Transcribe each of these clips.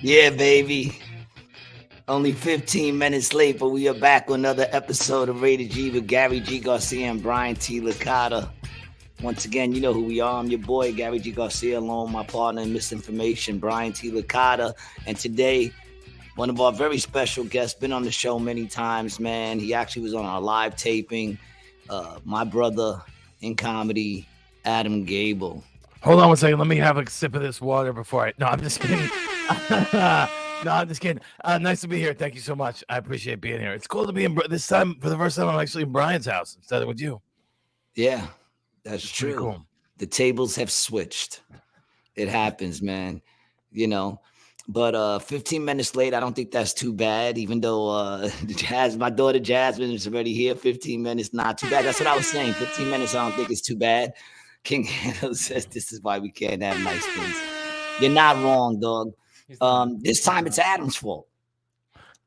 Yeah, baby. Only 15 minutes late, but we are back with another episode of Rated G with Gary G. Garcia and Brian T. Licata. Once again, you know who we are. I'm your boy, Gary G. Garcia, along with my partner in misinformation, Brian T. Licata. And today, one of our very special guests, been on the show many times, man. He actually was on our live taping. My brother in comedy, Adam Gabel. Hold on one second. Let me have a sip of this water before I... No, I'm just kidding. No, I'm just kidding. Nice to be here. Thank you so much. I appreciate being here. It's cool to be in... This time, for the first time, I'm actually in Brian's house instead of with you. Yeah, that's true. Cool. The tables have switched. It happens, man. You know, but 15 minutes late, I don't think that's too bad, even though my daughter Jasmine is already here. 15 minutes, not too bad. That's what I was saying. 15 minutes, I don't think it's too bad. King Handle says this is why we can't have nice things. You're not wrong, dog. This time it's Adam's fault.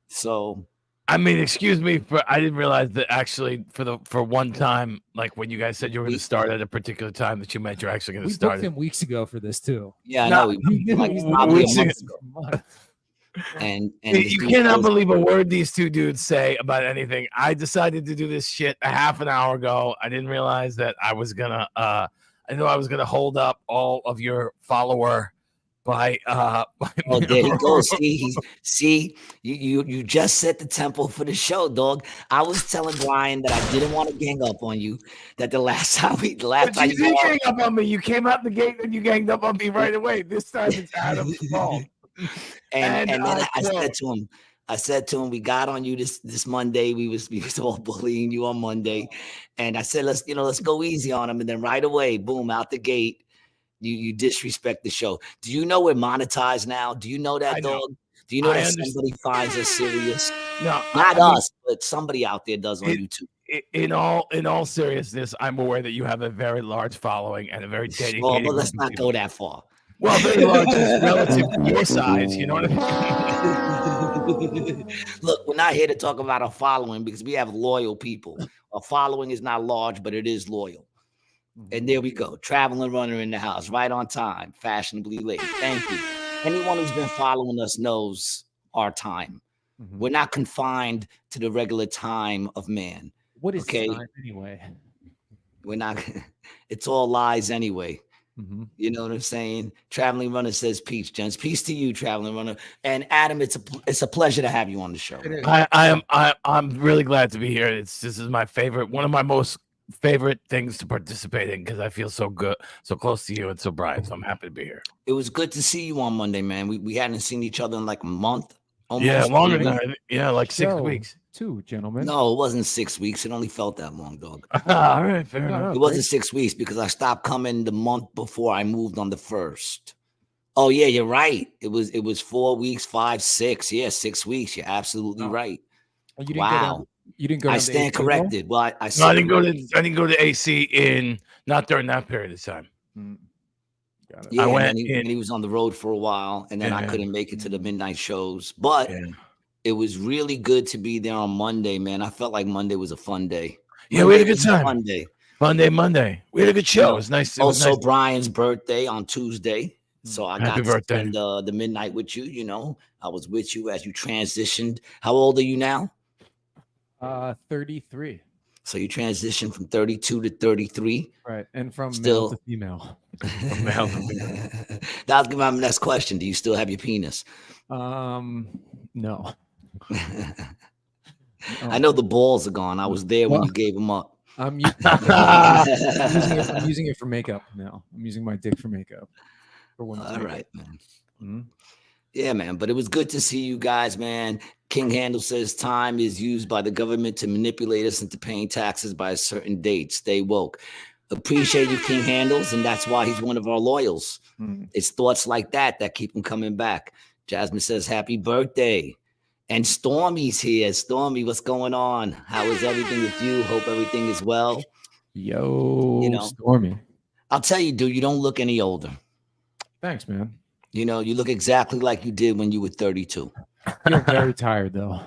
So, I mean, excuse me I didn't realize that actually for one time, like when you guys said you were going to start at a particular time, that you meant you're actually going to start. We booked him weeks ago for this too. Yeah, I know. Weeks ago. And you cannot believe a word these two dudes say about anything. I decided to do this shit a half an hour ago. I didn't realize that I was gonna I know I was gonna hold up all of your follower by oh, there he goes. See, you just set the tempo for the show, dog. I was telling Brian that I didn't want to gang up on you. That the last time you didn't gang up on me. You came out the gate and you ganged up on me right away. This time it's Adam's fault. And then I said to him, we got on you this Monday. We was all bullying you on Monday, and I said, let's go easy on him. And then right away, boom, out the gate, you disrespect the show. Do you know we're monetized now? Do you know that, dog? Do you know that somebody finds us serious? No, not us, but somebody out there does on YouTube. In all seriousness, I'm aware that you have a very large following and a very dedicated. Well, but let's not go that far. Well, very large is relative to your size, you know what I mean? Look, we're not here to talk about our following because we have loyal people. Our following is not large, but it is loyal. And there we go. Traveling runner in the house, right on time, fashionably late. Thank you. Anyone who's been following us knows our time. Mm-hmm. We're not confined to the regular time of man. What is time anyway? We're not. It's all lies anyway. Mm-hmm. You know what I'm saying? Traveling Runner says peace, gents. Peace to you, Traveling Runner. And Adam, it's a pleasure to have you on the show. I'm really glad to be here. This is my favorite, one of my most favorite things to participate in because I feel so good, so close to you and so bright. So I'm happy to be here. It was good to see you on Monday, man. We hadn't seen each other in like a month. Almost. Yeah, longer than that. Yeah, like 6 weeks. Two gentlemen. No, it wasn't 6 weeks. It only felt that long, dog. All right, fair enough. It wasn't 6 weeks because I stopped coming the month before I moved on the 1st. Oh yeah, you're right. It was 4 weeks, 5, 6. Yeah, 6 weeks. You're absolutely right. Wow. You didn't go. I stand corrected. Well, I didn't go to AC not during that period of time. Got it. Yeah, I went and he was on the road for a while, and then I couldn't make it to the midnight shows. But it was really good to be there on Monday, man. I felt like Monday was a fun day. Yeah, we had a good time. Monday. We had a good show. It was nice. Also, Brian's birthday on Tuesday. So I got to spend the midnight with you. You know, I was with you as you transitioned. How old are you now? 33. So you transitioned from 32 to 33. Right. And from male to female. That was my next question. Do you still have your penis? No. I know the balls are gone. I was there when you gave them up. I'm using it for makeup now. I'm using my dick for makeup. All right, man. Mm-hmm. Yeah, man. But it was good to see you guys, man. King Handle says time is used by the government to manipulate us into paying taxes by a certain date. Stay woke. Appreciate you, King Handles, and that's why he's one of our loyals. It's thoughts like that keep him coming back. Jasmine says happy birthday. And Stormy's here. Stormy, what's going on? How is everything with you? Hope everything is well. Yo, Stormy. I'll tell you, dude, you don't look any older. Thanks, man. You know, you look exactly like you did when you were 32. I feel very tired, though.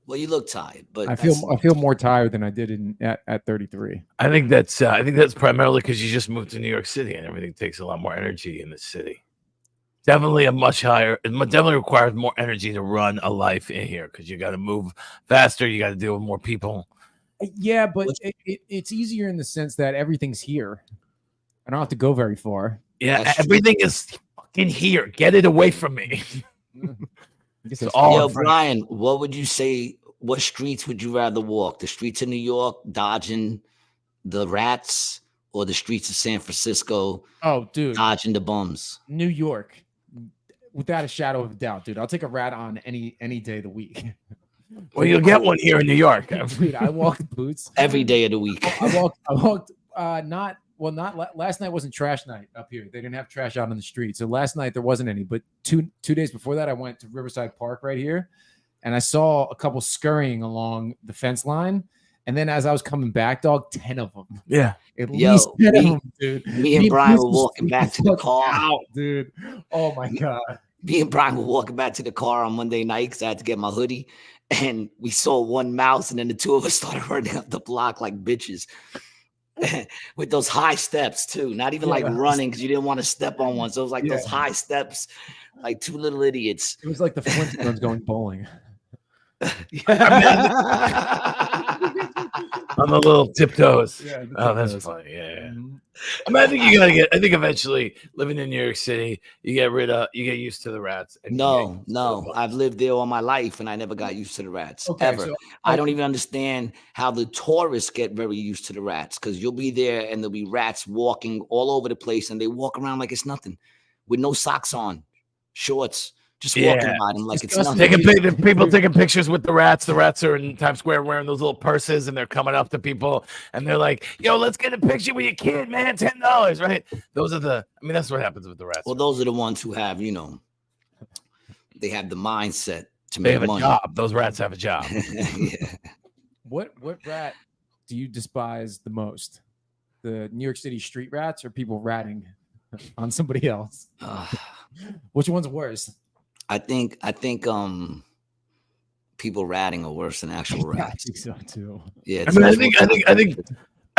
Well, you look tired, but I feel more tired than I did at 33. I think that's primarily because you just moved to New York City and everything takes a lot more energy in the city. definitely a much higher. It definitely requires more energy to run a life in here because you got to move faster. You got to deal with more people. Yeah, but it's easier in the sense that everything's here. I don't have to go very far. Yeah, everything is fucking here. Get it away from me. Yo, Brian, what would you say? What streets would you rather walk? The streets of New York, dodging the rats, or the streets of San Francisco? Oh, dude, dodging the bums. New York, without a shadow of a doubt, dude. I'll take a rat on any day of the week. Well, you'll get one here in New York. Dude, I walked boots every day of the week. I walked. Not last night wasn't trash night up here. They didn't have trash out on the street, so last night there wasn't any. But two days before that, I went to Riverside Park right here, and I saw a couple scurrying along the fence line. And then as I was coming back, dog, 10 of them. Yeah, at least 10 of them, dude. Me and Brian were walking back to the car, dude. Oh my god. Me and Brian were walking back to the car on Monday night because I had to get my hoodie. And we saw one mouse, and then the two of us started running up the block like bitches with those high steps too. Not even like running because you didn't want to step on one. So it was like those high steps, like two little idiots. It was like the Flintstones going bowling. On the little tiptoes. Yeah, oh, that's funny. Yeah. I mean, I think you gotta I think eventually living in New York City, you get used to the rats. No, I've lived there all my life and I never got used to the rats ever. So, I don't even understand how the tourists get very used to the rats, because you'll be there and there'll be rats walking all over the place and they walk around like it's nothing with no socks on, shorts. Just walking by them like it's nothing. People taking pictures with the rats. The rats are in Times Square wearing those little purses, and they're coming up to people, and they're like, "Yo, let's get a picture with your kid, man. $10, right?" Those are that's what happens with the rats. Well, those are the ones who have, they have the mindset to make money. Job. Those rats have a job. Yeah. What rat do you despise the most? The New York City street rats or people ratting on somebody else? Which one's worse? I think people ratting are worse than actual rats. I think so too. Yeah, I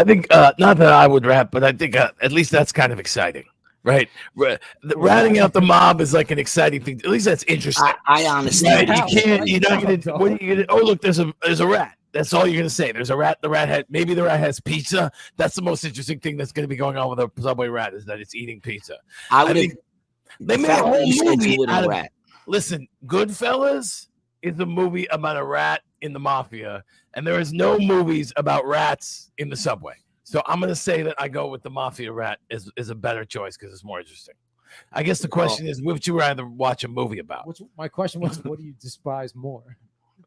think not that I would rat, but I think at least that's kind of exciting, right? Ratting out the mob is like an exciting thing. At least that's interesting. I honestly, you're not gonna. What are you gonna? Oh, look, there's a rat. That's all you're gonna say. There's a rat. The rat has pizza. That's the most interesting thing that's gonna be going on with a subway rat, is that it's eating pizza. They made a whole movie out of rat. Listen, Goodfellas is a movie about a rat in the mafia, and there is no movies about rats in the subway. So I'm going to say that I go with the mafia rat is a better choice because it's more interesting. I guess the question is, what would you rather watch a movie about? My question was, what do you despise more?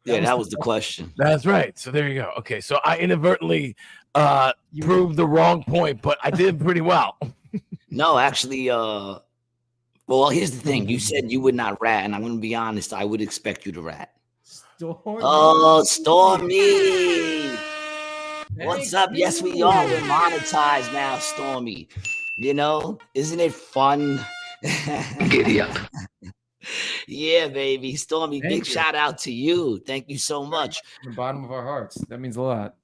That was the question. That's right. So there you go. Okay, so I inadvertently proved the wrong point, but I did pretty well. No, actually, well, here's the thing. You said you would not rat, and I'm going to be honest. I would expect you to rat. Stormy. Oh, Stormy. What's up? Yes, we are. We're monetized now, Stormy. Isn't it fun? Giddy up. Yeah, baby. Stormy, big shout out to you. Thank you so much. From the bottom of our hearts. That means a lot.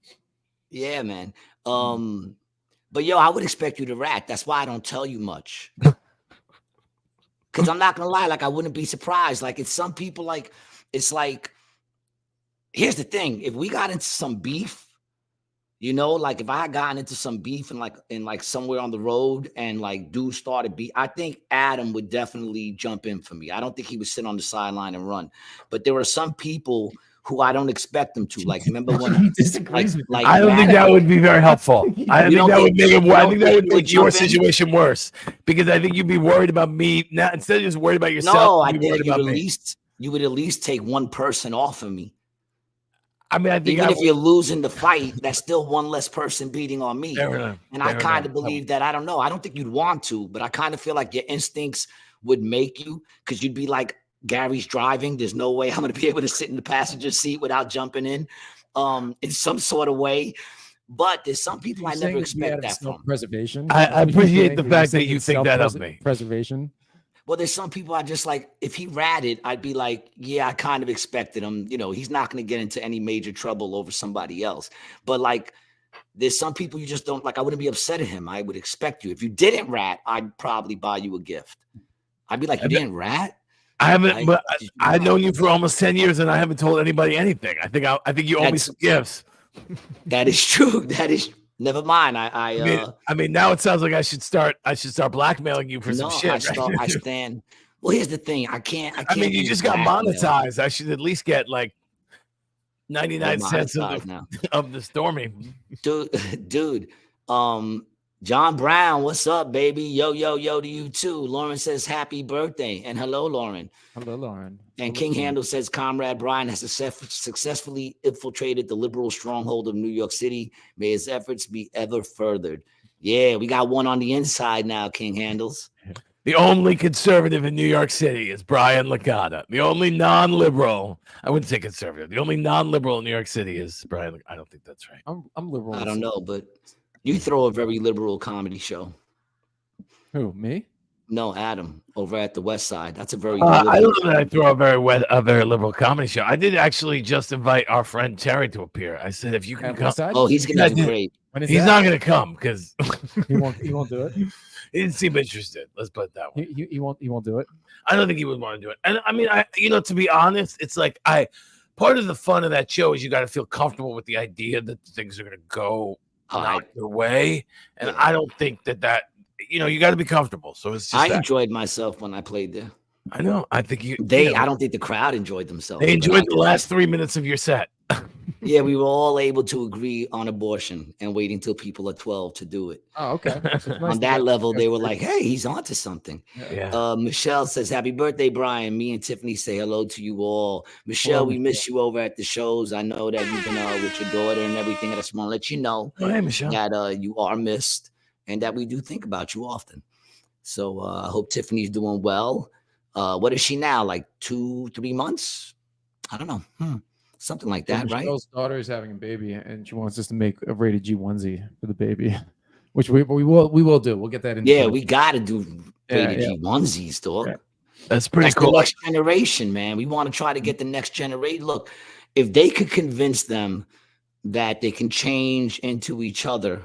Yeah, man. But I would expect you to rat. That's why I don't tell you much. Because I'm not going to lie, like, I wouldn't be surprised. Like, it's some people, like, it's like, here's the thing. If we got into some beef, like, if I had gotten into some beef and somewhere on the road and, like, dudes started beef, I think Adam would definitely jump in for me. I don't think he would sit on the sideline and run. But there are some people who I don't expect them to. Like, remember when he disagrees with I don't think that would be very helpful. I think that would make your situation worse, because I think you'd be worried about me now instead of just worried about yourself. No, I think you would at least take one person off of me. I mean, I think if you're losing the fight, that's still one less person beating on me. And I kind of believe that. I don't know. I don't think you'd want to, but I kind of feel like your instincts would make you, because you'd be like, Gary's driving. There's no way I'm going to be able to sit in the passenger seat without jumping in some sort of way. But there's some people I never expect that from. Preservation. I appreciate the fact that you think that of me. Preservation. Well, there's some people I just like, if he ratted, I'd be like, yeah, I kind of expected him. He's not going to get into any major trouble over somebody else. But like, there's some people you just don't like. I wouldn't be upset at him. I would expect you. If you didn't rat, I'd probably buy you a gift. I'd be like, you didn't rat? I haven't, but I've known you for almost 10 years and I haven't told anybody anything. I think you owe me some gifts. That is true. That is, never mind. I mean, now it sounds like I should start blackmailing you for some shit. I stand. Well, here's the thing. I can't. I mean, you just got monetized. I should at least get like 99 cents of the storming. Dude. John Brown, what's up, baby? Yo to you too. Lauren says happy birthday. And hello, Lauren. Hello, Lauren. And King Handle says Comrade Brian has successfully infiltrated the liberal stronghold of New York City. May his efforts be ever furthered. Yeah, we got one on the inside now, King Handles. The only conservative in New York City is Brian Licata. The only non-liberal, I wouldn't say conservative. The only non-liberal in New York City is Brian. I don't think that's right. I'm liberal. I don't know, but you throw a very liberal comedy show. Who, me? No, Adam, over at the West Side. That's a very. I don't know that I throw a very liberal comedy show. I did actually just invite our friend Terry to appear. I said, if you can come. Oh, he's gonna do great. He's not gonna come because he won't do it. He didn't seem interested. Let's put it that way. He won't do it. I don't think he would want to do it. And I mean, to be honest, it's like part of the fun of that show is you got to feel comfortable with the idea that things are gonna go not your way, and I don't think that you got to be comfortable. So it's just enjoyed myself when I played there. I know. I think I don't think the crowd enjoyed themselves. They enjoyed the last 3 minutes of your set. Yeah, we were all able to agree on abortion and waiting till people are 12 to do it. Oh, okay. On that level, they were like, hey, he's onto something. Yeah. Michelle says, happy birthday, Brian. Me and Tiffany say hello to you all. Michelle, we miss you over at the shows. I know that you've been with your daughter and everything. I just want to let you know that you are missed and that we do think about you often. So I hope Tiffany's doing well. What is she now? Like 2-3 months? I don't know. Something like that, right? Michelle's daughter is having a baby, and she wants us to make a rated G onesie for the baby, which we will do. We'll get that in. Yeah, we got to do rated G onesies, dog. Yeah. That's pretty cool. The next generation, man. We want to try to get the next generation. Look, if they could convince them that they can change into each other,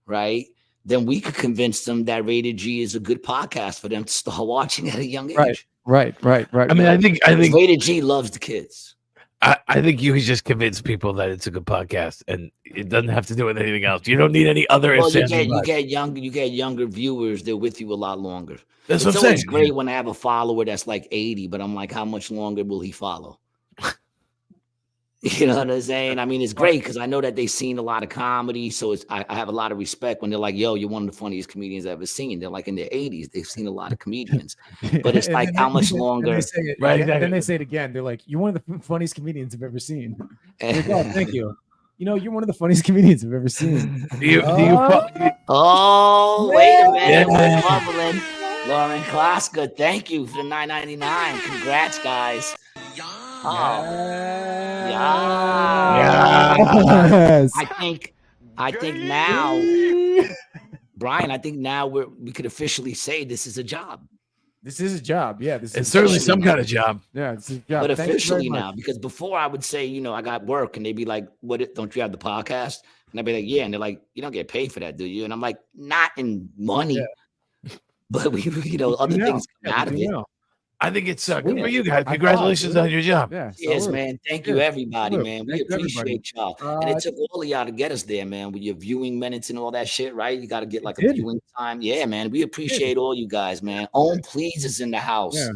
right? Then we could convince them that Rated G is a good podcast for them to start watching at a young age. Right. I mean, I think Rated G loves the kids. I think you could just convince people that it's a good podcast, and it doesn't have to do with anything else. You don't need any other. Well, you get younger viewers. They're with you a lot longer. That's what I'm saying. It's great when I have a follower that's like 80, but I'm like, how much longer will he follow? You know what I'm saying? I mean, it's great because I know that they've seen a lot of comedy. So I have a lot of respect when they're like, yo, you're one of the funniest comedians I've ever seen. They're like in their 80s. They've seen a lot of comedians. But it's like, how much longer? Then they say it again. They're like, you're one of the funniest comedians I've ever seen. Like, oh, thank you. You're one of the funniest comedians I've ever seen. Oh, wait a minute. We're bubbling. Lauren Klaska, thank you for the $9.99. Congrats, guys. Oh, yes. I think now, Brian, I think now we could officially say this is a job. This is a job. Yeah. It's certainly some kind of job. Yeah. It's a job. But officially now, because before I would say, I got work and they'd be like, don't you have the podcast? And I'd be like, yeah. And they're like, you don't get paid for that, do you? And I'm like, not in money, but other things come out of it. I think it's good for you guys. Congratulations on your job. Yeah, yes, man. Thank you, everybody, man. We appreciate y'all. And it took all of y'all to get us there, man, with your viewing minutes and all that shit, right? You got to get like a viewing time. Yeah, man. We appreciate all you guys, man. Own Please is in the house. Yeah.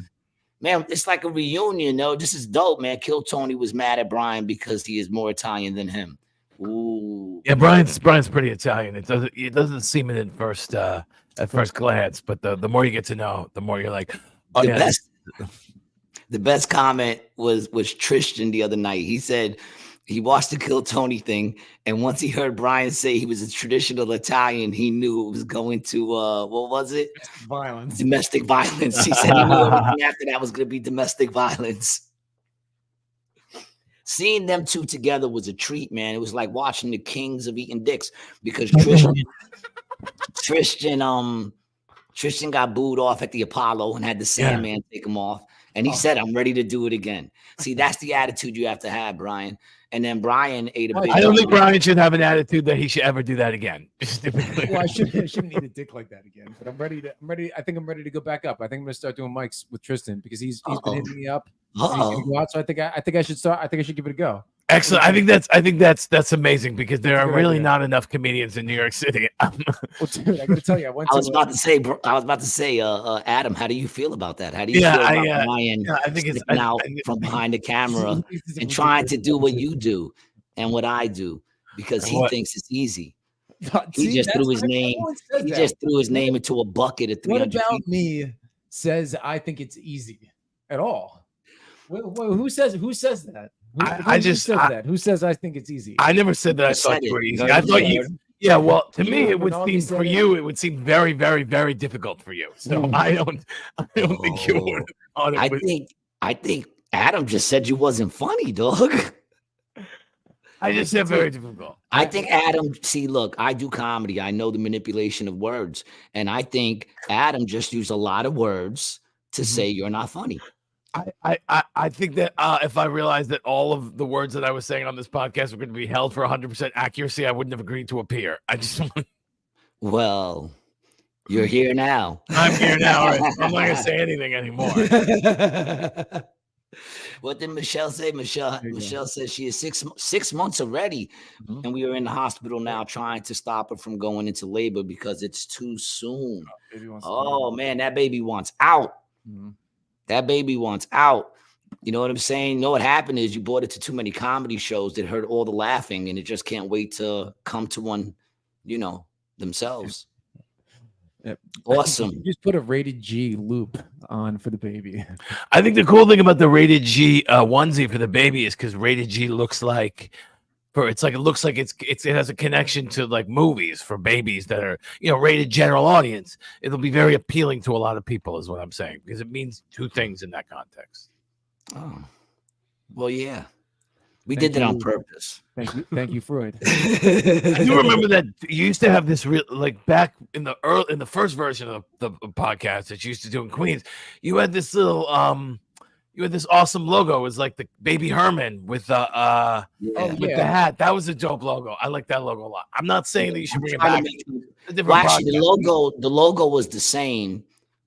Man, it's like a reunion, though. This is dope, man. Kill Tony was mad at Brian because he is more Italian than him. Ooh. Yeah, Brian's pretty Italian. It doesn't seem it at first glance, but the more you get to know, the more you're like, oh yeah. The best comment was Tristan the other night. He said he watched the Kill Tony thing, and once he heard Brian say he was a traditional Italian, he knew it was going to what was it? Domestic violence. He said he knew everything after that was going to be domestic violence. Seeing them two together was a treat, man. It was like watching the kings of eating dicks because Tristan got booed off at the Apollo and had the Sandman take him off. And he said, I'm ready to do it again. See, that's the attitude you have to have, Brian. and then Brian ate a big. I don't think Brian should have an attitude that he should ever do that again. Well, I shouldn't need a dick like that again. But I'm ready. I think I'm ready to go back up. I think I'm gonna start doing mics with Tristan because he's been hitting me up. And he's gonna go out, so I think I should start. I think I should give it a go. Excellent. I think that's amazing because there are really not enough comedians in New York City. Well, dude, I gotta tell you, I was about to say, Adam, how do you feel about that? How do you feel about Brian I think it's out from behind the camera and trying to do what you do and what I do because he thinks it's easy. He just threw his name. He just threw his name into a bucket of 300 What about people. me says I think it's easy at all? Who says that? Who says I think it's easy? I never said that I thought you were easy. I thought you. Yeah, well, to me, it would seem for you, it would seem very, very, very difficult for you. So I don't think you would. I think Adam just said you wasn't funny, dog. I just said very difficult. I think Adam, see, look, I do comedy. I know the manipulation of words. And I think Adam just used a lot of words to say you're not funny. I think that if I realized that all of the words that I was saying on this podcast were going to be held for 100% accuracy, I wouldn't have agreed to appear. I just well, you're here now. I'm here now. Right? I'm not going to say anything anymore. What did Michelle say? Michelle says she is 6 months already, and we are in the hospital now trying to stop her from going into labor because it's too soon. Oh man, that baby wants out. That baby wants out. You know what I'm saying? You know what happened is you brought it to too many comedy shows that heard all the laughing, and it just can't wait to come to one, themselves. Yep. Awesome. You just put a rated G loop on for the baby. I think the cool thing about the rated G onesie for the baby is because rated G looks like it looks like it has a connection to like movies for babies that are rated general audience. It'll be very appealing to a lot of people, is what I'm saying, because it means two things in that context. Oh, well, yeah. We did that on purpose. Thank you, Freud. I do remember that you used to have this back in the first version of the podcast that you used to do in Queens. You had this little this awesome logo. It was like the Baby Herman with the hat. That was a dope logo. I like that logo a lot. I'm not saying that you should bring it back. Actually, the logo was the same.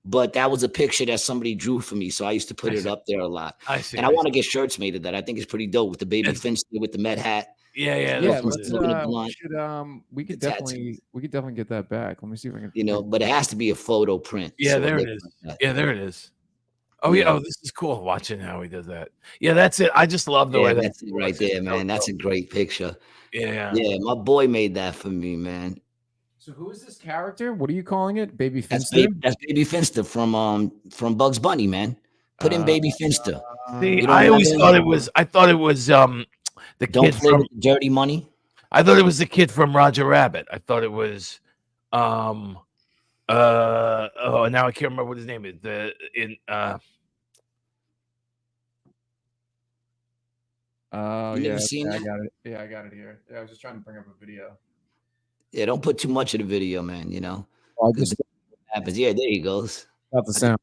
But that was a picture that somebody drew for me, so I used to put it up there a lot. I see. And I want to get shirts made of that. I think it's pretty dope with the baby Finster with the Met hat. Yeah. We could definitely get that back. Let me see if I can. But it has to be a photo print. Yeah, so there it is. Yeah, there it is. Oh yeah. Oh, this is cool. Watching how he does that. Yeah, that's it. I just love the way that's it right there, man. That's a great picture. Yeah. Yeah, my boy made that for me, man. So who is this character? What are you calling it? Baby Finster? That's Baby Finster from Bugs Bunny, man. Put in Baby Finster. I always thought it was. I thought it was the Don't kid play from with Dirty Money. I thought it was the kid from Roger Rabbit. I thought it was now I can't remember what his name is. You never seen I that? got it. Yeah, I got it here. Yeah, I was just trying to bring up a video. Yeah, don't put too much of the video, man. Oh, I just happens. Yeah, there he goes. got the sound.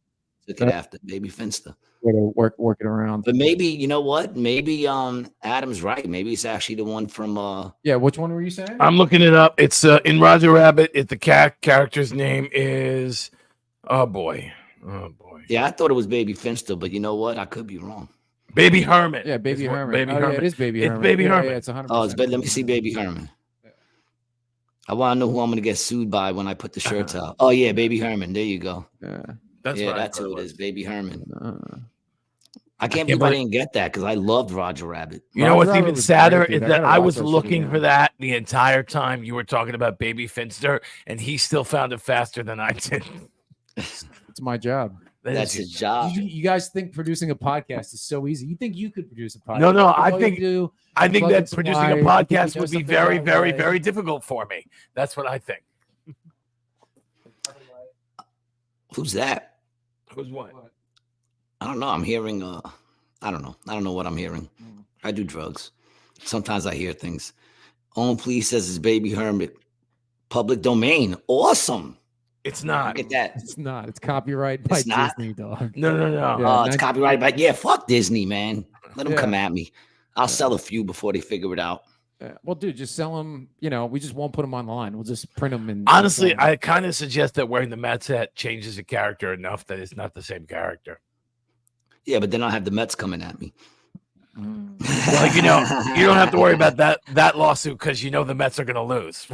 Took it after Baby Finster. Work it around. But maybe, you know what? Maybe Adam's right. Maybe it's actually the one from which one were you saying? I'm looking it up. It's in Roger Rabbit. The character's name is oh boy. Yeah, I thought it was Baby Finster, but you know what? I could be wrong. Baby Herman. Yeah, Baby Herman. Baby Herman. Yeah, it is Baby Herman. It's Baby Herman. Yeah, it's 100%. Oh, let me see Baby Herman. I want to know who I'm going to get sued by when I put the shirts out. Oh, yeah, Baby Herman. There you go. Yeah, that's who it is, Baby Herman. I can't believe I didn't get that because I loved Roger Rabbit. You know what's even sadder is that I was looking for that the entire time you were talking about Baby Finster, and he still found it faster than I did. It's my job. That's his job. You guys think producing a podcast is so easy? You think you could produce a podcast? No. I think that producing a podcast would be very, very, very difficult for me. That's what I think. Who's that? Who's what? I don't know. I'm hearing. I don't know. I don't know what I'm hearing. I do drugs. Sometimes I hear things. Owen Please says it's Baby Hermit. Public domain. Awesome. It's not. Look at that. It's not. It's copyright by Disney, dog. No. Yeah, it's copyrighted by. Yeah, fuck Disney, man. Let them come at me. I'll sell a few before they figure it out. Well, dude, just sell them. You know, we just won't put them on the line. We'll just print them. And honestly, I kind of suggest that wearing the Mets hat changes the character enough that it's not the same character. Yeah, but then I'll have the Mets coming at me. Well, you don't have to worry about that lawsuit because the Mets are going to lose.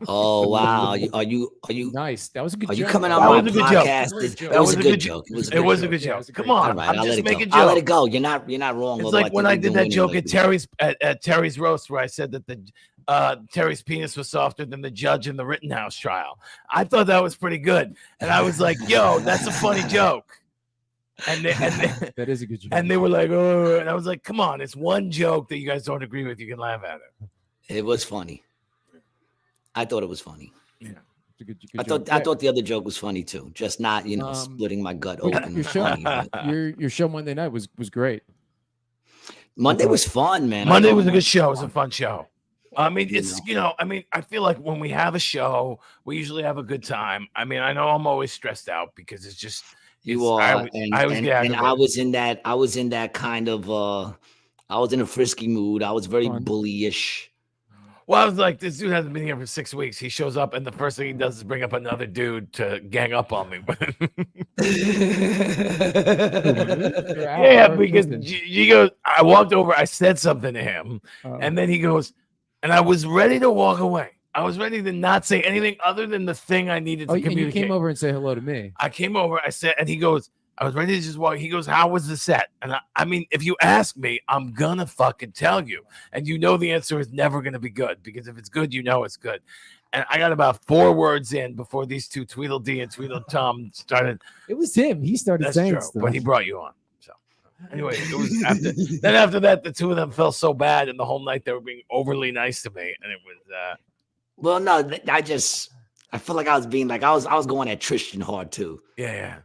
Oh wow! Are you nice? That was a good. Are you joke. coming on my podcast? That was a good joke. It was a good joke. Come on, right, I'm just making jokes. I'll let it go. You're not wrong. It's like when I did that joke at Terry's roast where I said that the Terry's penis was softer than the judge in the Rittenhouse trial. I thought that was pretty good, and I was like, "Yo, that's a funny joke." And that is a good joke. And they were like, "Oh," and I was like, "Come on, it's one joke that you guys don't agree with. You can laugh at it." It was funny. I thought it was funny. Yeah, it's a good I thought the other joke was funny too. Just not, splitting my gut open. Your show Monday night was great. Monday was fun, man. Monday was a good show. It was a fun show. I mean, it's I feel like when we have a show, we usually have a good time. I mean, I know I'm always stressed out because it's just. You are, I was in that kind of I was in a frisky mood. I was very bullyish. Well, I was like, this dude hasn't been here for 6 weeks. He shows up, and the first thing he does is bring up another dude to gang up on me. Yeah, because he goes, I walked over, I said something to him, and then he goes, and I was ready to walk away. I was ready to not say anything other than the thing I needed to communicate. You came over and say hello to me. I came over, I said, and he goes, I was ready to just walk. He goes, how was the set? And I mean, if you ask me, I'm gonna fucking tell you. And the answer is never gonna be good, because if it's good, it's good. And I got about 4 words in before these two, Tweedledee and Tweedletum, started. It was him. He started saying stuff. But he brought you on. So anyway, it was after that, the two of them felt so bad, and the whole night they were being overly nice to me, and it was. Well, no, I feel like I was being like I was going at Tristan hard too. Yeah.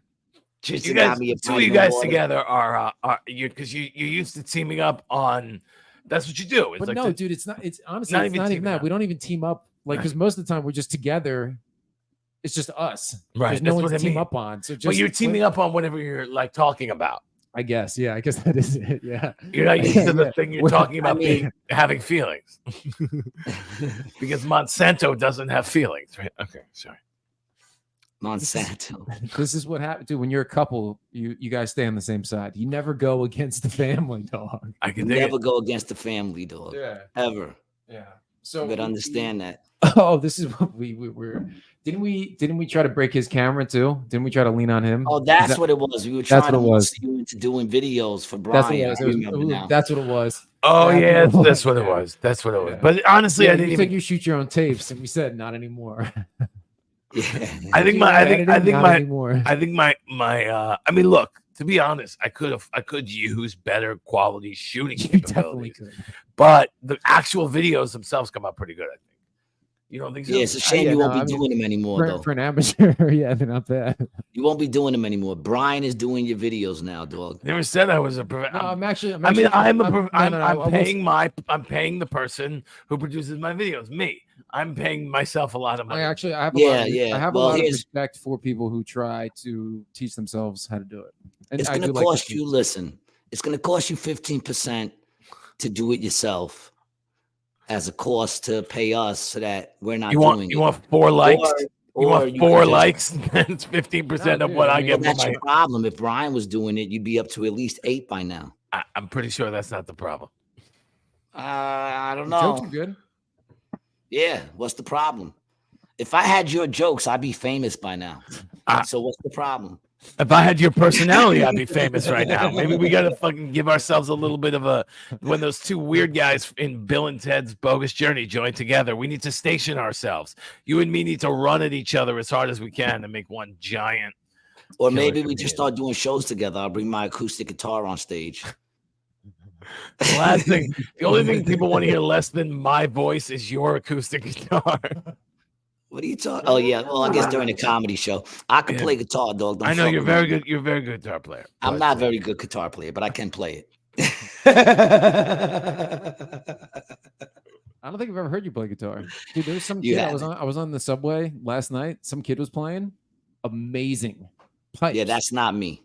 Tristan got me two of you guys together are you because you're used to teaming up on. That's what you do. It's but like no, dude, it's not. It's honestly not even that. We don't even team up because most of the time we're just together. It's just us. Right. There's no one to team up on. So you're teaming up on whatever you're like talking about. I guess, yeah. I guess that is it. Yeah, you're not used to the thing you're talking about having feelings, because Monsanto doesn't have feelings, right? Okay, sorry. Monsanto. This is what happens, dude. When you're a couple, you guys stay on the same side. You never go against the family, dog. I can never go against the family, dog. Yeah, ever. Yeah. So but understand that. Oh, this is what we were. Didn't we try to break his camera too? Didn't we try to lean on him? Oh, that's what it was. We were trying to force you into doing videos for Brian. That's what it was. Oh yeah, that's what it was. That's what it was. Yeah. But honestly, I didn't even think you shoot your own tapes, and we said not anymore. Yeah. I think my I mean, look, to be honest, I could use better quality shooting capabilities. Definitely could. But the actual videos themselves come out pretty good, I think. You don't think so? Yeah, it's a shame you won't be doing them anymore, though. For an amateur, yeah, they're not bad. You won't be doing them anymore. Brian is doing your videos now, dog. Never said I was a. No, I'm paying the person who produces my videos. Me, I'm paying myself a lot of money. I have a lot of respect for people who try to teach themselves how to do it. And it's going to cost you. Listen, it's going to cost you 15% to do it yourself, as a cost to pay us, so that we're not doing it. You want 4 likes? You want 4 likes? That's 15% of what I get. That's your problem. If Brian was doing it, you'd be up to at least 8 by now. I'm pretty sure that's not the problem. I don't know. Jokes are good. Yeah. What's the problem? If I had your jokes, I'd be famous by now. So what's the problem? If I had your personality, I'd be famous right now. Maybe we got to fucking give ourselves a little bit of a, when those 2 weird guys in Bill and Ted's Bogus Journey join together, we need to station ourselves. You and me need to run at each other as hard as we can to make one giant. Or maybe we just start doing shows together. I'll bring my acoustic guitar on stage. The last thing, the only thing people want to hear less than my voice is your acoustic guitar. What are you talking? Oh yeah, well I guess during a comedy show, I can play guitar, dog. I know you're very good. You're a very good guitar player. I'm not a very good guitar player, but I can play it. I don't think I've ever heard you play guitar, dude. There was some kid I was on the subway last night. Some kid was playing, amazing. Pipes. Yeah, that's not me.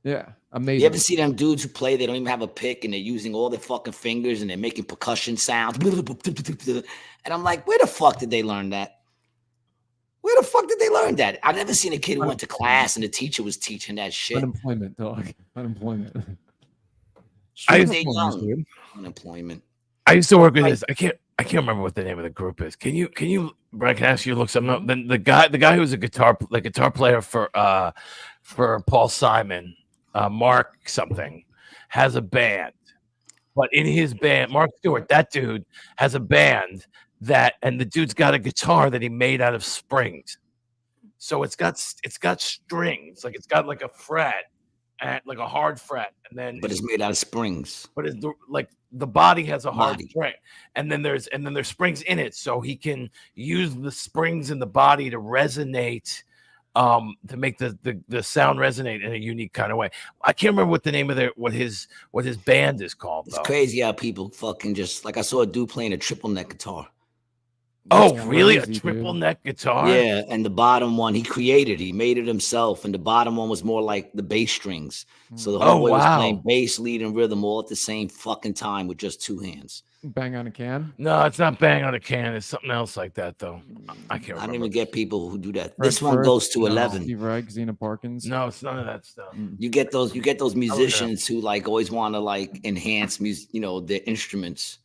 Yeah, Amazing. You ever see them dudes who play? They don't even have a pick, and they're using all their fucking fingers, and they're making percussion sounds. And I'm like, where the fuck did they learn that? Where the fuck did they learn that? I've never seen a kid who went to class and the teacher was teaching that shit. Unemployment, dog. Unemployment. They young. Unemployment. I used to work with this. I can't remember what the name of the group is. Can you, Brian, can I ask you to look something up? Then the guy who was a guitar player for Paul Simon, Mark something, has a band. But in his band, Mark Stewart, that dude has a band and the dude's got a guitar that he made out of springs. So it's got strings, like it's got like a fret and like a hard fret, and then but it's made out of springs. But it's like the body has a hard fret, and then there's springs in it, so he can use the springs in the body to resonate, to make the sound resonate in a unique kind of way. I can't remember what the name of what his band is called. It's crazy how people fucking just like I saw a dude playing a triple neck guitar. Oh, really? A triple neck guitar? Yeah, and the bottom one he made it himself, and the bottom one was more like the bass strings. So the whole boy was playing bass, lead, and rhythm all at the same fucking time with just two hands. Bang on a can? No, it's not bang on a can. It's something else like that, though. I can't remember. I don't even get people who do that. This one goes to 11. Steve Reich, Zena Parkins. No, it's none of that stuff. You get those musicians who like always want to like enhance music, their instruments.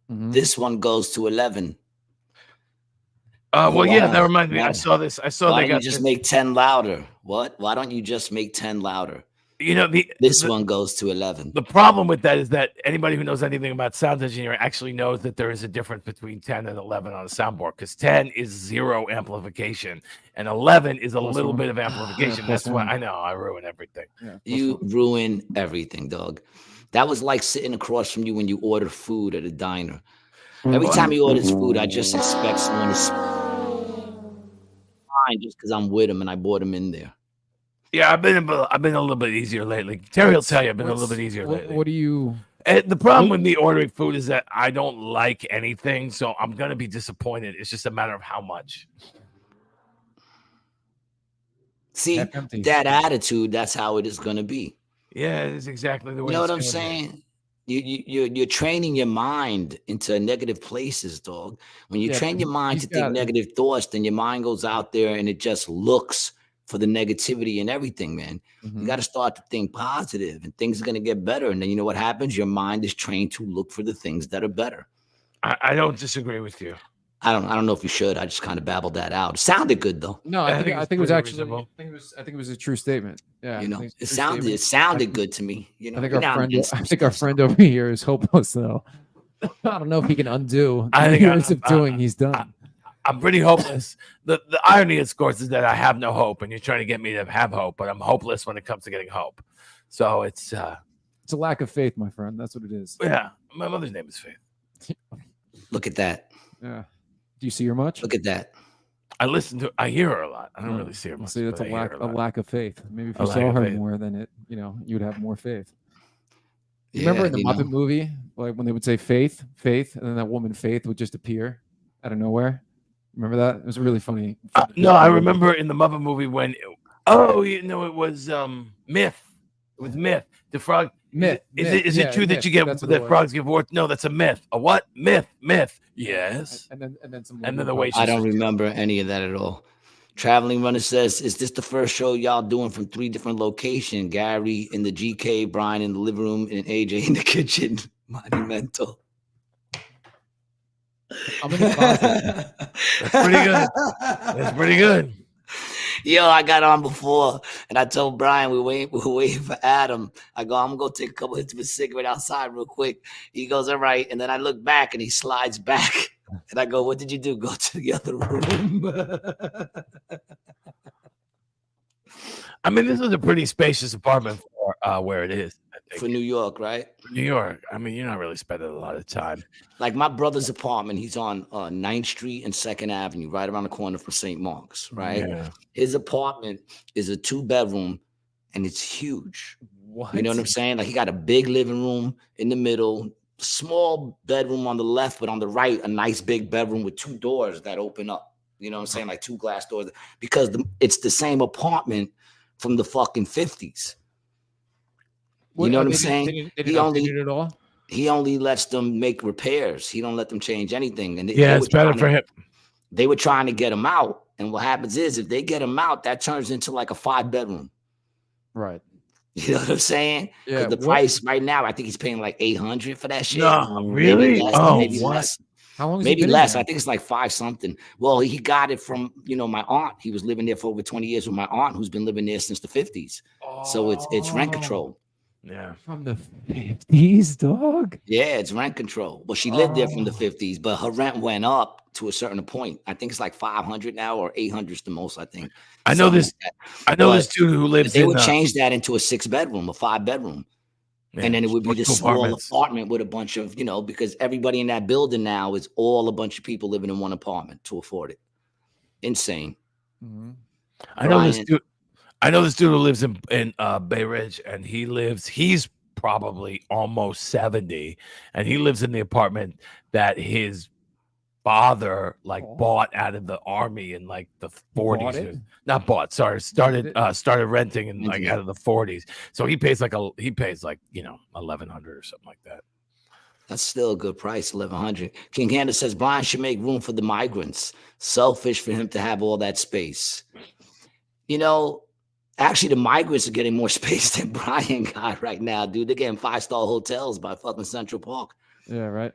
This one goes to 11. Yeah, that reminds me. I saw this. Why don't you just make 10 louder? What? Why don't you just make 10 louder? This one goes to 11. The problem with that is that anybody who knows anything about sound engineering actually knows that there is a difference between 10 and 11 on a soundboard, because 10 is 0 amplification and 11 is a little bit of amplification. That's why I know I ruin everything. Yeah, you ruin everything, dog. That was like sitting across from you when you order food at a diner. Every time he orders food, I just expect someone to just because I'm with him and I brought him in there. Yeah, I've been a little bit easier lately. Terry will tell you I've been a little bit easier lately. What do you? The problem with me ordering food is that I don't like anything, so I'm gonna be disappointed. It's just a matter of how much. See, that attitude, that's how it is gonna be. Yeah, it is exactly the way. You know what I'm saying? You're training your mind into negative places, dog. When you train your mind to think negative thoughts, then your mind goes out there and it just looks for the negativity and everything, man. You got to start to think positive, and things are going to get better. And then you know what happens? Your mind is trained to look for the things that are better. I don't disagree with you. I don't know if you should. I just kind of babbled that out. It sounded good though. No, I think it was actually reasonable. I think it was a true statement. Yeah, it sounded good to me. I think our friend over here is hopeless though. I don't know if he can undo. He's done. I'm pretty hopeless. The irony, of course, is that I have no hope, and you're trying to get me to have hope, but I'm hopeless when it comes to getting hope. So it's a lack of faith, my friend. That's what it is. Yeah, my mother's name is Faith. Look at that. Yeah. Do you see her much? Look at that. I hear her a lot. I don't really see her much. See, that's a lack of faith. Maybe if you saw her more, then you'd have more faith. Remember in the Muppet movie, like when they would say faith, and then that woman Faith would just appear out of nowhere. Remember that? It was really funny. No, I remember in the Muppet movie when it was Myth. It was Myth. The frog. Myth. Is it true that you get that frogs give worth? No, that's a myth. A what? Myth. Yes. And then the way I don't remember any of that at all. Traveling Runner says, "Is this the first show y'all doing from 3 different locations? Gary in the GK, Brian in the living room, and AJ in the kitchen." Monumental. I'm in the closet. That's pretty good. That's pretty good. Yo, I got on before, and I told Brian we were waiting for Adam. I go, I'm gonna go take a couple hits of a cigarette outside real quick. He goes, all right, and then I look back, and he slides back, and I go, what did you do? Go to the other room. I mean, this is a pretty spacious apartment for where it is. For New York, right? New York. I mean, you're not really spending a lot of time. Like my brother's apartment, he's on 9th Street and 2nd Avenue, right around the corner from St. Mark's, right? Yeah. His apartment is a 2-bedroom, and it's huge. What? You know what I'm saying? Like he got a big living room in the middle, small bedroom on the left, but on the right, a nice big bedroom with 2 doors that open up. You know what I'm saying? Like 2 glass doors, because it's the same apartment from the fucking 50s. You know what I'm They saying? didn't update it at all. He only lets them make repairs. He don't let them change anything. And Yeah, it's better for him. They were trying to get him out. And what happens is if they get him out, that turns into like a 5-bedroom. Right. You know what I'm saying? Yeah. The price right now, I think he's paying like $800 for that shit. No, really? Maybe less. How long? Maybe less. I think it's like 5 something. Well, he got it from my aunt. He was living there for over 20 years with my aunt, who's been living there since the 50s. So it's rent control. Yeah, from the 50s, dog. Yeah, it's rent control. Well, she lived there from the 50s, but her rent went up to a certain point. I think it's like 500 now, or 800 is the most. I think. I know this. I know this dude who lives. They would change that into a 6-bedroom, a 5-bedroom. Yeah, and then it would be this small apartment with a bunch of, because everybody in that building now is all a bunch of people living in one apartment to afford it. Insane. Mm-hmm. I know this dude. I know this dude who lives in Bay Ridge, and he's probably almost 70, and he lives in the apartment that his father bought out of the army in like the 40s. Not bought, sorry, started renting in like out of the 40s. So he pays like $1,100 or something like that. That's still a good price, $1,100. King Hannah says Brian should make room for the migrants. Selfish for him to have all that space. Actually, the migrants are getting more space than Brian got right now, dude. They're getting 5-star hotels by fucking Central Park. Yeah, right.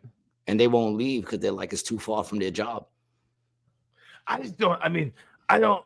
And they won't leave because they're like, it's too far from their job. I just don't. I mean, I don't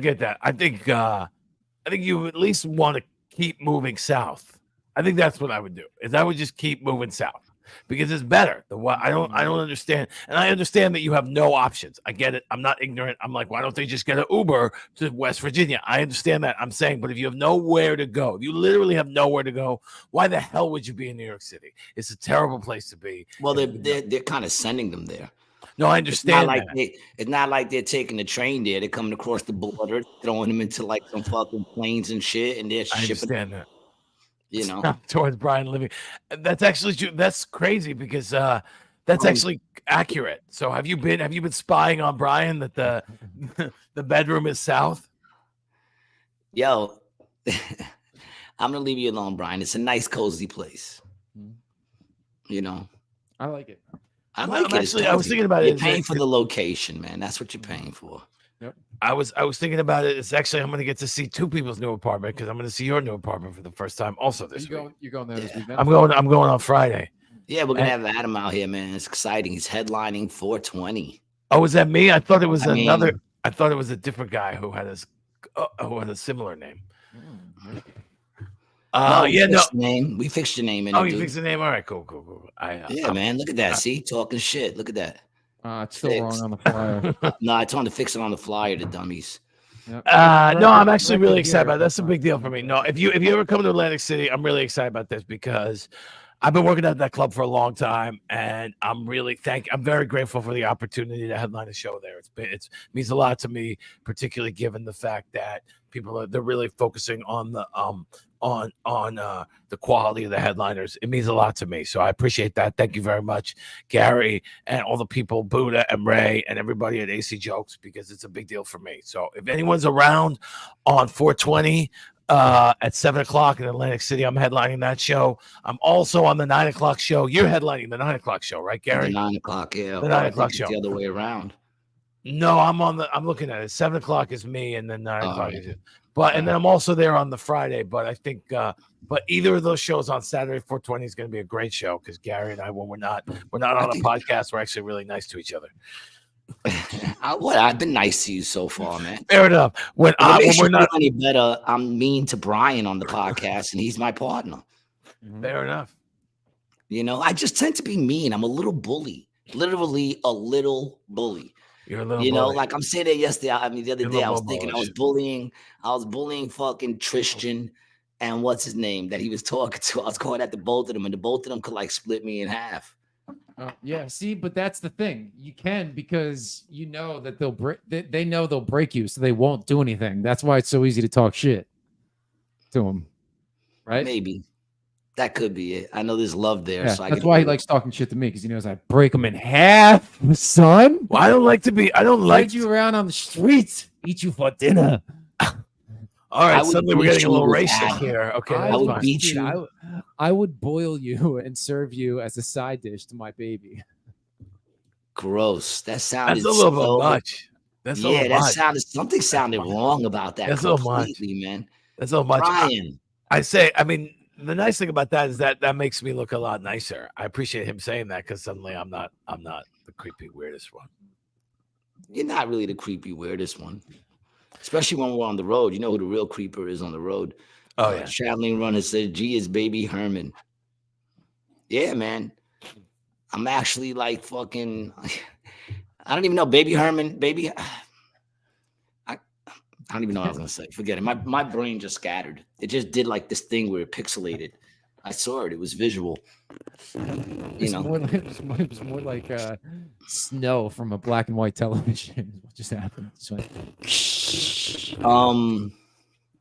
get that. I think you at least want to keep moving south. I think that's what I would do. Is I would just keep moving south because it's better. I don't understand, and I understand that you have no options. I get it. I'm not ignorant. I'm like, why don't they just get an Uber to West Virginia? I understand that. I'm saying, but if you have nowhere to go, if you literally have nowhere to go, why the hell would you be in New York City? It's a terrible place to be. Well, they're kind of sending them there. No, I understand. It's not like they're taking the train there. They're coming across the border, throwing them into like some fucking planes and shit, and they're shipping. I understand that. Towards Brian living. That's actually true. That's crazy because that's actually accurate. So have you been spying on Brian that the bedroom is south? Yo, I'm gonna leave you alone, Brian. It's a nice, cozy place. I like it. I like it. Actually, I was thinking about it. You're paying for the location, man. That's what you're paying for. Yep. I was thinking about it. It's actually I'm going to get to see 2 people's new apartment because I'm going to see your new apartment for the first time also this week. You're going there this weekend? I'm going on Friday. Yeah, we're gonna have Adam out here, man. It's exciting. He's headlining 420. Oh, is that me? I thought it was I thought it was a different guy who had a similar name. Name. We fixed your name. You fixed the name. All right, cool. Man. Look at that. See, talking shit. Look at that. It's still wrong on the flyer. No, I told him to fix it on the flyer, the dummies. Yep. No, I'm actually really excited about it. That's a big deal for me. No, if you ever come to Atlantic City, I'm really excited about this because I've been working at that club for a long time, and I'm very grateful for the opportunity to headline a show there. It means a lot to me, particularly given the fact that they're really focusing on the the quality of the headliners. It means a lot to me, so I appreciate that. Thank you very much, Gary, and all the people, Buddha and Ray, and everybody at AC Jokes, because it's a big deal for me. So if anyone's around on 420 at 7:00 in Atlantic City, I'm headlining that show. I'm also on the 9:00 show. You're headlining the 9:00 show, right, Gary? The 9:00, yeah. The 9:00 show. The other way around. No, I'm looking at it. 7:00 is me, and then 9:00 is it. But and then I'm also there on the Friday. But I think, but either of those shows on Saturday 420 is going to be a great show because Gary and I, when we're not on a podcast, we're actually really nice to each other. I've been nice to you so far, man. Fair enough. When we're not any better, I'm mean to Brian on the podcast, and he's my partner. Fair enough. I just tend to be mean. I'm a little bully, literally a little bully. You're a little bully. Like I'm saying that yesterday. The other day I was thinking I was bullying fucking Tristan and what's his name that he was talking to. I was going at the both of them, and the both of them could like split me in half. Yeah, see, but that's the thing. You can because you know that they know they'll break you, so they won't do anything. That's why it's so easy to talk shit to them, right? Maybe that could be it. I know there's love there, yeah, so that's why he likes talking shit to me because he knows I break them in half, son. Well, I don't like you around on the streets, eat you for dinner. All I right, would suddenly we're beat getting a you little with racist Adam. here. Okay, I that's would fine. beat dude, you. I would boil you and serve you as a side dish to my baby. Gross. That sounded That's a little bit so. much. That's a Yeah, little that much. sounded something sounded wrong about that That's a little much. completely, man. That's a little much. Brian, I mean, the nice thing about that is that makes me look a lot nicer. I appreciate him saying that because suddenly I'm not the creepy weirdest one. you're not really the creepy weirdest one, especially when we're on the road. You know who the real creeper is on the road? Oh yeah. Traveling runner said, "G is baby Herman." Yeah, man. I'm actually like fucking. I don't even know, baby Herman, baby. I don't even know what I was gonna say. Forget it. My brain just scattered. It just did like this thing where it pixelated. I saw it. It was visual. It was more like snow from a black and white television. What just happened? Just went,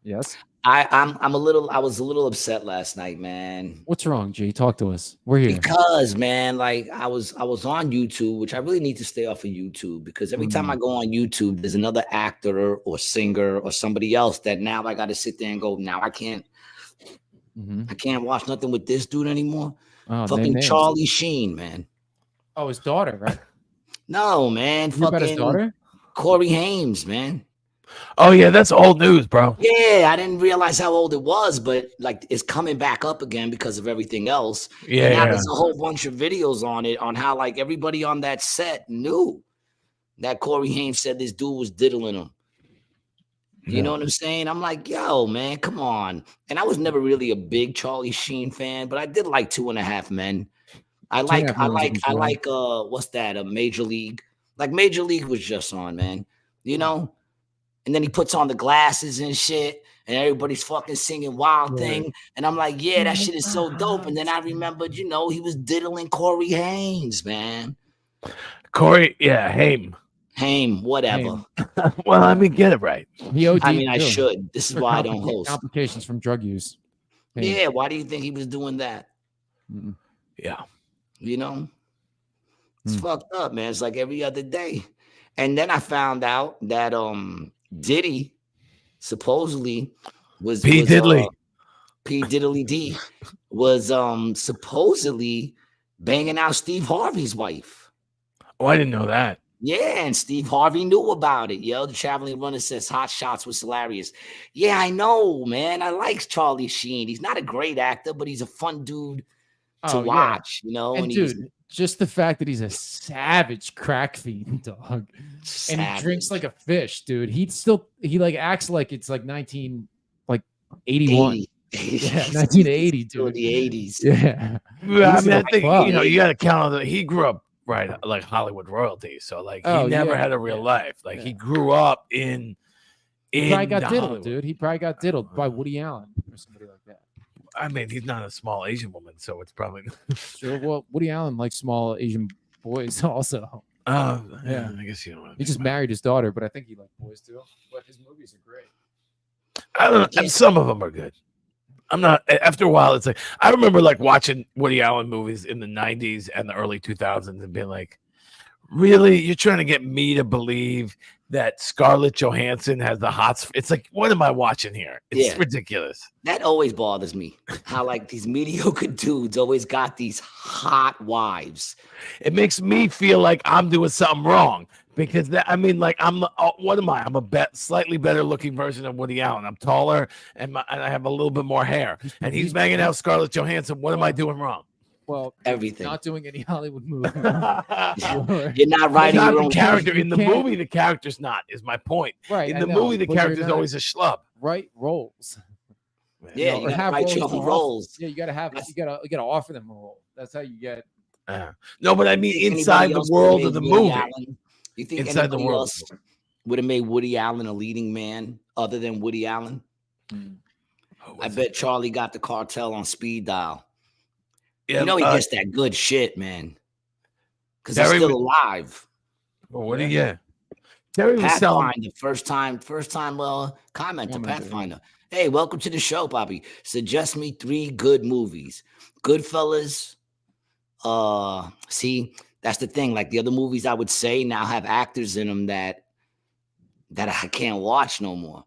yes. I was a little upset last night, man. What's wrong, G? Talk to us. We're here. Because man, like I was on YouTube, which I really need to stay off of YouTube because every time I go on YouTube, there's another actor or singer or somebody else that now I got to sit there and go, now I can't watch nothing with this dude anymore. Oh, fucking Charlie Sheen, man. Oh, his daughter, right? No, man. You about his daughter? Corey Hames, man. Oh yeah, that's old news, bro. Yeah, I didn't realize how old it was, but like it's coming back up again because of everything else. Yeah, and now there's a whole bunch of videos on it on how like everybody on that set knew that Corey Hames said this dude was diddling him. You know what I'm saying? I'm like, yo, man, come on. And I was never really a big Charlie Sheen fan, but I did like 2.5 Men. I like what's that? A Major League. Like Major League was just on, man. You know? And then he puts on the glasses and shit, and everybody's fucking singing Wild Thing. And I'm like, yeah, that shit is so dope. And then I remembered, he was diddling Corey Hames, man. Corey, yeah, Haim, whatever. Well, I mean, get it right. I should. This is why I don't host. Complications from drug use. Yeah, why do you think he was doing that? Yeah. It's fucked up, man. It's like every other day. And then I found out that Diddy supposedly was P. Diddley. P. Diddley D was supposedly banging out Steve Harvey's wife. Oh, I didn't know that. Yeah, and Steve Harvey knew about it. The traveling runner says hot shots was hilarious. Yeah, I know, man. I like Charlie Sheen. He's not a great actor, but he's a fun dude to watch, And dude, just the fact that he's a savage crack fiend, dog. Savage. And he drinks like a fish, dude. He like acts like it's like 1981. 80. Yeah, 1980, dude. In the 80s. Yeah. I mean, I think you got to count on that. He grew up like Hollywood royalty, so like he never had a real life. Like he grew up in. He probably got diddled, Hollywood. dude. He probably got diddled by Woody Allen or somebody like that. I mean, he's not a small Asian woman, so it's probably sure. Well, Woody Allen likes small Asian boys also. Yeah, I guess you know. He just married his daughter, but I think he liked boys too. But his movies are great. I don't know. Some of them are good. I'm not. After a while, it's like I remember like watching Woody Allen movies in the '90s and the early 2000s and being like, "Really, you're trying to get me to believe that Scarlett Johansson has the hots?" It's like, what am I watching here? It's ridiculous. That always bothers me. How like these mediocre dudes always got these hot wives. It makes me feel like I'm doing something wrong because what am I? I'm a slightly better looking version of Woody Allen. I'm taller and I have a little bit more hair. And he's banging out Scarlett Johansson. What am I doing wrong? Well, everything. Not doing any Hollywood movie. You're not writing your own character in the movie. The character's not. Is my point. Right. In the movie, the character's always a schlub. Right roles. Yeah, you gotta write your own roles. Yeah, you gotta offer them a role. That's how you get. No, but I mean inside the world of the movie. You think inside the world else would have made Woody Allen a leading man other than Woody Allen? I bet Charlie got the cartel on speed dial. Yeah, he gets that good shit, man. Because he's still alive. Well, what do you get? Terry was Pathfinder, first time commenter, Pathfinder. Hey, welcome to the show, Bobby. Suggest me 3 good movies. Goodfellas. See, that's the thing. Like the other movies I would say now have actors in them that I can't watch no more.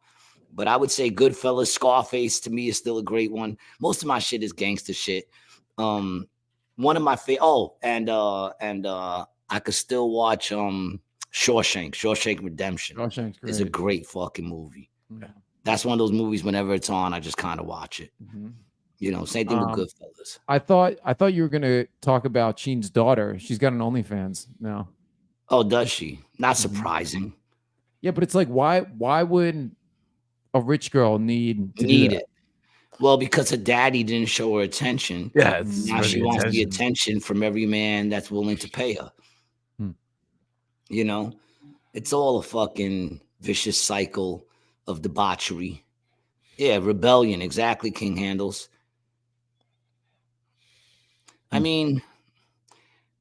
But I would say Goodfellas, Scarface to me is still a great one. Most of my shit is gangster shit. One of my favorite. And I could still watch Shawshank Redemption. Shawshank's great. It's a great fucking movie. Yeah. That's one of those movies. Whenever it's on, I just kind of watch it. Mm-hmm. You know, same thing with Goodfellas. I thought you were gonna talk about Sheen's daughter. She's got an OnlyFans now. Oh, does she? Not surprising. Yeah, but it's like, why would a rich girl need to Need do it? Well, because her daddy didn't show her attention. Yeah, it's Now for she the wants the attention. attention from every man that's willing to pay her. You know, it's all a fucking vicious cycle of debauchery. Yeah, rebellion. Exactly, King Handles. I mean,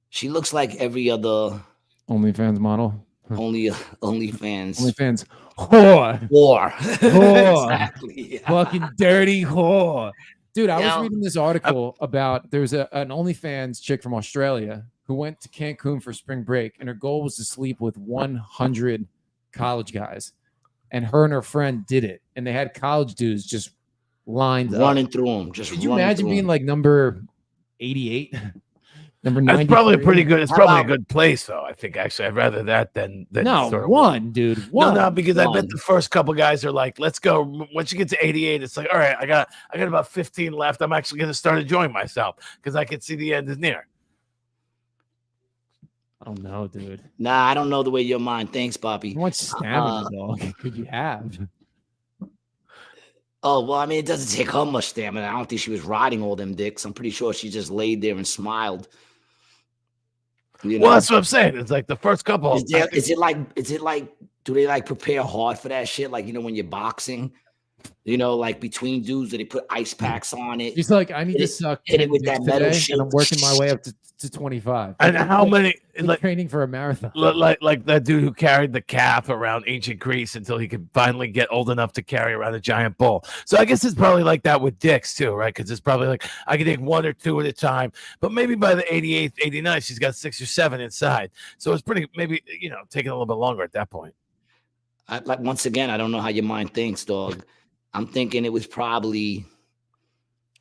she looks like every other OnlyFans model? OnlyFans. OnlyFans whore. Whore. Exactly. Fucking dirty whore. Dude, I was Yeah. reading this article about there's an OnlyFans chick from Australia who went to Cancun for spring break, and her goal was to sleep with 100 college guys. And her and her friend did it, and they had college dudes just lined Running up. through them. Just Could you running imagine through being 'em. like number 88, number 90? That's probably a pretty good. It's How probably a about- good place, though. I think actually, I'd rather that than No, sort of one, dude. One. No, because I bet One. the first couple guys are like, "Let's go." Once you get to 88, it's like, "All right, I got about 15 left. I'm actually going to start enjoying myself because I can see the end is near." I don't know, dude. Nah, I don't know the way your mind thinks, Bobby. How much stamina, dog, could you have? Oh, well, I mean, it doesn't take her much stamina. I don't think she was riding all them dicks. I'm pretty sure she just laid there and smiled. You know? Well, that's what I'm saying. It's like the first couple. Is it like, do they like prepare hard for that shit? Like, you know, when you're boxing, you know, like between dudes, that they put ice packs on it. He's like, I need Hit to it- suck hit it 10 with dicks that metal today, shit. and I'm working my way up to 25. And how many? Like Like, training for a marathon. like that dude who carried the calf around ancient Greece until he could finally get old enough to carry around a giant bull. So I guess it's probably like that with dicks too, right? Because it's probably like I can take 1 or 2 at a time, but maybe by the 88th, 89th, she's got 6 or 7 inside. So it's pretty, maybe, you know, taking a little bit longer at that point. Like, once again, I don't know how your mind thinks, dog. I'm thinking it was probably,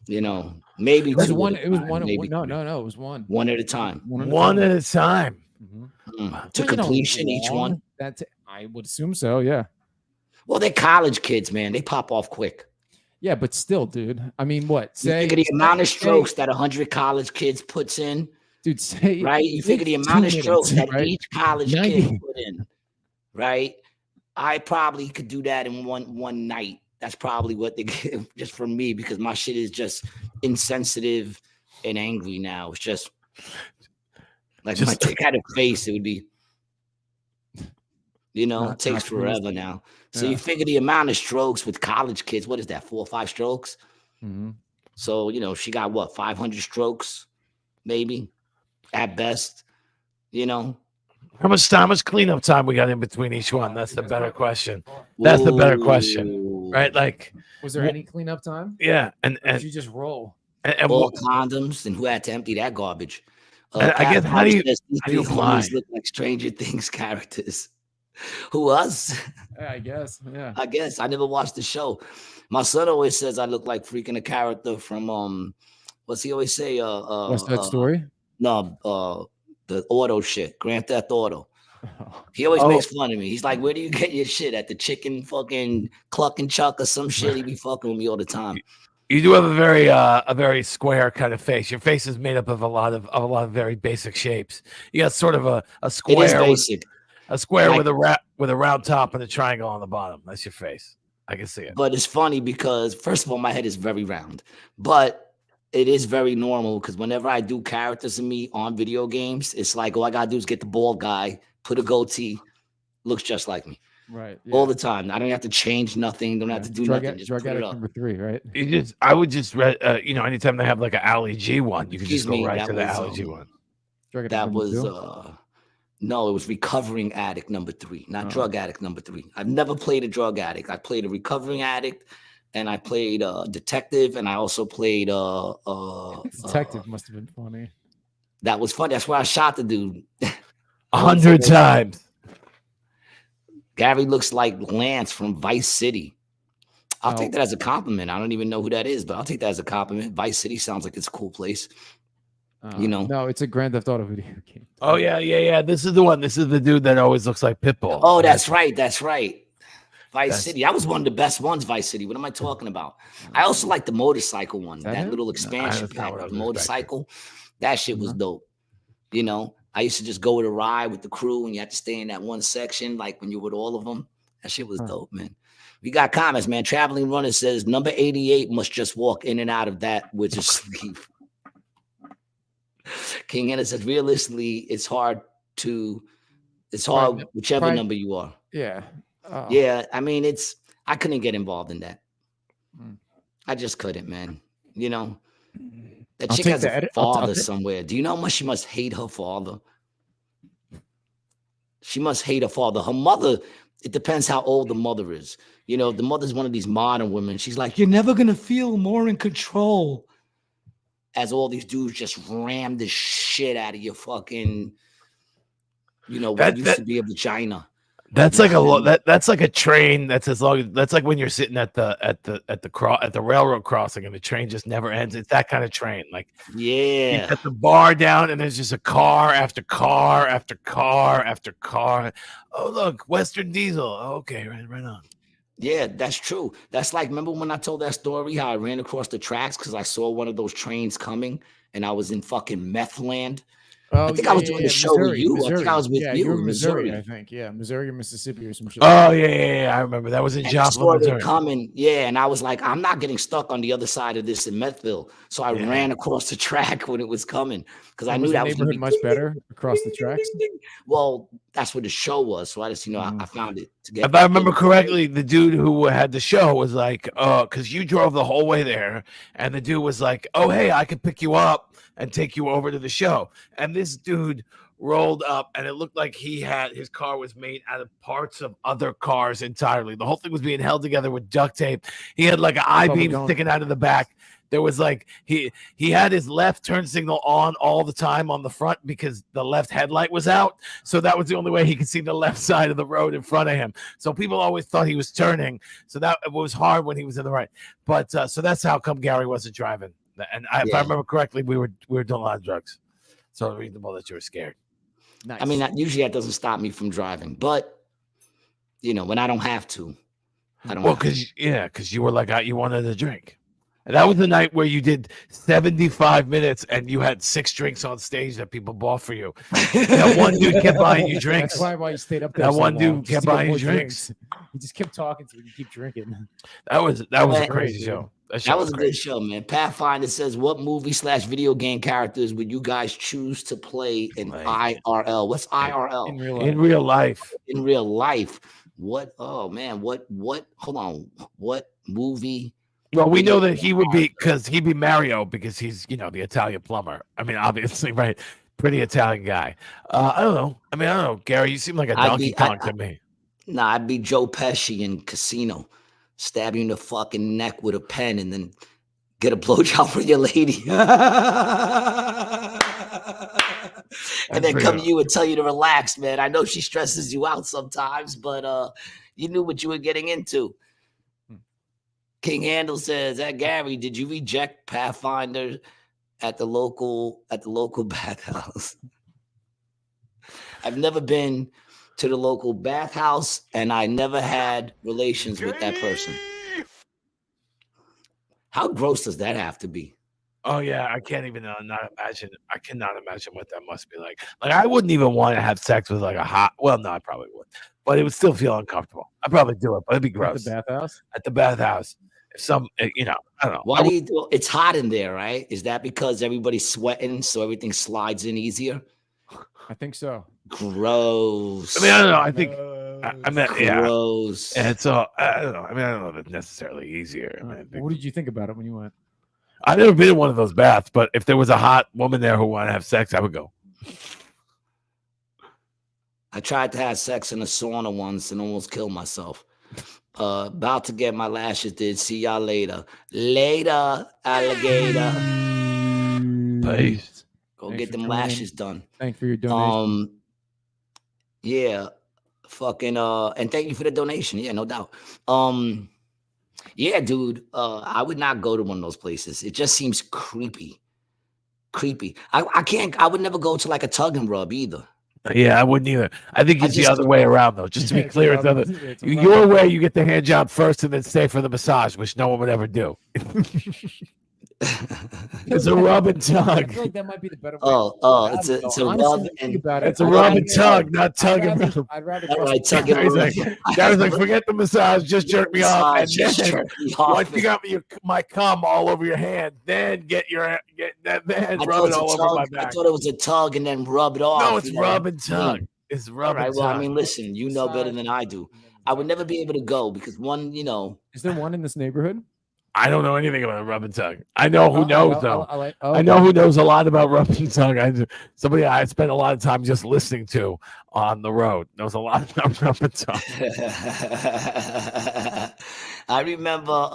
you know, maybe It was two one. at a It was time, one. maybe No, three. no, it was one. One at a time. One at a time. Mhm. To Well, you know, completion, each long, one. That's. I would assume so. Yeah. Well, they're college kids, man. They pop off quick. Yeah, but still, dude. I mean, what? You Say figure the amount of say- strokes that 100 college kids puts in, dude. Say right? You figure the it's amount 2 of strokes minutes, that right? each college 90. kid put in, right? I probably could do that in one night. That's probably what they get just from me, because my shit is just insensitive and angry now. It's just like if I Just- take out a face, it would be, you know, Not- it takes not forever pleased. now. So Yeah. you figure the amount of strokes with college kids, what is that, 4 or 5 strokes? Mhm. So, you know, she got what, 500 strokes, maybe at best, you know? How much cleanup time we got in between each one? That's the better question. That's the better question, Ooh. right? Like, Was there any cleanup time? yeah, and Or did and you just roll? and All what- condoms, and who had to empty that garbage? I guess, Pat how do you- says these how do you three lie? homies look like Stranger Things characters. Who, us? Yeah, I guess. Yeah. I guess I never watched the show. My son always says I look like freaking a character from what's he always say? West Side Story. No, the auto shit, Grand Theft Auto. He always Oh. makes fun of me. He's like, "Where do you get your shit at? The chicken fucking Cluck and Chuck or some shit?" He be fucking with me all the time. You do have a very square kind of face. Your face is made up of a lot of very basic shapes. You got sort of a It is square, with, basic, a square Like- with a round top and a triangle on the bottom. That's your face. I can see it. but it's funny because first of all, my head is very round, but it is very normal because whenever I do characters of me on video games, it's like all I gotta do is get the bald guy, put a goatee, looks just like me Right. all the time. I don't have to change nothing. Don't have to do nothing. Just drug put it addict up. number 3, right? I would just you know, anytime they have like an Ali G one, you can Excuse just go me, right that to the was, Ali G one. Drug addict That number was 2? no, it was recovering addict number 3, not Oh. drug addict number 3. I've never played a drug addict. I played a recovering addict, and I played a detective, and I also played Detective must have been funny. that was fun. That's where I shot the dude. 100 times. Gary looks like Lance from Vice City. I'll take that as a compliment. I don't even know who that is, but I'll take that as a compliment. Vice City sounds like it's a cool place. You know? No, it's a Grand Theft Auto video game. Oh yeah. This is the one. This is the dude that always looks like Pitbull. Oh, that's right. Vice City. That was one of the best ones, Vice City. What am I talking about? I also like the motorcycle one, that little expansion pack of the motorcycle. That shit was dope. You know, I used to just go with a ride with the crew and you had to stay in that one section, like when you're with all of them. That shit was dope, man. We got comments, man. Traveling Runner says number 88 must just walk in and out of that with his sleep. King Henna says, realistically, it's hard, whichever number you are. Yeah. Yeah, I mean, I couldn't get involved in that. I just couldn't, man. You know, that chick has a father somewhere. Do you know how much she must hate her father? She must hate her father. Her mother, it depends how old the mother is. You know, the mother's one of these modern women. She's like, you're never going to feel more in control. As all these dudes just ram the shit out of your fucking, you know, what used to be a vagina. That's like that's like a train that's as long as that's like when you're sitting at the railroad crossing and the train just never ends. It's that kind of train. Like you got the bar down and there's just a car after car after car after car. Oh look, Western Diesel. Oh, okay, right on. Yeah, that's true. That's like, remember when I told that story how I ran across the tracks because I saw one of those trains coming and I was in fucking meth land. I think I was doing the show with you. Missouri. I think I was with you. You were in Missouri, I think. Yeah, Missouri or Mississippi or some shit. Oh, yeah. I remember. That was in Joplin, Missouri. Coming. Yeah, and I was like, I'm not getting stuck on the other side of this in Methville. So I ran across the track when it was coming because I knew that was neighborhood much better across the tracks. Well, that's what the show was. So I just, I found it. If I remember correctly, the dude who had the show was like, because you drove the whole way there. And the dude was like, oh, hey, I could pick you up and take you over to the show. And this dude rolled up and it looked like his car was made out of parts of other cars entirely. The whole thing was being held together with duct tape. He had like an I-beam sticking out of the back. There was like, he had his left turn signal on all the time on the front because the left headlight was out. So that was the only way he could see the left side of the road in front of him. So people always thought he was turning. So that was hard when he was in the right. But so that's how come Gary wasn't driving. And if I remember correctly, we were doing a lot of drugs. So reasonable that you were scared. Nice. I mean, usually that doesn't stop me from driving, but when I don't have to, I don't. Well, because you were like, you wanted a drink. And that was the night where you did 75 minutes and you had 6 drinks on stage that people bought for you. That one dude kept buying you drinks. That's why you stayed up there. That one dude kept buying you drinks. He just kept talking so we could keep drinking. That was a crazy show. That was a good show, man. Pathfinder says, what movie/video game characters would you guys choose to play in IRL? What's IRL? In real life. In real life. What? Oh, man. What? Hold on. What movie? Well, we know that he would be, because he'd be Mario because he's, the Italian plumber. I mean, obviously, right? Pretty Italian guy. I don't know. Gary, you seem like a Donkey Kong to me. Nah, I'd be Joe Pesci in Casino. Stab you in the fucking neck with a pen and then get a blowjob for your lady. And then come to you and tell you to relax, man. I know she stresses you out sometimes, but you knew what you were getting into. King Handel says, Gary, did you reject Pathfinder at the local bathhouse? I've never been to the local bathhouse, and I never had relations with that person. How gross does that have to be? Oh yeah, I can't even not imagine. I cannot imagine what that must be like. Like I wouldn't even want to have sex with like a hot. Well, no, I probably would, but it would still feel uncomfortable. I'd probably do it, but it'd be gross. At the bathhouse? At the bathhouse. I don't know. Why do you do? It's hot in there, right? Is that because everybody's sweating, so everything slides in easier? I think so. Gross. I mean, I don't know. I think gross. And so I don't know. I mean, I don't know if it's necessarily easier. What did you think about it when you went? I've never been in one of those baths, but if there was a hot woman there who wanted to have sex, I would go. I tried to have sex in a sauna once and almost killed myself. About to get my lashes did. See y'all later. Later, alligator. Peace. Go get them lashes done. Thanks for your donation. Yeah. Fucking and thank you for the donation. Yeah, no doubt. Yeah, dude. I would not go to one of those places. It just seems creepy. Creepy. I can't. I would never go to like a tug and rub either. Yeah, I wouldn't either. I think I it's the just other way around, though. Just to be It's a clear, it's rub- other. it's a Your rub- way, you get the hand job first and then stay for the massage, which no one would ever do. It's a rub and I tug. feel like that might be the better way. Oh, to it's go. a Honestly, rub think and about it. It's a I'd rub rather and go- tug, not I'd tug and rather- rub. I'd rather all go. right, tug and He's rub. like, Gary's like, forget the massage, just jerk me off, and Massage, just then jerk me off. once you got my cum all over your hand, then then I rub thought it all over my back. I thought it was a tug and then rub it off. No, it's you know? rub and tug. It's All rub right. and Well, I tug. mean, listen, you know better than I do. I would never be able to go because one, you know. Is there one in this neighborhood? I don't know anything about rub and tug. I know who knows though. I I know who knows a lot about rub and tug. Somebody I spent a lot of time just listening to on the road knows a lot about rub and tug. I remember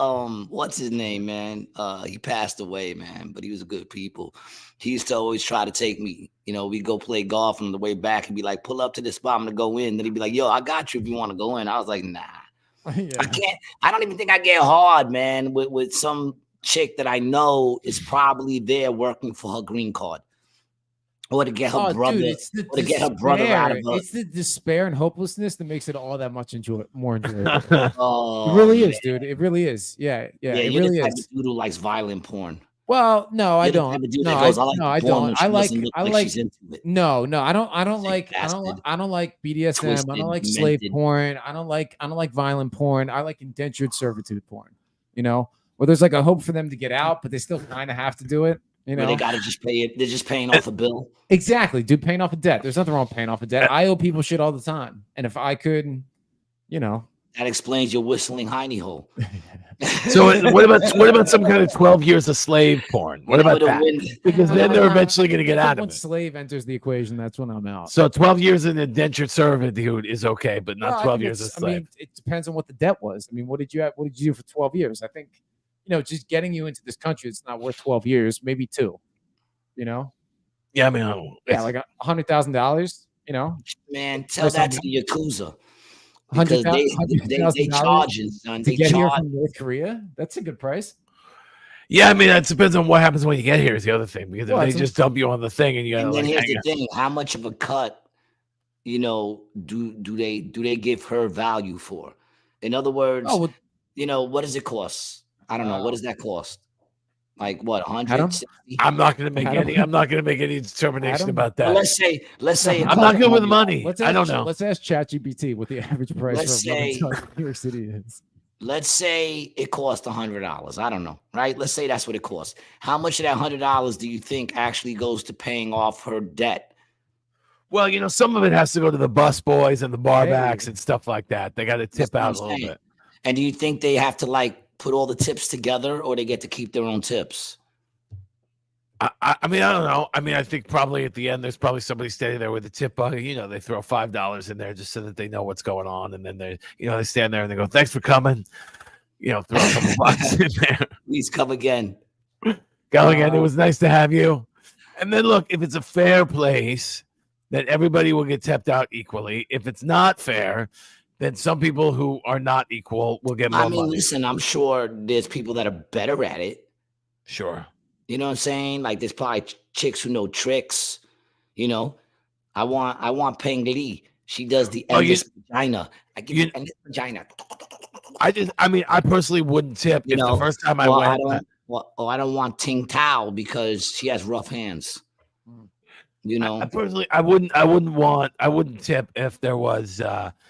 what's his name, man? He passed away, man, but he was a good people. He used to always try to take me, you know, we go play golf on the way back. He'd be like, pull up to this spot, I'm gonna go in. Then he'd be like, yo, I got you if you want to go in. I was like, nah. Yeah. I can't. I don't even think I get hard, man, with some chick that I know is probably there working for her green card, or to get her brother, dude, or to get her brother out of her. It's the despair and hopelessness that makes it all that much more enjoyable. Oh, It really man. is, dude. It really is. Yeah, Yeah, it you're really the type is. of dude who likes violent porn. Well, no, I You're the don't. type of dude No, that goes, I like porn when don't. she I like. doesn't look I like like. she's into it. No, I don't. I don't Sick like. bastard. I don't like BDSM. I Twisted, don't like slave demented. porn. I don't like violent porn. I like indentured servitude porn. You know, where there's like a hope for them to get out, but they still kind of have to do it. You Where know, they gotta just pay it. They're just paying off a bill. exactly, dude. Paying off a debt. There's nothing wrong with paying off a debt. I owe people shit all the time, and if I could, you know, That explains your whistling hiney hole. So what about some kind of 12 years of slave porn? What about that? Because then they're eventually going to get out of when it. slave enters the equation, that's when I'm out. So 12 years in indentured servitude is okay, but not Well, I 12 think years of it's- slave. I mean, it depends on what the debt was. I mean, what did you have? What did you do for 12 years? I think, you know, just getting you into this country, it's not worth 12 years, maybe 2. You know, Yeah, I mean, I don't know. yeah, like $100,000. You know, Man, tell Or that to something. the Yakuza. Because they $100,000 charging, son. to They get here charge. from North Korea. That's a good price. Yeah, I mean, that depends on what happens when you get here is the other thing. Because Well, if they that's- just dump you on the thing and you got to And then like here's hang the out. thing: how much of a cut, you know, do they give her value for? In other words, Oh, well, you know, what does it cost? I don't know. What does that cost? Like what? Adam? 160? I'm not going to make Adam? I'm not going to make any determination Adam? about Well, that. let's say it I'm not costs good with $100. money. let's I don't ask, know. Let's ask ChatGPT what the average price Let's for a rubber say- tug in New York City is. Let's say it costs $100. I don't know, right? Let's say that's what it costs. How much of that $100 do you think actually goes to paying off her debt? Well, you know, some of it has to go to the bus boys and the barbacks Hey. and stuff like that. They got to That's tip what out I'm a little saying. bit. And do you think they have to like put all the tips together, or they get to keep their own tips? I mean, I don't know. I mean, I think probably at the end, there's probably somebody standing there with a tip bucket. You know, they throw $5 in there just so that they know what's going on. And then they stand there and they go, thanks for coming. You know, throw a couple bucks in there. Please come again. Go again. It was nice to have you. And then look, if it's a fair place, then everybody will get tipped out equally. If it's not fair, then some people who are not equal will get more I mean, money. listen, I'm sure there's people that are better at it. Sure. You know what I'm saying? Like there's probably chicks who know tricks. You know, I want Peng Li. She does the Oh, endless vagina. I give you- you endless vagina. I personally wouldn't tip You if know, the first time I Well, went. I don't want Ting Tao because she has rough hands. You know, I personally, I wouldn't tip if there was,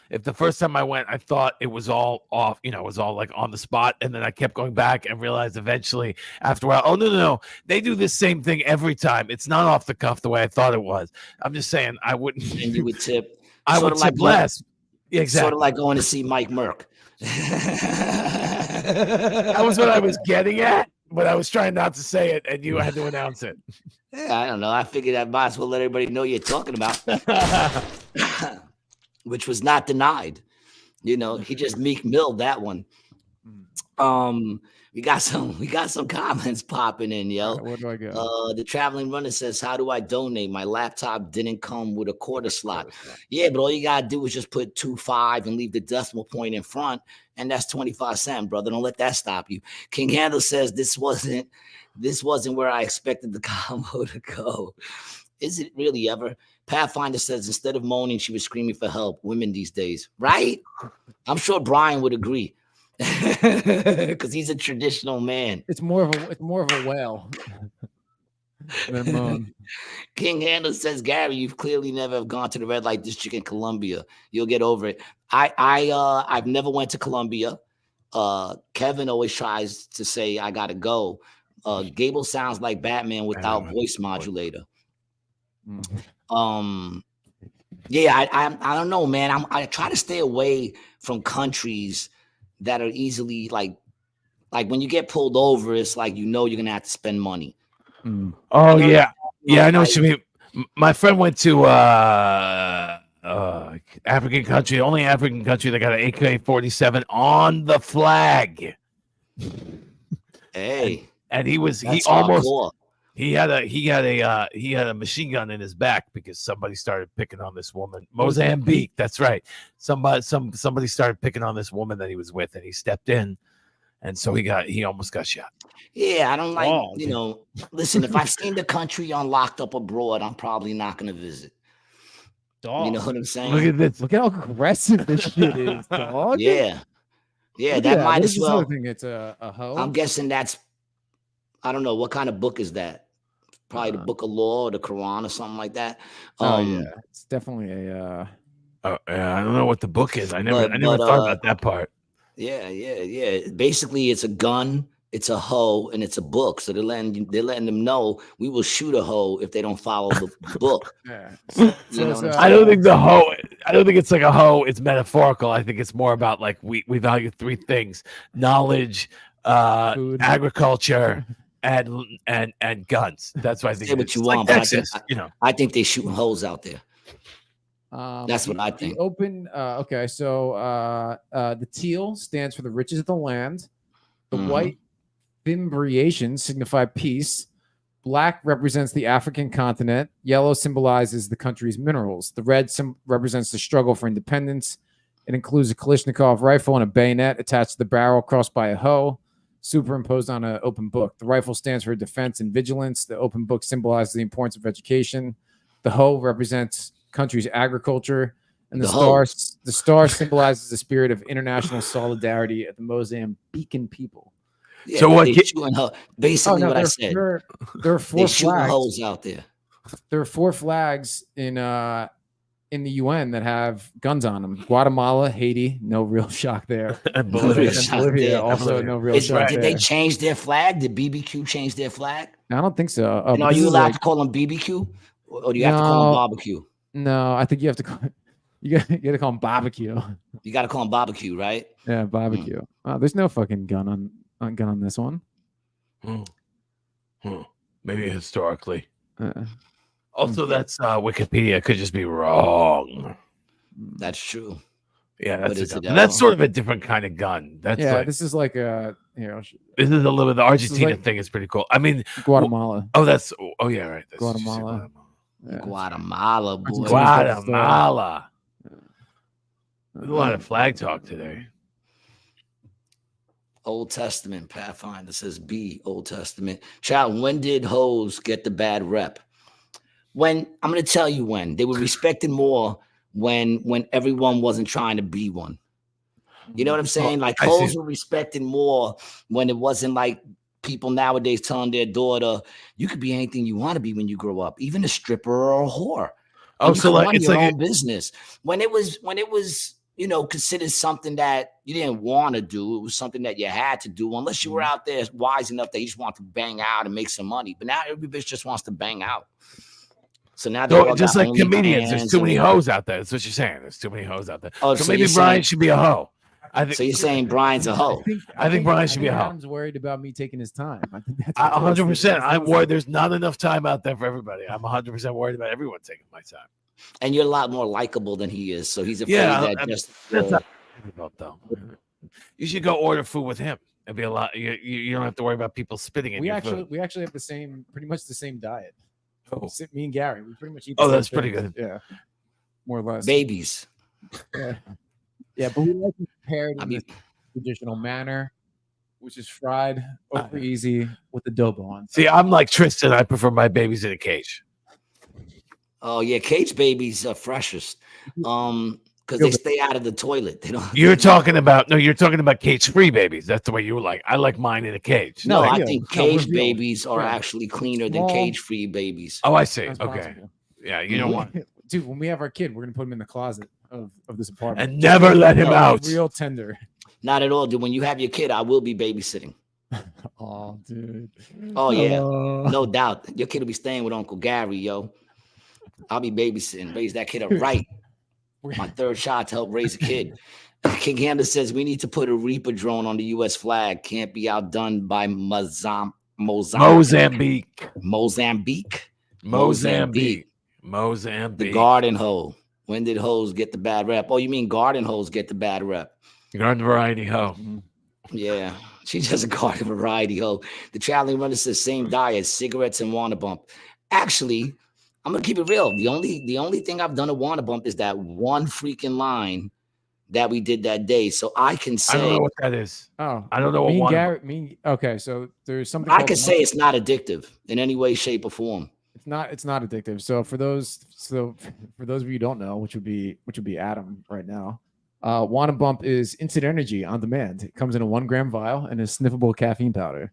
if the first time I went, I thought it was all off, you know, it was all like on the spot. And then I kept going back and realized eventually after a while, oh, no. They do this same thing every time. It's not off the cuff the way I thought it was. I'm just saying I wouldn't. and you would tip. I sort would of like tip less. Yeah, Sort exactly. of like going to see Mike Merck. That was what I was getting at, but I was trying not to say it and you had to announce it. Yeah, I don't know. I figured I might as well let everybody know you're talking about, which was not denied. You know, he just Meek Milled that one. We got some comments popping in, yo. Right, where do I go? The traveling runner says, "How do I donate? My laptop didn't come with a quarter slot." Yeah, but all you gotta do is just put 2.5 and leave the decimal point in front, and that's 25 cents, brother. Don't let that stop you. King Handel says this wasn't where I expected the combo to go. Is it really ever? Pathfinder says, instead of moaning, she was screaming for help. Women these days, right? I'm sure Brian would agree. Because he's a traditional man. It's more of a whale than a moan. King Handler says, Gary, you've clearly never have gone to the red light district in Colombia. You'll get over it. I've never went to Colombia. Kevin always tries to say I gotta go. Gabel sounds like Batman without voice modulator. Yeah, I don't know, man. I try to stay away from countries that are easily like when you get pulled over, it's like you're gonna have to spend money. Oh yeah, I know what you mean. My friend went to African country, only African country that got an AK-47 on the flag. Hey, and he had a machine gun in his back because somebody started picking on this woman. Mozambique, that's right. Somebody started picking on this woman that he was with, and he stepped in, and so he almost got shot. Yeah, I don't like, listen, if I've seen the country on Locked Up Abroad, I'm probably not gonna visit. Dog. You know what I'm saying? Look at this. Look at how aggressive this shit is, dog. Yeah, that might as well. Think it's a hoe. I'm guessing that's. I don't know what kind of book is that. Probably the Book of Law or the Quran or something like that. Yeah, it's definitely a. I don't know what the book is. I never thought about that part. Yeah. Basically, it's a gun, it's a hoe, and it's a book. So they're letting them know we will shoot a hoe if they don't follow the book. Yeah. I don't think the hoe. I don't think it's like a hoe. It's metaphorical. I think it's more about like we value three things: knowledge, food, agriculture. And guns. That's why I think. Say what you want, like Texas, but I think they're shooting holes out there. That's what I think. Okay, so the teal stands for the riches of the land. The white fimbriations signify peace. Black represents the African continent. Yellow symbolizes the country's minerals. The red represents the struggle for independence. It includes a Kalashnikov rifle and a bayonet attached to the barrel, crossed by a hoe, superimposed on an open book. The rifle stands for defense and vigilance. The open book symbolizes the importance of education. The hoe represents country's agriculture, and the star symbolizes the spirit of international solidarity of the Mozambican people. Yeah, so what? Basically, what I said. There are four flags. Holes out there. There are four flags in the UN that have guns on them. Guatemala, Haiti, no real shock there. And Bolivia, also no real shock there. Did they change their flag? Did BBQ change their flag? I don't think so. And are you allowed to call them BBQ, or do you have to call them barbecue? No, I think you have to call. You got to call them barbecue. You got to call them barbecue, right? Yeah, barbecue. There's no fucking gun on this one. Maybe historically. Also, that's Wikipedia could just be wrong. That's true. Yeah, that's sort of a different kind of gun. That's this is like a this is a little bit the Argentina thing is pretty cool. I mean, Guatemala. Oh, right. That's Guatemala. Yeah. Guatemala, boy. Guatemala. There's a lot of flag talk today. Old Testament Pathfinder says B. Old Testament. Child, when did hoes get the bad rep? When I'm going to tell you when they were respected more when everyone wasn't trying to be one. You know what I'm saying? Like hoes were respected more when it wasn't like people nowadays telling their daughter, you could be anything you want to be when you grow up, even a stripper or a whore. Oh, so like it's like your own business. When it was considered something that you didn't want to do, it was something that you had to do, unless you were out there wise enough that you just want to bang out and make some money. But now every bitch just wants to bang out. So now they're just like comedians, there's too many hoes out there. That's what you're saying. There's too many hoes out there. Oh, so maybe Brian should be a hoe. So you're saying Brian's a hoe? I think Brian should be a hoe. Adam's worried about me taking his time. I think that's 100%. I'm worried there's not enough time out there for everybody. I'm 100% worried about everyone taking my time. And you're a lot more likable than he is, so he's afraid that just. That's not about though. You should go order food with him. It'd be a lot. You don't have to worry about people spitting in your food. We actually have pretty much the same diet. Oh. Me and Gary, we pretty much eat. That's pretty good. Yeah, more or less. Babies. Yeah, but we like to prepare it in the traditional manner, which is fried over easy with adobo on. See, I'm like Tristan. I prefer my babies in a cage. Oh yeah, cage babies are freshest. Because they stay out of the toilet. They don't. You're talking about cage-free babies. That's the way you like. I like mine in a cage. No, I think cage babies are actually cleaner than cage-free babies. Oh, I see. That's Okay. possible. Yeah, you know what? Dude, when we have our kid, we're gonna put him in the closet of this apartment And never let him out. Real tender. Not at all, dude. When you have your kid, I will be babysitting. Oh, dude. Oh yeah, no doubt. Your kid will be staying with Uncle Gary, yo. I'll be babysitting, raise that kid up right. My third shot to help raise a kid. King Hamder says we need to put a Reaper drone on the U.S. flag. Can't be outdone by Mozambique. The garden hoe. When did hoes get the bad rep? Oh, you mean garden hoes get the bad rep? Garden variety hoe. Yeah, she's just a garden variety hoe. The traveling runner says same diet, cigarettes and Wanna Bump. Actually, I'm gonna keep it real. The only thing I've done at Wanna Bump is that one freaking line that we did that day. So I can say I don't know what that is. Oh, I don't know what Gary, okay, so there's something I can say it's not addictive in any way, shape, or form. It's not addictive. So for those of you who don't know, which would be Adam right now, Wanna Bump is instant energy on demand. It comes in a 1 gram vial and is sniffable caffeine powder.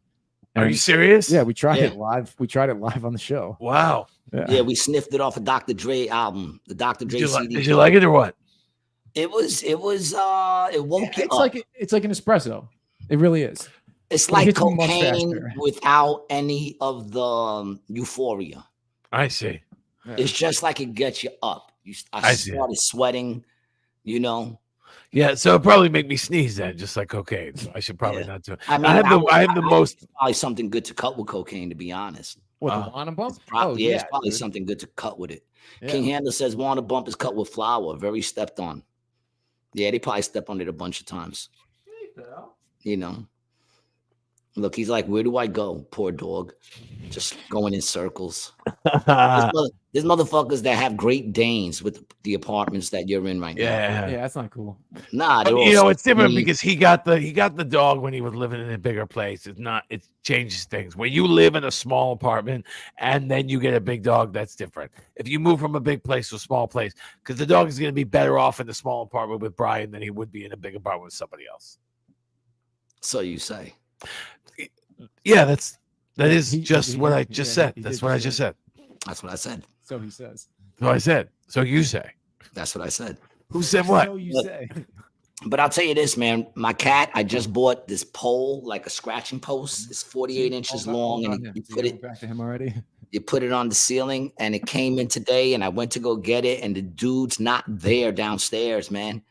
Are you serious? Yeah, we tried it live. We tried it live on the show. Wow. Yeah, we sniffed it off a Dr. Dre album, the Dr. Dre CD. Did you like it or what? It woke you up. It's like an espresso. It really is. It's like cocaine without any of the euphoria. I see. Yeah. It's just like it gets you up. I started sweating, you know. Yeah, so it probably make me sneeze then, just like cocaine. So I should probably not do it. I mean, I have the most. Probably something good to cut with cocaine, to be honest. What, the Wanna Bump? It's probably something good to cut with it. Yeah. King Handler says Wanna Bump is cut with flour, very stepped on. Yeah, they probably stepped on it a bunch of times. You know. Look, he's like, where do I go? Poor dog. Just going in circles. There's motherfuckers that have Great Danes with the apartments that you're in right now. Yeah, that's not cool. Nah, it's different because he got the dog when he was living in a bigger place. It changes things. When you live in a small apartment and then you get a big dog, that's different. If you move from a big place to a small place, because the dog is going to be better off in the small apartment with Brian than he would be in a big apartment with somebody else. So you say. Yeah, that is just what I just said. That's what I just said. That's what I said. So he says. So I said. So you say. That's what I said. Who said what? So you say. But I'll tell you this, man. My cat, I just bought this pole, like a scratching post. It's 48 inches long, and you put it back to him already. You put it on the ceiling, and it came in today, and I went to go get it, and the dude's not there downstairs, man.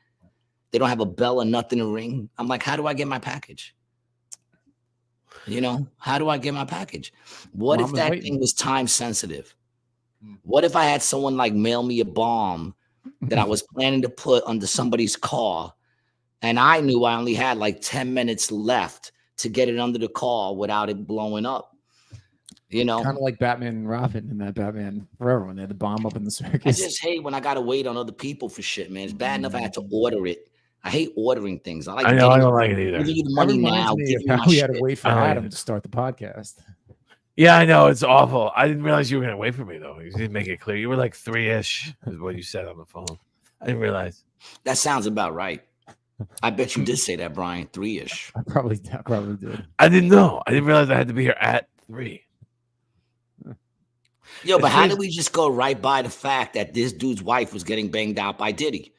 They don't have a bell or nothing to ring. I'm like, how do I get my package? You know, how do I get my package? What if that thing was time sensitive? What if I had someone like mail me a bomb that I was planning to put under somebody's car, and I knew I only had like 10 minutes left to get it under the car without it blowing up? You know, kind of like Batman and Robin in that Batman Forever when they had the bomb up in the circus. I just hate when I got to wait on other people for shit, man. It's bad enough I had to order it. I hate ordering things. I don't like it either. Giving you the money now. We had to wait for Adam to start the podcast. Yeah, I know. It's awful. I didn't realize you were going to wait for me, though. You didn't make it clear. You were like 3-ish is what you said on the phone. I didn't realize. That sounds about right. I bet you did say that, Brian. 3-ish. I probably did. I didn't know. I didn't realize I had to be here at 3. Yo, but how did we just go right by the fact that this dude's wife was getting banged out by Diddy?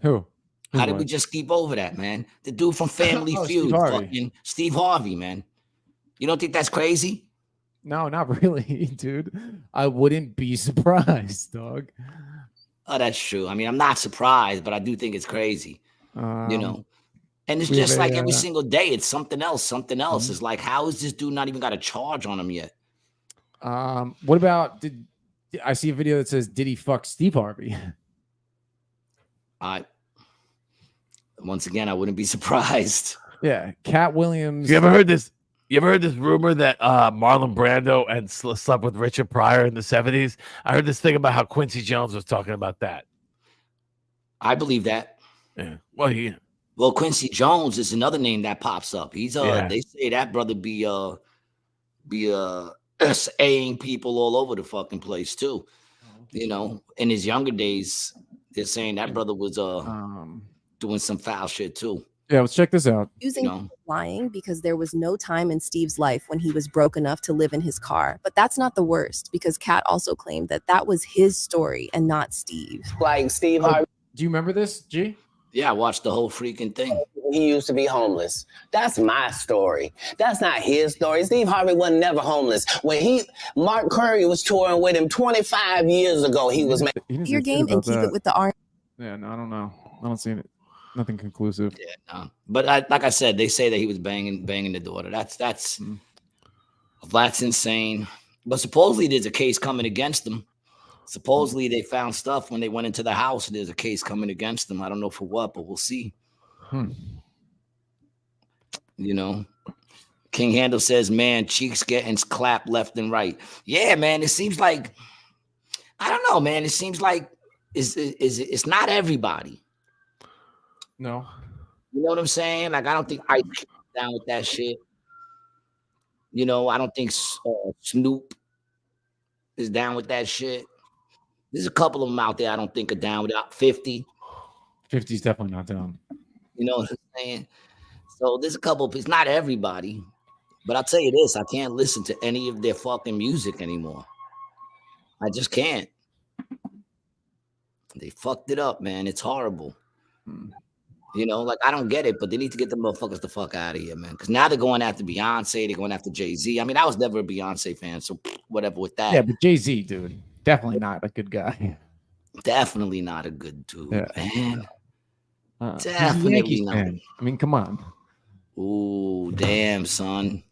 Who? How did we just skip over that, man? The dude from Family Feud, fucking Steve Harvey, man. You don't think that's crazy? No, not really, dude. I wouldn't be surprised, dog. Oh, that's true. I mean, I'm not surprised, but I do think it's crazy. You know, and it's just like every single day, it's something else. Something else. It's like, how is this dude not even got a charge on him yet? What about? Did I see a video that says, "Did he fuck Steve Harvey?" Once again, I wouldn't be surprised. Yeah, Cat Williams. You ever heard this? You ever heard this rumor that Marlon Brando and slept with Richard Pryor in the 70s? I heard this thing about how Quincy Jones was talking about that. I believe that. Yeah. Well, Quincy Jones is another name that pops up. He's they say that brother be SAing people all over the fucking place too. You know, in his younger days, they're saying that brother was doing some foul shit too. Yeah, let's check this out. Using lying because there was no time in Steve's life when he was broke enough to live in his car. But that's not the worst, because Kat also claimed that was his story and not Steve. Like Steve Harvey. Do you remember this, G? Yeah, I watched the whole freaking thing. He used to be homeless. That's my story. That's not his story. Steve Harvey was never homeless. When Mark Curry was touring with him 25 years ago, he was making your game and keep it with the R. Yeah, no, I don't know. I don't see it. Nothing conclusive. Yeah, no. But like I said, they say that he was banging the daughter. That's insane. But supposedly there's a case coming against him. Supposedly they found stuff when they went into the house. There's a case coming against them. I don't know for what, but we'll see. You know, King Handle says, man, cheeks getting clapped left and right. Yeah, man. It seems like, I don't know, man. It seems like it's not everybody. No. You know what I'm saying? Like, I don't think Ice is down with that shit. You know, I don't think Snoop is down with that shit. There's a couple of them out there I don't think are down with it. 50. 50's definitely not down. You know what I'm saying? So there's a couple. It's not everybody. But I'll tell you this. I can't listen to any of their fucking music anymore. I just can't. They fucked it up, man. It's horrible. You know, like, I don't get it, but they need to get the motherfuckers the fuck out of here, man. Because now they're going after Beyonce. They're going after Jay-Z. I mean, I was never a Beyonce fan, so whatever with that. Yeah, but Jay-Z, dude, definitely not a good guy. Definitely not a good dude, man. Definitely not. Fan. I mean, come on. Ooh, damn, son.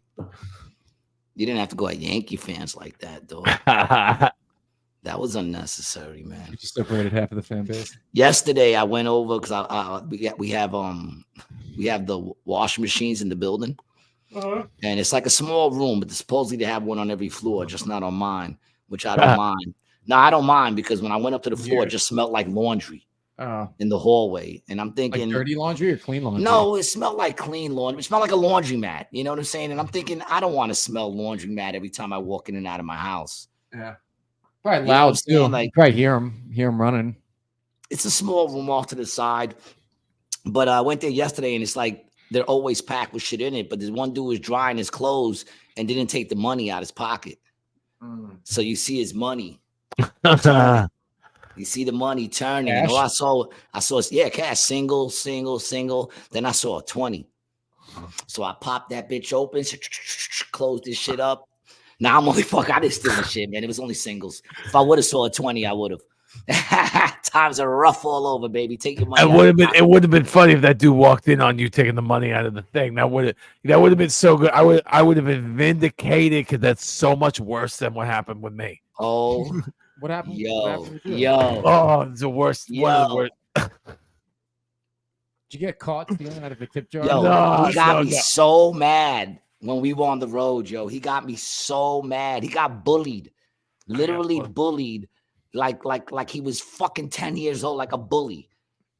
You didn't have to go at Yankee fans like that, though. That was unnecessary, man. You just separated half of the fan base. Yesterday, I went over because we have the washing machines in the building, and it's like a small room, but supposedly they have one on every floor, just not on mine, which I don't mind. No, I don't mind, because when I went up to the floor, it just smelled like laundry in the hallway, and I'm thinking, like dirty laundry or clean laundry? No, it smelled like clean laundry. It smelled like a laundromat. You know what I'm saying? And I'm thinking, I don't want to smell laundromat every time I walk in and out of my house. Yeah. Probably loud too. Like, you probably hear him running. It's a small room off to the side, but I went there yesterday, and it's like they're always packed with shit in it. But this one dude was drying his clothes and didn't take the money out of his pocket, so you see his money. You see the money turning. And I saw cash, single. Then I saw a 20. So I popped that bitch open, closed this shit up. Now I'm only I didn't steal the shit, man. It was only singles. If I would have saw a 20, I would have. Times are rough all over, baby. Take your money. It would have been funny if that dude walked in on you taking the money out of the thing. That would have been so good. I would have been vindicated, because that's so much worse than what happened with me. Oh, what happened? Yo. Oh, it's the worst. One of the worst. Did you get caught stealing out of a tip jar? Yo, he got me so mad. When we were on the road, yo, he got me so mad. He got bullied, literally bullied, like he was fucking 10 years old, like a bully,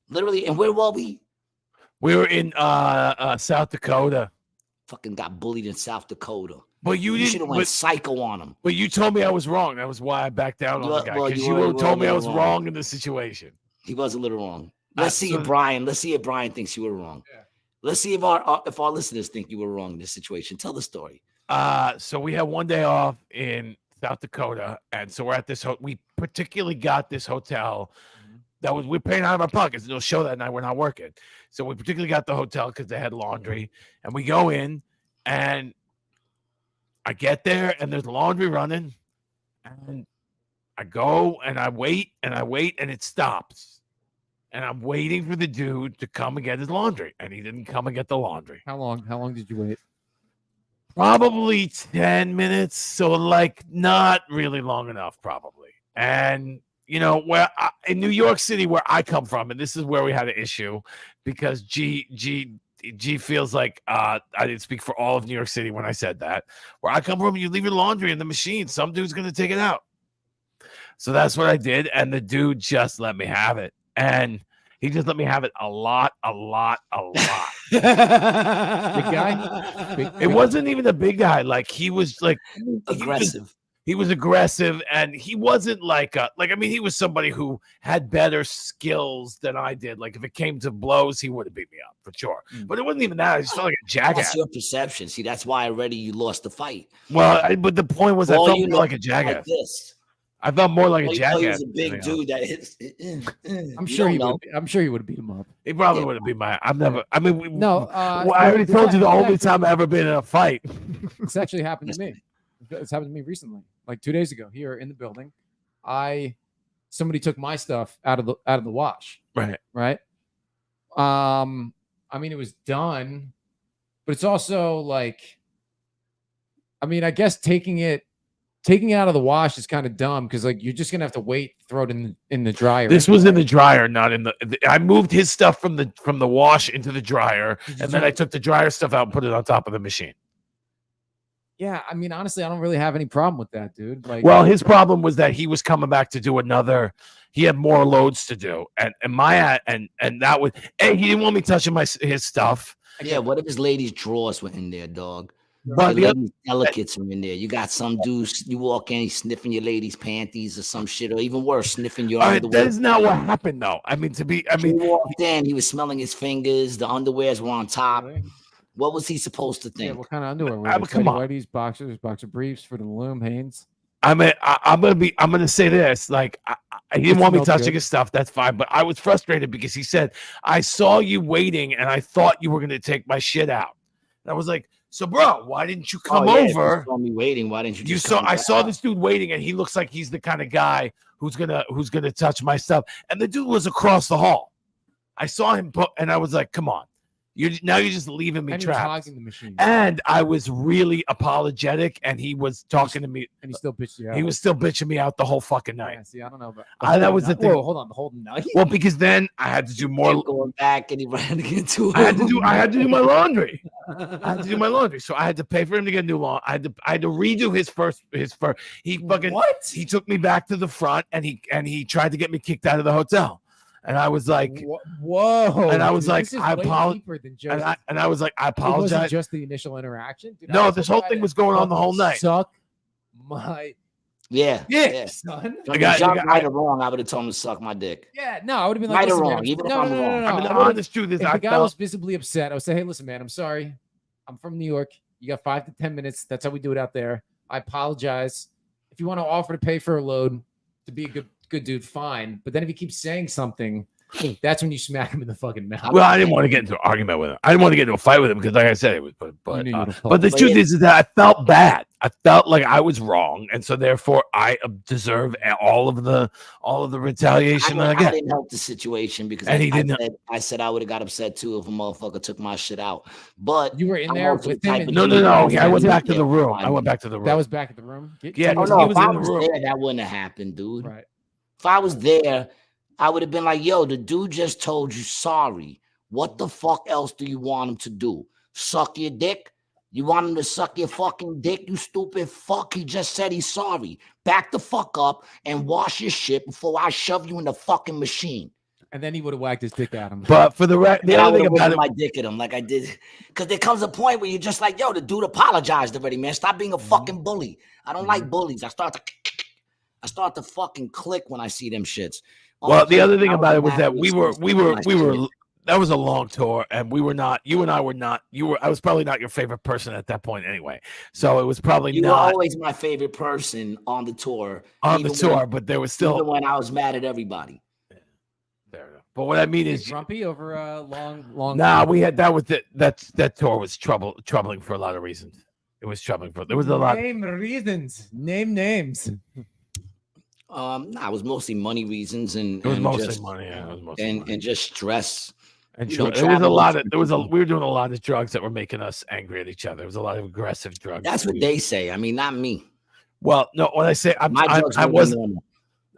literally. And where were we? We were in South Dakota. Fucking got bullied in South Dakota. But you should have went psycho on him. But you told me I was wrong. That was why I backed down on the guy, because you told me I was wrong in the situation. He was a little wrong. Let's see if Brian thinks you were wrong. Yeah. Let's see if our listeners think you were wrong in this situation. Tell the story. So we had one day off in South Dakota, and so we're at this. We particularly got this hotel that we're paying out of our pockets. They'll show that night we're not working, so we particularly got the hotel because they had laundry. And we go in, and I get there, and there's laundry running, and I go and I wait and it stops. And I'm waiting for the dude to come and get his laundry. And he didn't come and get the laundry. How long did you wait? Probably 10 minutes. So, like, not really long enough, probably. And where in New York City, where I come from, and this is where we had an issue because G feels like I didn't speak for all of New York City when I said that. Where I come from, you leave your laundry in the machine. Some dude's going to take it out. So that's what I did. And the dude just let me have it. And he just let me have it a lot. Big guy? It wasn't even a big guy. Like he was like Aggressive. He was aggressive, and he wasn't he was somebody who had better skills than I did. Like if it came to blows, he would have beat me up for sure. But it wasn't even that. I just felt like a jackass. That's your perception. See, that's why already you lost the fight. Well, but the point was, I felt more like a jackass. Like this. I felt more like a jackass. He jackass. was a big dude that hits. I'm sure he would. I'm sure he would have beat him up. He probably would have beat my. I've never. I mean, no. I already told you the only time I've ever been in a fight. It's actually happened to me. It's happened to me recently, like 2 days ago here in the building. Somebody took my stuff out of the wash. Right. I mean, it was done, but it's also like, I mean, I guess taking it out of the wash is kind of dumb because like you're just gonna have to wait, throw it in the dryer. This was in the dryer, not in the. I moved his stuff from the wash into the dryer, and then I took the dryer stuff out and put it on top of the machine. Yeah, I mean, honestly, I don't really have any problem with that, dude. Like, well, his problem was that he was coming back to do another. He had more loads to do, and that was. Hey, he didn't want me touching his stuff. Yeah, what if his lady's drawers were in there, dog? But the lady's delicates are in there. You got some dudes. You walk in, he's sniffing your lady's panties or some shit, or even worse, sniffing your underwear. That is not what happened, though. He walked in. He was smelling his fingers. The underwears were on top. What was he supposed to think? Yeah, what kind of underwear? Come on, Whitey's, boxers, boxer briefs for the loom, Hanes. I'm gonna say this. Like, he didn't want me touching his stuff. That's fine, but I was frustrated because he said, "I saw you waiting, and I thought you were gonna take my shit out." And I was like, "So, bro, why didn't you come over?" You saw me waiting. Why didn't you? I saw this dude waiting, and he looks like he's the kind of guy who's gonna touch my stuff. And the dude was across the hall. I saw him, and I was like, "Come on." You're just leaving me trapped. The machine. And I was really apologetic, and he was talking to me, and he still bitched you out. He was still bitching me out the whole fucking night. Yeah, see, I don't know about that was the thing. Whoa, hold on, the whole night. Well, because then I had to do more. Going back, and he ran into. I had to do my laundry. So I had to pay for him to get a new lawn. I had to redo his first. He fucking what? He took me back to the front, and he tried to get me kicked out of the hotel. And I was like, "Whoa!" And I was like, "I apologize." And I was like, "I apologize." It wasn't just the initial interaction. Dude, no, this whole thing was going on the whole night. Suck my yeah, son. Right or wrong, I would have told him to suck my dick. Yeah, no, I would have been like, right or wrong, even if I'm wrong. No. I mean, the honest truth is, if the guy was visibly upset, I would say, "Hey, listen, man, I'm sorry. I'm from New York. You got 5 to 10 minutes. That's how we do it out there. I apologize. If you want to offer to pay for a load to be a good dude, fine. But then if he keeps saying something." That's when you smack him in the fucking mouth. Well, I didn't want to get into an argument with him. I didn't want to get into a fight with him because, like I said, it was. But the truth is that I felt bad. I felt like I was wrong, and so therefore I deserve all of the retaliation that I get. I didn't help the situation because I said I would have got upset too if a motherfucker took my shit out. But you were in there with him. No. I went back to the room. I went back to the room. That was back at the room. Yeah, he was in the room. There, that wouldn't have happened, dude. Right. If I was there, I would have been like, "Yo, the dude just told you sorry. What the fuck else do you want him to do? Suck your dick? You want him to suck your fucking dick, you stupid fuck? He just said he's sorry. Back the fuck up and wash your shit before I shove you in the fucking machine." And then he would have whacked his dick at him. But for the other thing about it, my dick at him like I did, because there comes a point where you're just like, "Yo, the dude apologized already, man. Stop being a fucking bully." I don't like bullies. I start to fucking click when I see them shits. Well, the other thing about it was that we were. That was a long tour, and we were not. You and I were not. I was probably not your favorite person at that point, anyway. So it was probably you not. You were always my favorite person on the tour. But there was still even when I was mad at everybody. There. But what I mean is grumpy over a long. Nah, we had that tour was troubling for a lot of reasons. It was troubling there was a lot. Name reasons. Name names. It was mostly money reasons, and it was mostly just, money, yeah. It was mostly and money. And just stress. And there was a lot of we were doing a lot of drugs that were making us angry at each other. There was a lot of aggressive drugs. That's what they say. I mean, not me. Well, no, when I say I wasn't.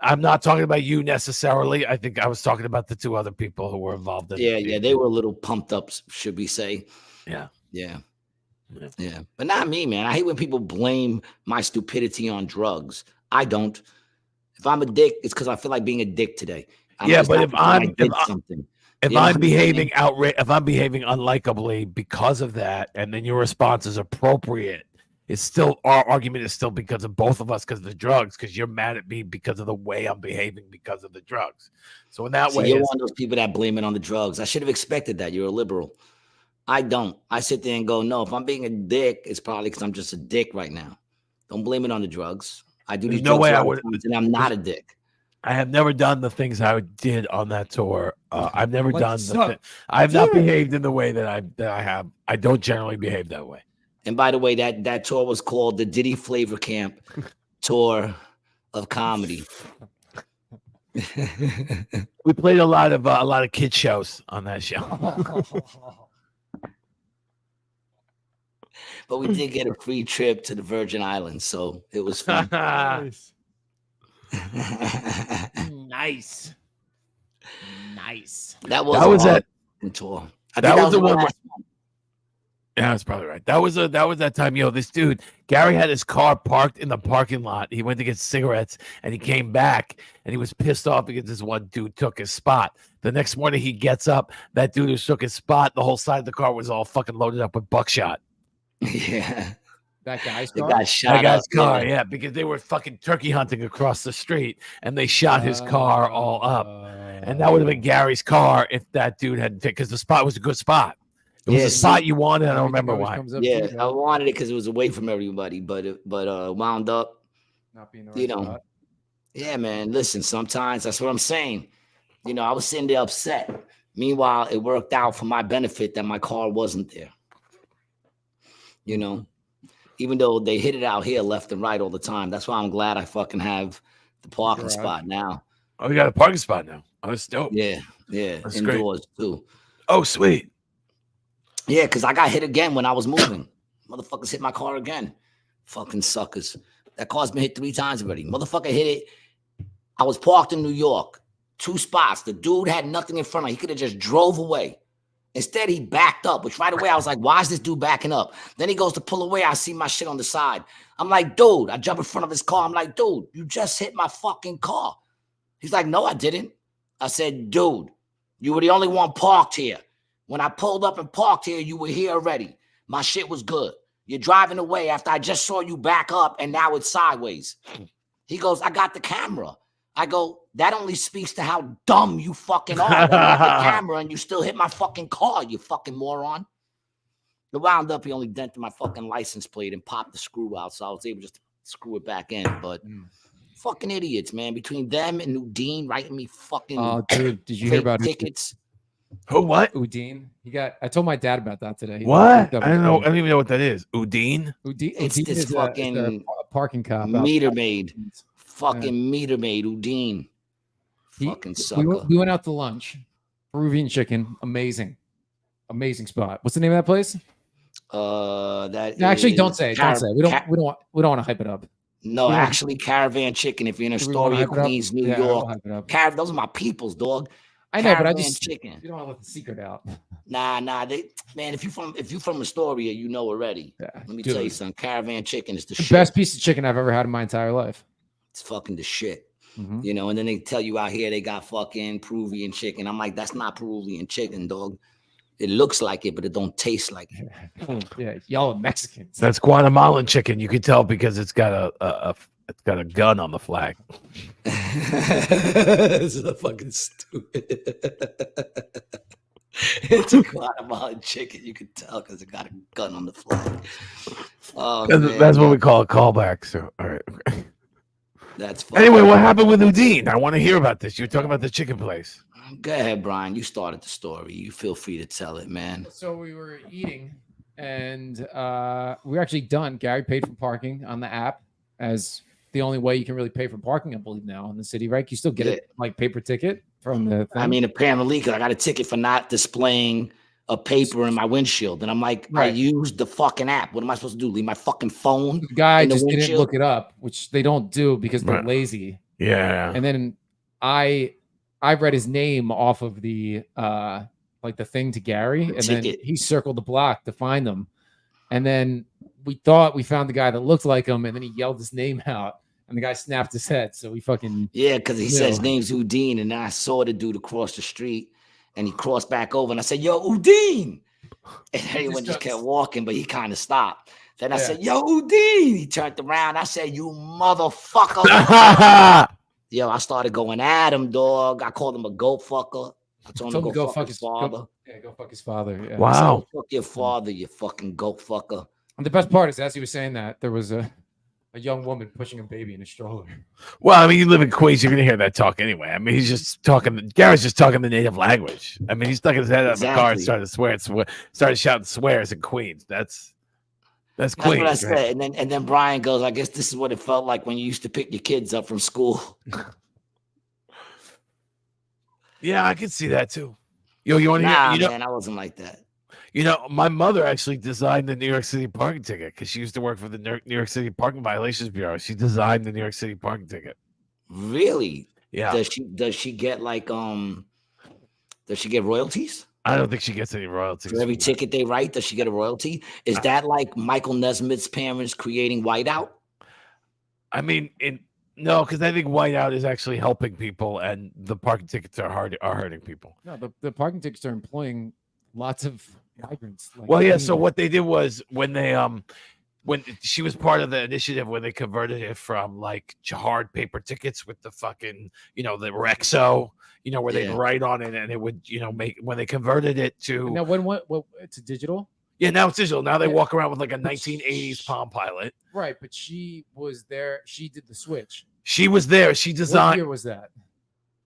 I'm not talking about you necessarily. I think I was talking about the two other people who were involved in it. Yeah, they were a little pumped up, should we say. Yeah. But not me, man. I hate when people blame my stupidity on drugs. I don't. If I'm a dick, it's because I feel like being a dick today. But if I'm behaving unlikably because of that, and then your response is appropriate, it's still our argument is still because of both of us because of the drugs. Because you're mad at me because of the way I'm behaving because of the drugs. So in that way, you're one of those people that blame it on the drugs. I should have expected that. You're a liberal. I don't. I sit there and go, no. If I'm being a dick, it's probably because I'm just a dick right now. Don't blame it on the drugs. I do these no way I would, and I'm not a dick. I have never done the things I did on that tour. I've never done I've not behaved in the way that I have. I don't generally behave that way. And by the way, that tour was called the Diddy Flavor Camp Tour of Comedy. We played a lot of kid shows on that show. But we did get a free trip to the Virgin Islands, so it was fun. Nice. That was that tour. That was the one. Yeah, that's probably right. That was that time. This dude Gary had his car parked in the parking lot. He went to get cigarettes, and he came back, and he was pissed off because this one dude took his spot. The next morning, he gets up. That dude who took his spot, the whole side of the car was all fucking loaded up with buckshot. Yeah. That guy's The car? guy shot That guy's up, car, yeah, because they were fucking turkey hunting across the street, and they shot his car all up. And that would have been Gary's car if that dude hadn't taken, because the spot was a good spot. It was a spot you wanted. I don't remember why. Yeah, I wanted it because it was away from everybody, but wound up, not being the right spot. Yeah, man. Listen, sometimes that's what I'm saying. I was sitting there upset. Meanwhile, it worked out for my benefit that my car wasn't there. Even though they hit it out here left and right all the time. That's why I'm glad I fucking have the parking spot now. Oh, you got a parking spot now. Oh, that's dope. Yeah. That's indoors great. Too. Oh, sweet. Yeah, because I got hit again when I was moving. Motherfuckers hit my car again. Fucking suckers. That car's been hit 3 times already. Motherfucker hit it. I was parked in New York. 2 spots. The dude had nothing in front of him. He could have just drove away. Instead, he backed up, which right away I was like, why is this dude backing up? Then he goes to pull away. I see my shit on the side. I'm like, dude, I jump in front of his car. I'm like, dude, you just hit my fucking car. He's like, no, I didn't. I said, dude, you were the only one parked here. When I pulled up and parked here, you were here already. My shit was good. You're driving away after I just saw you back up and now it's sideways. He goes, I got the camera. I go, that only speaks to how dumb you fucking are. You got the camera and you still hit my fucking car, you fucking moron. It wound up, he only dented my fucking license plate and popped the screw out, so I was able just to screw it back in. But fucking idiots, man. Between them and Udine writing me fucking dude, did you hear about tickets? Who? What? Udine? I told my dad about that today. What? I don't know. I don't even know what that is. Udine? It's this is fucking a parking cop. meter maid. Fucking meter maid, Udine. Fucking sucker. We went out to lunch. Peruvian chicken. Amazing spot. What's the name of that place? Actually, don't say it. Don't say it. We don't want to hype it up. No, actually, Caravan Chicken. If you're in Astoria, Queens, New York, those are my peoples, dog. I know, but chicken. You don't want to let the secret out. Nah. Man, if you from Astoria, you know already. Yeah, let me tell you something. Caravan Chicken is the shit. Best piece of chicken I've ever had in my entire life. It's fucking the shit. And then they tell you out here they got fucking Peruvian chicken. I'm like, that's not Peruvian chicken, dog. It looks like it, but it don't taste like it. Yeah, y'all are Mexicans. That's Guatemalan chicken. You can tell because it's got a gun on the flag. This is fucking stupid. It's a Guatemalan chicken. You can tell because it got a gun on the flag. Oh, that's what we call a callback. So, all right. That's funny. Anyway, what happened with Udine? I want to hear about this. You were talking about the chicken place. Go ahead, Brian. You started the story. You feel free to tell it, man. So we were eating, and we were actually done. Gary paid for parking on the app, as the only way you can really pay for parking, I believe, now in the city, right? You still get it like paper ticket from the thing? I mean, apparently, I got a ticket for not displaying a paper in my windshield. And I'm like, I used the fucking app. What am I supposed to do? Leave my fucking phone? The guy just didn't look it up, which they don't do because they're lazy. Yeah. And then I read his name off of the like the thing to Gary, and then ticket. he circled the block to find them. And then we thought we found the guy that looked like him, and then he yelled his name out, and the guy snapped his head. So we fucking because he said his name's Udine, and I saw the dude across the street, and he crossed back over, and I said, "Yo, Udine," and everyone just kept walking, but he kind of stopped. Then I said, "Yo, Udine." He turned around. I said, "You motherfucker." Yo, I started going at him, dog. I called him a goat fucker. I told him to go fuck his father. Go fuck his father. Yeah. Wow. Said, fuck your father, you fucking goat fucker. And the best part is, as he was saying that, there was a young woman pushing a baby in a stroller. Well, I mean, you live in Queens, you're gonna hear that talk anyway. I mean, he's just talking. Gary's just talking the native language. I mean, he stuck his head out of the car and started to swear. Started shouting swears in Queens. That's Queens. That's what I said. And then Brian goes, "I guess this is what it felt like when you used to pick your kids up from school." Yeah, I can see that too. Yo, you want to hear? You know, man, I wasn't like that. You know, my mother actually designed the New York City parking ticket because she used to work for the New York City Parking Violations Bureau. She designed the New York City parking ticket. Really? Yeah. Does she get like does she get royalties? I don't think she gets any royalties. For every ticket they write, does she get a royalty? Is that like Michael Nesmith's parents creating Whiteout? I mean, no, because I think Whiteout is actually helping people, and the parking tickets are hurting people. No, the parking tickets are employing lots of migrants. Well, yeah. So what they did was when she was part of the initiative when they converted it from like hard paper tickets with the fucking, the Rexo, where they'd write on it and it would, make when they converted it to. Now, what it's digital? Yeah, now it's digital. Now they walk around with like a 1980s Palm Pilot. Right, but she was there. She did the switch. She was there. She designed. What year was that?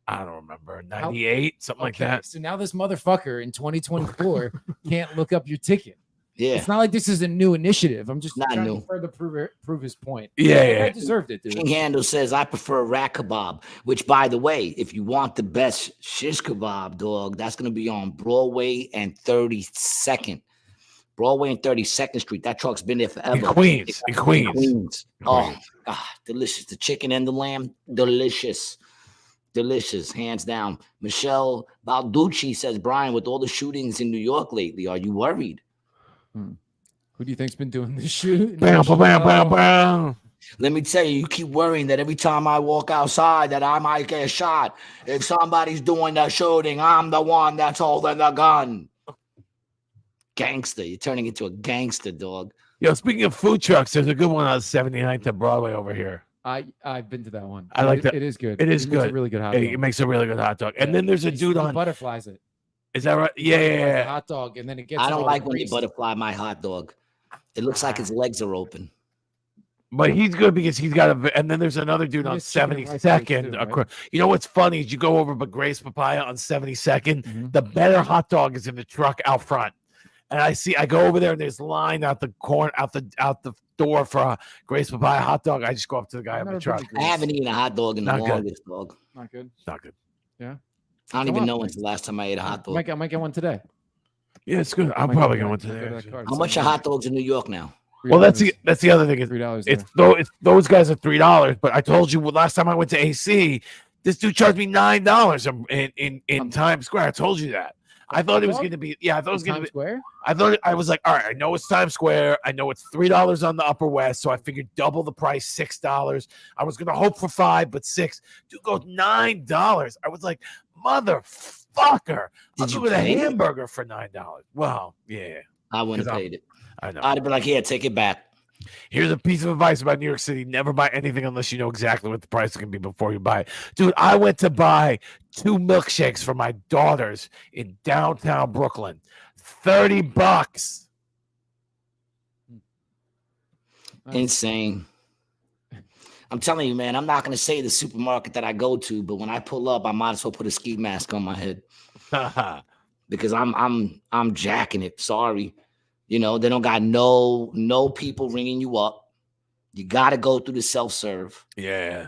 I don't remember. 98, something like that. So now this motherfucker in 2024 can't look up your ticket. Yeah. It's not like this is a new initiative. I'm just not trying new. to further prove his point. Yeah. I deserved it, dude. King Handle says, "I prefer rat kebab," which, by the way, if you want the best shish kebab, dog, that's going to be on Broadway and 32nd. Broadway and 32nd Street. That truck's been there forever. In Queens. Oh, God, delicious. The chicken and the lamb, delicious. Delicious, hands down. Michelle Balducci says, "Brian, with all the shootings in New York lately, are you worried?" Who do you think's been doing this shooting? Bam, bam, bam, bam. Let me tell you, you keep worrying that every time I walk outside that I might get shot. If somebody's doing the shooting, I'm the one that's holding the gun. Gangster. You're turning into a gangster, dog. Yo, speaking of food trucks, there's a good one on 79th and Broadway over here. I've been to that one. I like that. It is good. It is It good. makes a really good hot dog. It makes a really good hot dog. And then there's a dude on butterflies it. Is that right? Yeah. Hot dog, and then it gets. I don't like when you butterfly my hot dog. It looks like his legs are open. But he's good because he's got a. And then there's another dude on 72nd. Right? You know what's funny is you go over but Grace Papaya on 72nd. The better hot dog is in the truck out front. And I go over there and there's line out the corner, out the door for a Grace Papaya hot dog. I just go up to the guy on the truck. I haven't eaten a hot dog in the longest, dog. Not good. Not good. Yeah. I don't even know when's the last time I ate a hot dog. I might get one today. Yeah, it's good. I'm probably going today. How much are hot dogs in New York now? Well, that's the other thing. $3. It's those guys are $3. But I told you last time I went to AC, this dude charged me $9 in Times Square. I told you that. I thought it was going to be. Yeah, I thought it was going to be. Square? I was like, all right, I know it's Times Square. I know it's $3 on the Upper West, so I figured double the price, $6. I was going to hope for $5, but $6. Dude goes $9. I was like, motherfucker! I'll go with a hamburger for $9. Well, yeah, I wouldn't have paid it. I know. I'd have been like, "Here, take it back." Here's a piece of advice about New York City. Never buy anything unless you know exactly what the price is going to be before you buy it. Dude, I went to buy 2 milkshakes for my daughters in downtown Brooklyn. $30. Insane. I'm telling you, man, I'm not going to say the supermarket that I go to, but when I pull up, I might as well put a ski mask on my head because I'm jacking it. Sorry. They don't got no people ringing you up. You got to go through the self-serve. Yeah.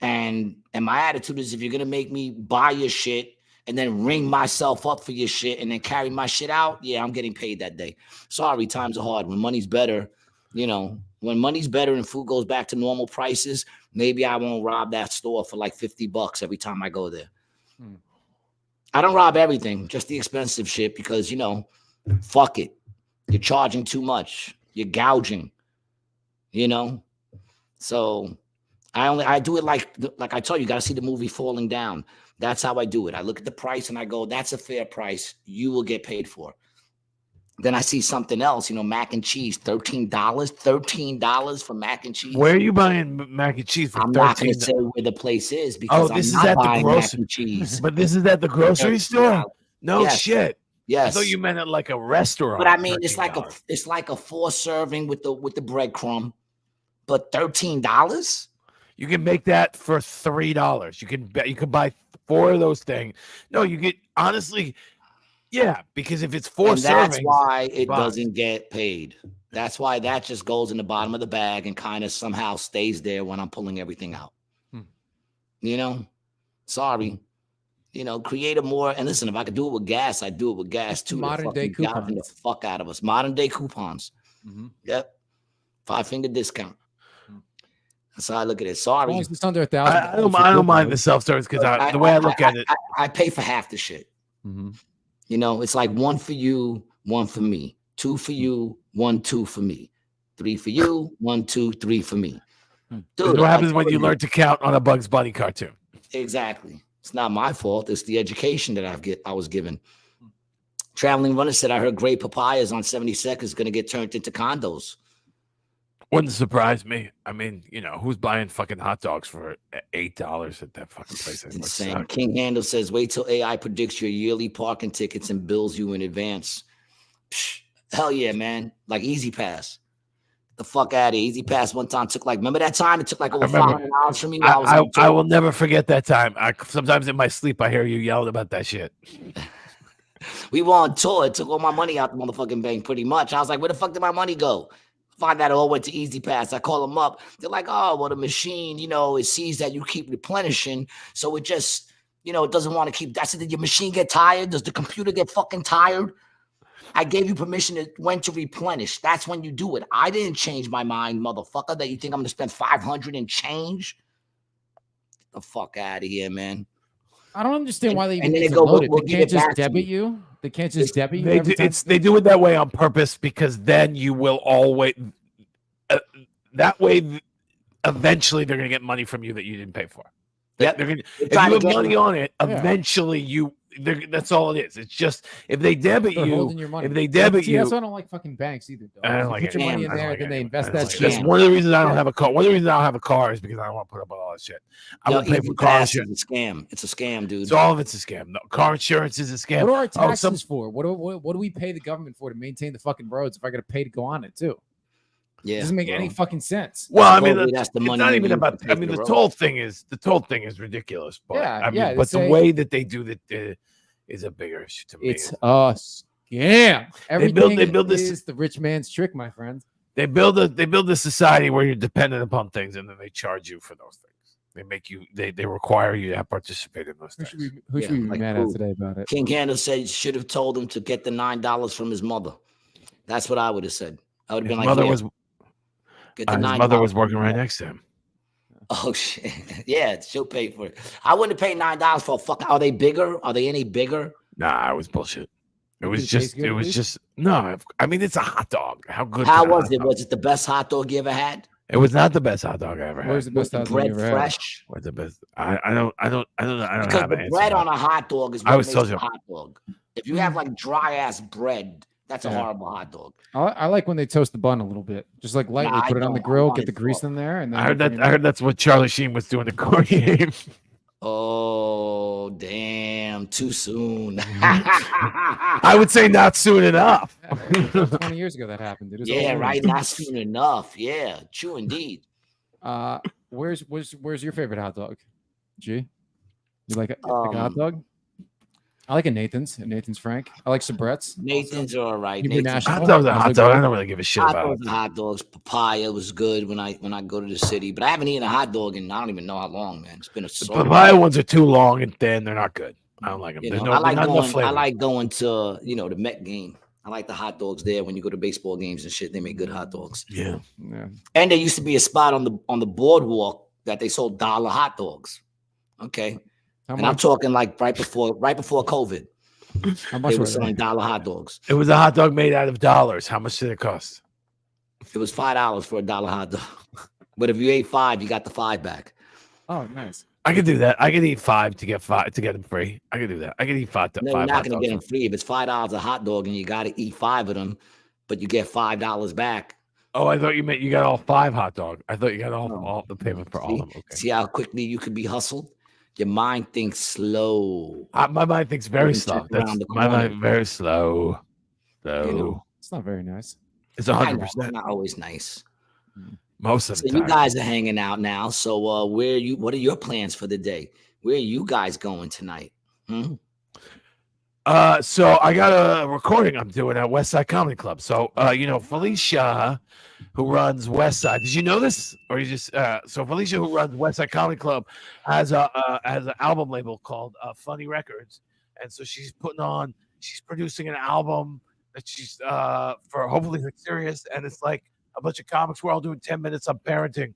And my attitude is if you're going to make me buy your shit and then ring myself up for your shit and then carry my shit out, yeah, I'm getting paid that day. Sorry, times are hard. When money's better, You know, when money's better and food goes back to normal prices, maybe I won't rob that store for like $50 every time I go there. I don't rob everything, just the expensive shit, because, you know, fuck it. You're charging too much. You're gouging, you know? So I do it like I told you, got to see the movie Falling Down. That's how I do it. I look at the price and I go, that's a fair price. You will get paid for. Then I see something else, you know, mac and cheese, $13 for mac and cheese. Where are you buying mac and cheese for? I'm not going to say where the place is because this I'm is not at the buying grocery mac and cheese. But this is at the grocery store? No shit. Yes. I thought you meant at like a restaurant. But I mean, it's like a 4 serving with the breadcrumb, but $13. You can make that for $3. You can buy 4 of those things. No, you get honestly. Yeah, because if it's 4 servings, that's why it doesn't get paid. That's why that just goes in the bottom of the bag and kind of somehow stays there when I'm pulling everything out. You know, sorry. You know, create a more, and listen, if I could do it with gas, I'd do it with gas too. Modern day coupons. The fuck out of us. Modern day coupons. Yep. 5-finger discount. That's how I look at it. Sorry. It's under $1,000. I don't mind the self-service because the way I look at it. I pay for half the shit. You know, it's like 1 for you, 1 for me. 2 for you, 1, 2 for me. 3 for you, 1, 2, 3 for me. Dude, what happens when you learn to count on a Bugs Bunny cartoon? Exactly. It's not my fault. It's the education that I was given. Traveling Runner said, I heard Great Papayas on 72nd is going to get turned into condos. Wouldn't surprise me. I mean, you know, who's buying fucking hot dogs for $8 at that fucking place? Insane. King Handle says, wait till AI predicts your yearly parking tickets and bills you in advance. Psh, hell yeah, man. Like Easy Pass. The fuck out of here. Easy Pass one time took like, remember that time? It took like over $500 from me. I will never forget that time. Sometimes in my sleep, I hear you yelling about that shit. We were on tour. It took all my money out the motherfucking bank pretty much. I was like, where the fuck did my money go? Find out it all went to Easy Pass. I call them up. They're like, oh, well, the machine, you know, it sees that you keep replenishing. So it just, you know, it doesn't want to keep. I said, did your machine get tired? Does the computer get fucking tired? I gave you permission when to replenish. That's when you do it. I didn't change my mind, motherfucker, that you think I'm going to spend $500 and change. Get the fuck out of here, man. I don't understand why they even they go, load it. They can't just debit you. They can't just debit you. They do it that way on purpose because then you will always that way. Eventually, they're going to get money from you that you didn't pay for. Yep. If you have money on it, eventually that's all it is. It's just if they debit you, if they debit you. That's why I don't like fucking banks either. Dog. I don't like put your money in there, then they invest that shit. That's one of the reasons I don't have a car. One of the reasons I don't have a car is because I don't want to put up with all that shit. I won't pay for car insurance. It's a scam. It's a scam, dude. So all of it's a scam. No, car insurance is a scam. What are our taxes for? What do we pay the government for to maintain the fucking roads if I got to pay to go on it too? Yeah, it doesn't make any fucking sense. Well, I mean, that's the money. It's not even about. I mean, the toll thing is ridiculous. But but the way that they do that is a bigger issue to me. It's a scam. Everything they build this is the rich man's trick, my friend. They build a society where you're dependent upon things, and then they charge you for those things. They make you. They require you to participate in those things. Who should we be mad at today about it? King Handel said should have told him to get the $9 from his mother. That's what I would have said. I would have been like, his mother was working right next to him. Oh shit! Yeah, she'll pay for it. I wouldn't have paid $9 for a fuck. Are they bigger? Are they any bigger? Nah, it was bullshit. It was just no. I mean, it's a hot dog. How good? How was it? Was it the best hot dog you ever had? It was not the best hot dog I ever had. Where's the best hot dog you ever had? Fresh? What's the best? I don't because have the an bread answer. on a hot dog is what makes a hot dog. If you have like dry ass bread, that's a horrible hot dog. I like when they toast the bun a little bit, just like lightly. Put it on the grill, get the grease in there, and then I heard that's what Charlie Sheen was doing to Corey game. Oh damn! Too soon. I would say not soon enough. 20 years ago that happened. Yeah, right. Not soon enough. Yeah, true indeed. Where's your favorite hot dog? G, you like a hot dog? I like a Nathan's Frank. I like Sabrett's. Nathan's are all right. Hot dog's a hot dog. I don't really give a shit about it. Hot dogs. Papaya was good when I go to the city, but I haven't eaten a hot dog in I don't even know how long, man. It's been the papaya ones are too long and thin. They're not good. I don't like them. I like going to the Met game. I like the hot dogs there. When you go to baseball games and shit, they make good hot dogs. Yeah. And there used to be a spot on the boardwalk that they sold dollar hot dogs. Okay. And I'm talking like right before COVID. How much They were were selling dollar hot dogs. It was a hot dog made out of dollars. How much did it cost? It was $5 for a dollar hot dog. But if you ate 5, you got the 5 back. Oh, nice. I could do that. I could eat 5 to get them free. I could do that. I could eat 5. No, you're not going to get them free. If it's $5 a hot dog and you got to eat 5 of them, but you get $5 back. Oh, I thought you meant you got all 5 hot dogs. I thought you got all the payment for all of them. Okay. See how quickly you could be hustled? Your mind thinks slow. My mind thinks very slow. That's my mind very slow. So You know, It's not very nice. it's I know, 100%. it's not always nice. Most of So the time. you guys are hanging out now. So what are your plans for the day? Where are you guys going tonight? So I got a recording I'm doing at West Side Comedy Club. So Felicia, who runs West Side. Did you know this? Or you just so Felicia, who runs West Side Comedy Club, has an album label called Funny Records, and so she's producing an album that she's for hopefully serious, and it's like a bunch of comics. We're all doing 10 minutes on parenting.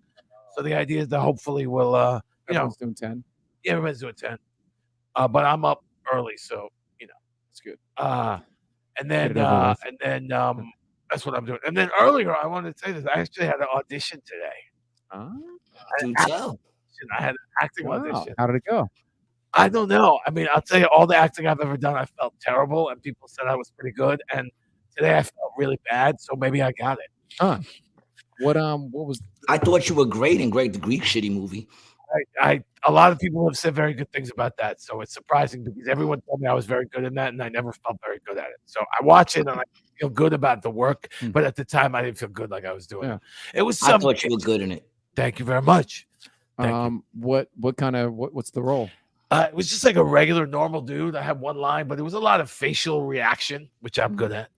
So the idea is that hopefully we'll Everyone's doing 10. yeah, everybody's doing 10. But I'm up early, so It's good. and then Get it over with. that's what I'm doing. And then earlier, I wanted to say this. I actually had an audition today. Do tell. I had an acting Wow. audition. How did it go? I don't know. I mean, I'll tell you, all the acting I've ever done, I felt terrible, and people said I was pretty good. And today, I felt really bad, so maybe I got it. What was I thought you were great in the Greek shitty movie. A lot of people have said very good things about that, so it's surprising because everyone told me I was very good in that, and I never felt very good at it. So I watch it and I feel good about the work, but at the time I didn't feel good like I was doing. Yeah. It was. I thought you were good in it. Thank you very much. Thank you. what's the role? It was just like a regular, normal dude. I had one line, but it was a lot of facial reaction, which I'm good at.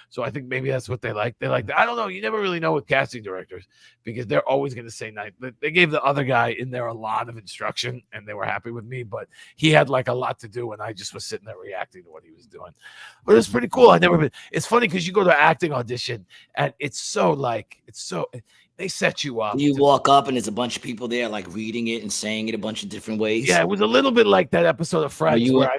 So I think maybe that's what they like. They like that. I don't know. You never really know with casting directors because they're always going to say nice. They gave the other guy in there a lot of instruction, and they were happy with me. But he had like a lot to do, and I just was sitting there reacting to what he was doing. But it was pretty cool. It's funny because you go to an acting audition, and they set you up. You walk up and there's a bunch of people there like reading it and saying it a bunch of different ways. Yeah, it was a little bit like that episode of Friends where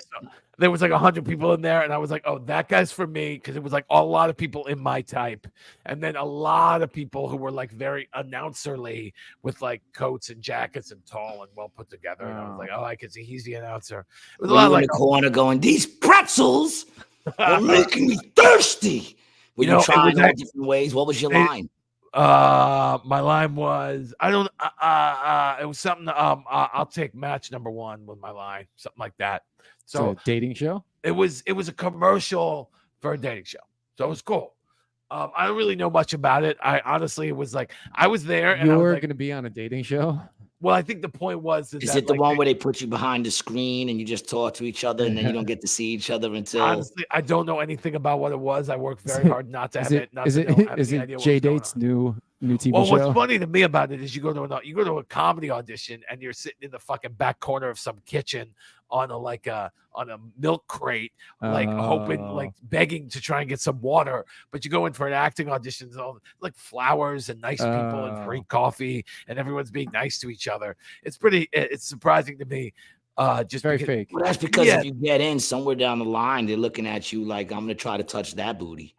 there was like 100 people in there, and I was like, oh, that guy's for me, because it was like a lot of people in my type, and then a lot of people who were like very announcerly with like coats and jackets and tall and well put together. And I was like, oh, I can see he's the announcer. It was a lot in the corner going, these pretzels are making me thirsty. Were you trying all different ways? What was your line? My line was, it was something. I'll take match number 1 with my line, something like that. So It's a dating show? It was a commercial for a dating show, so it was cool. I don't really know much about it. I honestly, it was like I was there, and You're like, going to be on a dating show? Well, I think the point was is it the one where they put you behind the screen and you just talk to each other and then you don't get to see each other until? Honestly, I don't know anything about what it was. I worked very hard not to have it. Is it Jay Date's new TV show? What's funny to me about it is you go to a comedy audition and you're sitting in the fucking back corner of some kitchen on a milk crate, like hoping, like begging to try and get some water. But you go in for an acting audition, all like flowers and nice people and free coffee, and everyone's being nice to each other. It's surprising to me. Just very fake. Well, that's because if you get in somewhere down the line, they're looking at you like, I'm gonna try to touch that booty.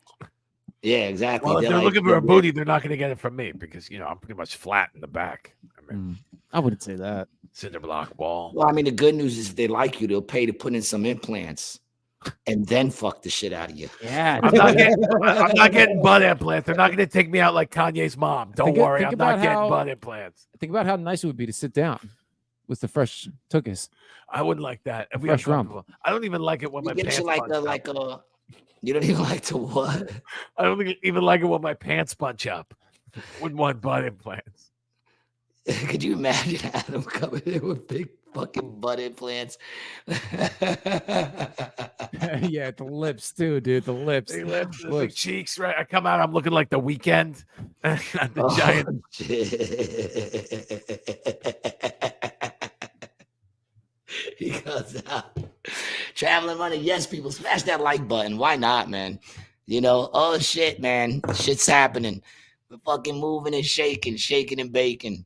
Yeah, exactly. Well, if they're like, looking for a booty, they're not going to get it from me because I'm pretty much flat in the back. I mean, I wouldn't say that. Cinder block wall. Well, I mean, the good news is if they like you, they'll pay to put in some implants and then fuck the shit out of you. Yeah, I'm not getting butt implants. They're not going to take me out like Kanye's mom. Don't worry, I'm not getting butt implants. Think about how nice it would be to sit down with the fresh tuchus. I wouldn't like that. If we fresh rum. I don't even like it when my pants You don't even like to what? I don't even like it when my pants bunch up. Wouldn't want butt implants. Could you imagine Adam coming in with big fucking butt implants? Yeah, the lips too, dude. The lips. The big cheeks, right? I come out, I'm looking like The Weeknd. The giant. He goes out. Traveling money. Yes, people, smash that like button. Why not, man? You know, oh shit, man. Shit's happening. We're fucking moving and shaking and baking.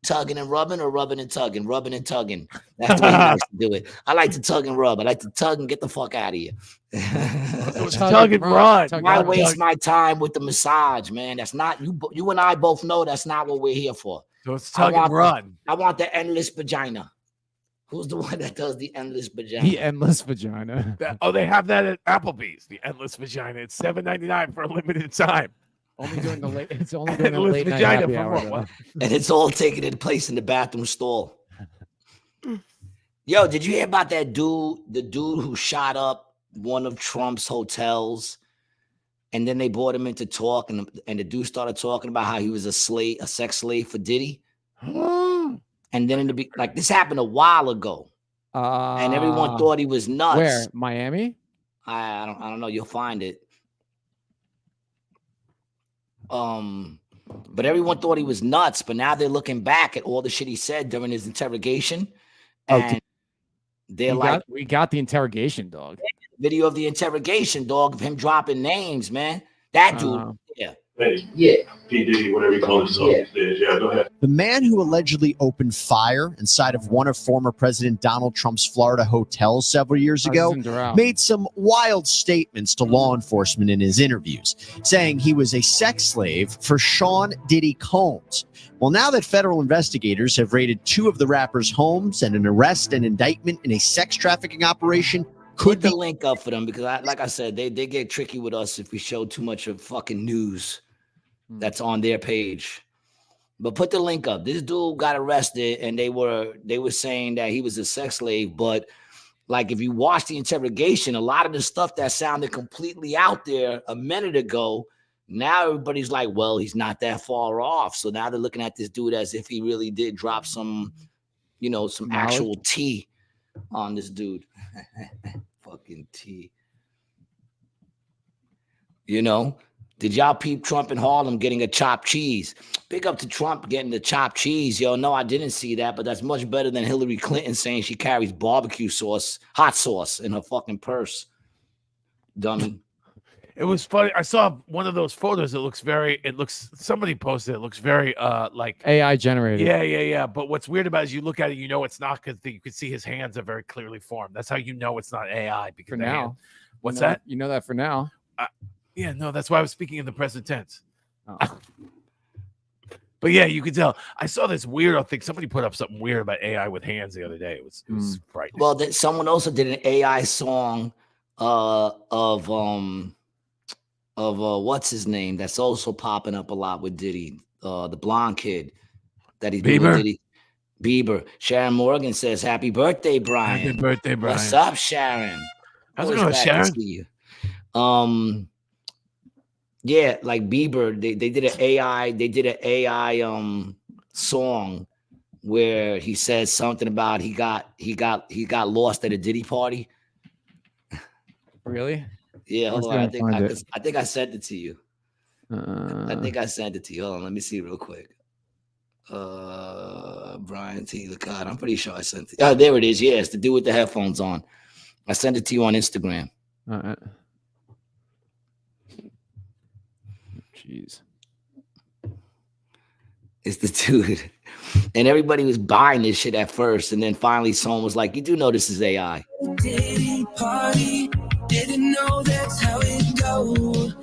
Tugging and rubbing or rubbing and tugging? Rubbing and tugging. That's the way he likes to do it. I like to tug and rub. I like to tug and get the fuck out of here. It was tug and run. Why waste my time with the massage, man? That's not you. You and I both know that's not what we're here for. So it's tug and run. I want the endless vagina. Who's the one that does the endless vagina? The endless vagina. They have that at Applebee's. The endless vagina. It's $7.99 for a limited time. Only during the late. It's only during the late night happy hour, and it's all taking its place in the bathroom stall. Yo, did you hear about that dude? The dude who shot up one of Trump's hotels, and then they brought him into talk, and the dude started talking about how he was a sex slave for Diddy. And then like this happened a while ago, and everyone thought he was nuts. Where? Miami? I don't know. You'll find it. But everyone thought he was nuts. But now they're looking back at all the shit he said during his interrogation, and they're we got the interrogation, dog. Video of the interrogation, dog, of him dropping names, man. That dude, yeah. P. Diddy, whatever you call himself these days. Yeah, go ahead. The man who allegedly opened fire inside of one of former President Donald Trump's Florida hotels several years ago made some wild statements to law enforcement in his interviews, saying he was a sex slave for Sean Diddy Combs. Well, now that federal investigators have raided two of the rapper's homes and an arrest and indictment in a sex trafficking operation, put the link up for them, because like I said, they get tricky with us if we show too much of fucking news that's on their page. But put the link up. This dude got arrested, and they were saying that he was a sex slave. But like, if you watch the interrogation, a lot of the stuff that sounded completely out there a minute ago, now everybody's like, well, he's not that far off. So now they're looking at this dude as if he really did drop some, some actual tea on this dude. Fucking tea. Did y'all peep Trump in Harlem getting a chopped cheese? Big up to Trump getting the chopped cheese. Yo, no, I didn't see that, but that's much better than Hillary Clinton saying she carries barbecue sauce, hot sauce in her fucking purse. Dummy. It was funny. I saw one of those photos. Somebody posted it. Looks very like AI generated. Yeah. But what's weird about it is you look at it, it's not, because you can see his hands are very clearly formed. That's how you know it's not AI. Because for now. What's that? You know that for now. Yeah, no, that's why I was speaking in the present tense. Oh. But yeah, you can tell. I saw this weird. I think somebody put up something weird about AI with hands the other day. It was frightening. Well, someone also did an AI song of what's his name? That's also popping up a lot with Diddy. The blonde kid that he's doing with Diddy. Bieber. Sharon Morgan says, "Happy birthday, Brian." Happy birthday, Brian. What's up, Sharon? How's it going, Sharon? Yeah, like Bieber, they did an AI song where he says something about he got lost at a Diddy party. Really? Yeah, hold on. I think I sent it to you. I think I sent it to you. Hold on, let me see real quick. Brian T. Licata. I'm pretty sure I sent it. Oh, there it is. Yes, the dude with the headphones on. I sent it to you on Instagram. All right. Jeez. It's the dude. And everybody was buying this shit at first. And then finally someone was like, you do know this is AI. Diddy party, didn't know that's how it go.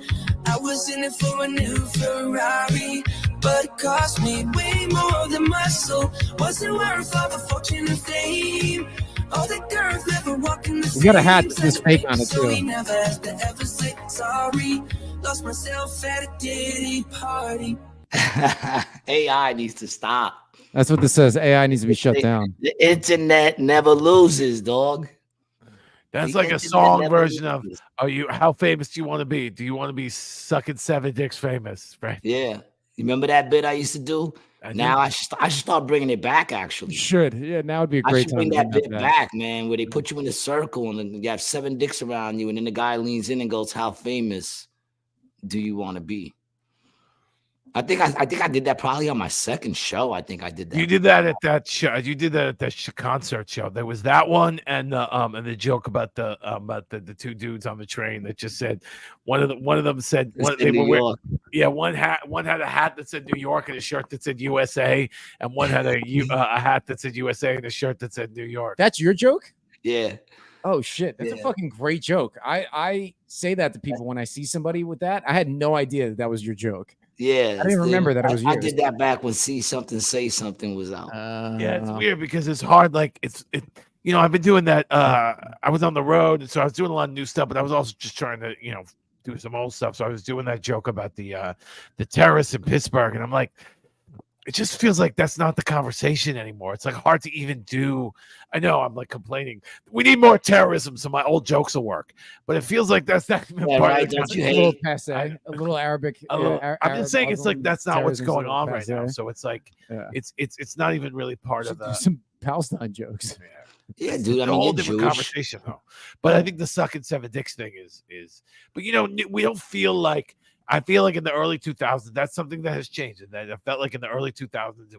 I was in it for a new Ferrari, but it cost me way more than my soul. Wasn't worth all the fortune and fame. All the girls never walking the same. You got a hat with this fake on it too. So we never have to ever say sorry. Lost myself at a Diddy party. AI needs to stop. That's what this says. AI needs to be shut down. The internet never lloses, dog. That's like a song version of how famous do you want to be? Do you want to be sucking 7 dicks famous? Right? Yeah. You remember that bit I used to do? I should start bringing it back, actually. You should. Yeah, now would be a great time. Bring that bit back, man, where they put you in a circle and then you have 7 dicks around you, and then the guy leans in and goes, how famous do you want to be? I think I did that probably on my second show. I think I did that. You did that at that show. You did that at that concert show. There was that one, and the joke about the two dudes on the train that just said one of them said they were wearing, one had a hat that said New York and a shirt that said USA, and one had a hat that said USA and a shirt that said New York. That's your joke? Yeah. Oh shit, that's a fucking great joke. I say that to people when I see somebody with that. I had no idea that was your joke. Yeah, I didn't remember that it was yours. I did that back when See Something Say Something was out. Yeah, it's weird because it's hard. Like I've been doing that. I was on the road, and so I was doing a lot of new stuff, but I was also just trying to do some old stuff. So I was doing that joke about the terrorists in Pittsburgh, and I'm like, it just feels like that's not the conversation anymore. It's like hard to even do. I know I'm like complaining. We need more terrorism so my old jokes will work. But it feels like that's not even part right, of the don't you a little passe, a little Arabic. I'm just saying it's like that's not what's going on right passe. now. So it's like it's not even really part of the some Palestine jokes. Yeah, dude. I mean, a whole you're different Jewish. conversation though. But I think the sucking seven dicks thing is. But we don't feel like. I feel like in the early 2000s, that's something that has changed. And that I felt like in the early 2000s,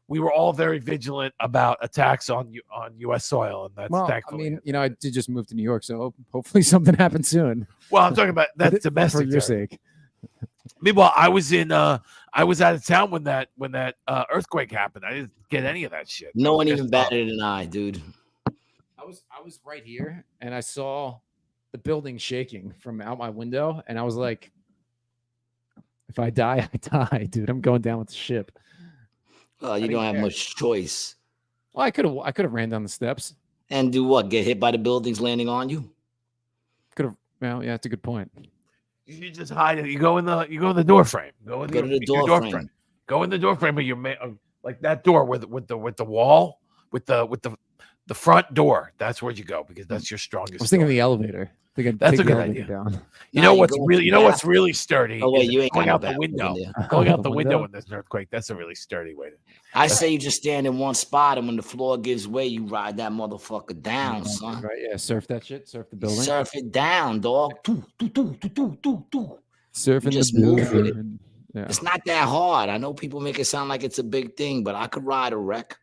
we were all very vigilant about attacks on U.S. soil, and that's thankfully. I mean, I did just move to New York, so hopefully something happens soon. Well, I'm talking about that's domestic for your sake. Meanwhile, I was out of town when that earthquake happened. I didn't get any of that shit. No one even batted an eye, dude. I was right here, and I saw the building shaking from out my window, and I was like, if I die, I die, dude. I'm going down with the ship. You don't have much choice. Well, I could have ran down the steps and do what? Get hit by the buildings landing on you? Could have. Well, yeah, that's a good point. You should just hide it. You go in the door frame. Go to the door frame. Go in the door frame, but like that door with the wall with the front door. That's where you go because that's your strongest. I was thinking the elevator. That's a good idea. Down. What's really sturdy? Oh wait, you ain't going out the window. Going out the window when there's an earthquake. That's a really sturdy way to. I say you just stand in one spot, and when the floor gives way, you ride that motherfucker down, son. Right? Yeah, surf that shit. Surf the building. Surf it down, dog. Surfing just the move with it. Yeah. It's not that hard. I know people make it sound like it's a big thing, but I could ride a wreck.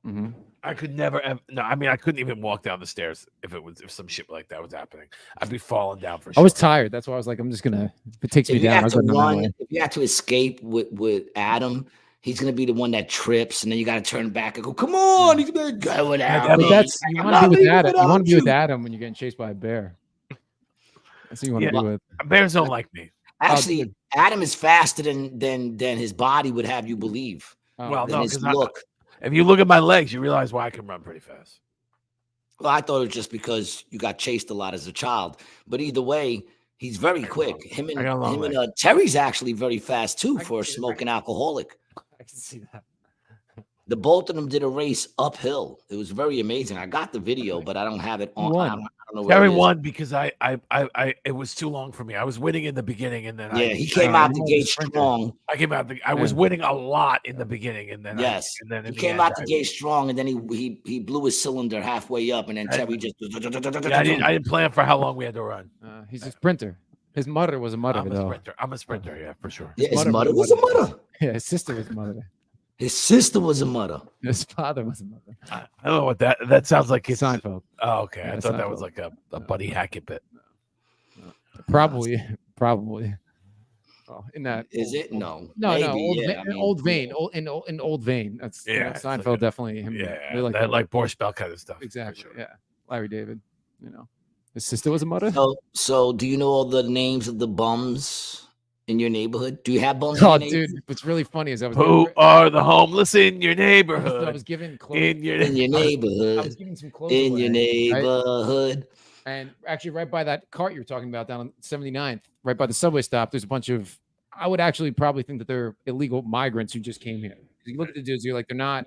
Mm-hmm. I could never. No, I mean, I couldn't even walk down the stairs if some shit like that was happening. I'd be falling down for sure. I was tired. That's why I was like, I'm just gonna. If it takes me down, if you have to escape with Adam, he's gonna be the one that trips, and then you got to turn back and go, "Come on, he's gonna go with Adam." But that's you want to be with Adam. You want to be with Adam when you're getting chased by a bear. That's who you want to be with. Bears don't like me. Actually, Adam is faster than his body would have you believe. Well, no, because if you look at my legs, you realize why I can run pretty fast. Well, I thought it was just because you got chased a lot as a child. But either way, he's very quick. Him and Terry's actually very fast too for a smoking alcoholic. I can see that. The both of them did a race uphill. It was very amazing. I got the video, but I don't have it on. I don't know where Terry won because I it was too long for me. I was winning in the beginning, and then he came out the gate strong. I was winning a lot in the beginning, and then he came out the gate strong, and then he blew his cylinder halfway up, and then Terry just. I didn't plan for how long we had to run. He's a sprinter. His mother was a mother. I'm a sprinter, yeah, for sure. Yeah, his mother was a mother. Yeah, his sister was a mother. His sister was a mother. His father was a mother. I don't know what that sounds like. It's Seinfeld. Oh, okay. Yeah, I thought that Seinfeld. was like a Buddy Hackett bit. Probably. Oh, in that is it? No. Old vein. Old vein. That's Seinfeld like definitely him. Yeah, like Borscht Bell kind of stuff. Exactly. Sure. Yeah. Larry David. His sister was a mother. So do you know all the names of the bums in your neighborhood? Do you have bums? Oh, dude, what's really funny is who are the homeless in your neighborhood? I was giving clothes in your neighborhood. I was giving some clothes in away, your neighborhood. Right? And actually, right by that cart you were talking about down on 79th, right by the subway stop, there's a bunch of. I would actually probably think that they're illegal migrants who just came here. You look at the dudes, you're like, they're not.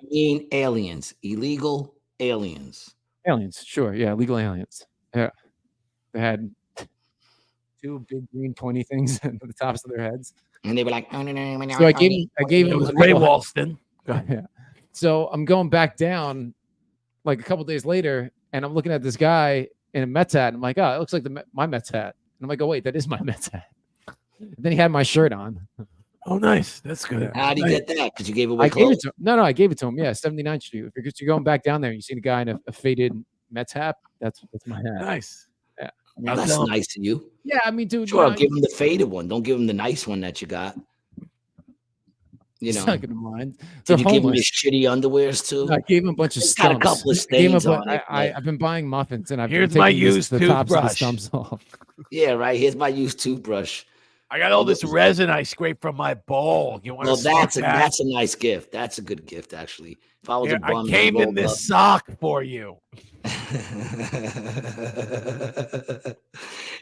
Aliens, illegal aliens. Aliens, sure, yeah, illegal aliens. Yeah, they had two big green pointy things at the tops of their heads, and they were like, so I gave him. It was Ray Walston. Yeah. So I'm going back down, like a couple days later, and I'm looking at this guy in a Mets hat. And I'm like, oh, it looks like my Mets hat. And I'm like, oh wait, that is my Mets hat. And then he had my shirt on. Oh, nice. That's good. How'd he get that? Because you gave away I gave clothes? it to him. No, I gave it to him. Yeah, 79th Street. Because you're going back down there and you see the guy in a faded Mets hat. That's my hat. Nice. Yeah. Well, that's nice of you. Yeah, I mean, dude. Sure, give him the faded one. Don't give him the nice one that you got. You know, not gonna mind. Did you give him his shitty underwears too? No, I gave him a bunch of It's stumps. got a couple of stains on it. I've been buying muffins and I've Here's been my taking used the tops of the toothbrush. stumps off. Yeah, right. Here's my used toothbrush. I got all this resin I scraped from my bowl. You want Well, to that's a nice gift. That's a good gift, actually. If I was a bum, I came in this sock for you.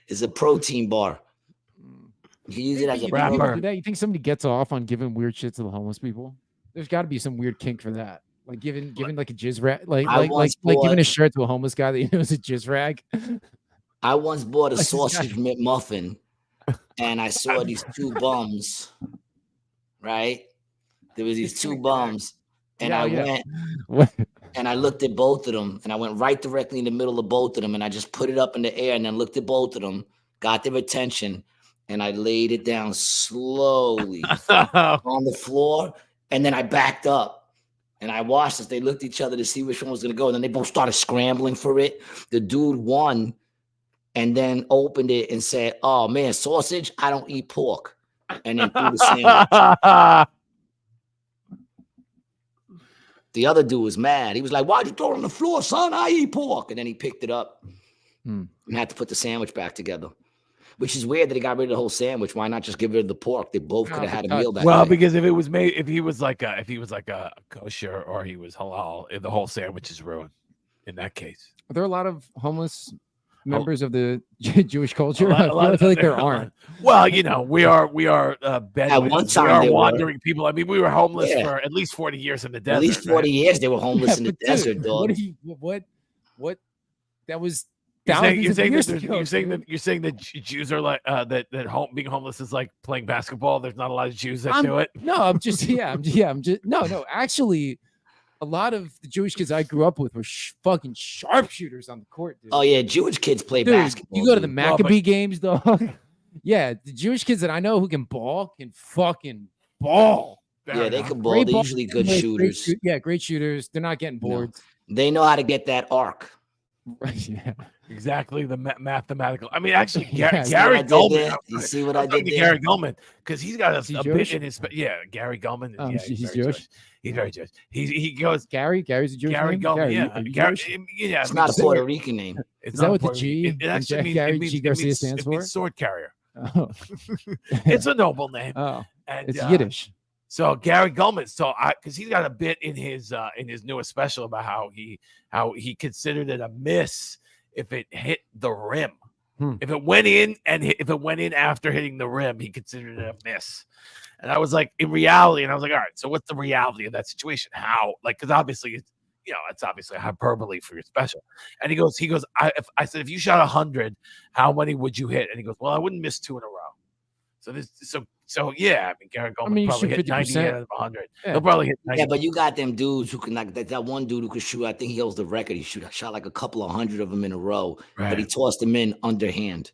It's a protein bar. You can use it as a wrapper. You think somebody gets off on giving weird shit to the homeless people? There's got to be some weird kink for that. Like giving like a jizz rag, like giving a shirt to a homeless guy that you know is a jizz rag. I once bought a sausage McMuffin, and I saw these two bums. Right, there was these two bums, and went and I looked at both of them, and I went right directly in the middle of both of them, and I just put it up in the air, and then looked at both of them, got their attention, and I laid it down slowly on the floor, and then I backed up. And I watched as they looked at each other to see which one was going to go. And then they both started scrambling for it. The dude won and then opened it and said, "Oh, man, sausage? I don't eat pork." And then threw the sandwich. The other dude was mad. He was like, "Why'd you throw it on the floor, son? I eat pork." And then he picked it up and had to put the sandwich back together. Which is weird that he got rid of the whole sandwich. Why not just get rid of the pork? They both could have had a meal that Well, day. because if he was like a kosher or he was halal, the whole sandwich is ruined. In that case, Are there a lot of homeless members of the Jewish culture? I feel like there aren't. Well, you know, we are At one time, we are they wandering people. I mean, we were homeless for at least 40 years in the desert. At least 40 years they were homeless in the but desert, dude, dog. What? That was You're saying years that ago, you're saying that Jews are like being homeless is like playing basketball. There's not a lot of Jews that do it. No, I'm just no. Actually, a lot of the Jewish kids I grew up with were fucking sharpshooters on the court, dude. Oh yeah, Jewish kids play Dude, basketball. you go to the Maccabee games, dog. Yeah, the Jewish kids that I know who can fucking ball. Yeah, they can ball. They're usually good shooters. Great shooters. They're not getting boards. They know how to get that arc. Right, yeah. Exactly, the mathematical. I mean, actually, Gary Gulman. Gulman. You see what I did there? Gary Gulman, because he's got a bit in his. Yeah, Gary Gulman. Yeah, he's Jewish. He's very Jewish. He goes. Gary's a Jewish Gary name? Gulman. Gary, yeah. It's not a Puerto Rican name. Is that what the G? It actually means Gary G. Garcia stands for? Sword carrier. Oh. It's a noble name. Oh, and it's Yiddish. So Gary Gulman, because he's got a bit in his newest special about how he considered it a miss if it hit the rim. If it went in if it went in after hitting the rim, he considered it a miss. And I was like, in reality, and I was like, all right, so what's the reality of that situation? How? Like, because obviously it's obviously hyperbole for your special. And he goes, I said, if you shot 100, how many would you hit? And he goes, well, I wouldn't miss 2 in a row. So yeah, I mean, Gary Gulman probably hit 90 out of 100. Yeah. He'll probably hit 90. Yeah, but you got them dudes who can, like that one dude who could shoot. I think he holds the record. He shot like a couple of hundred of them in a row, but he tossed them in underhand.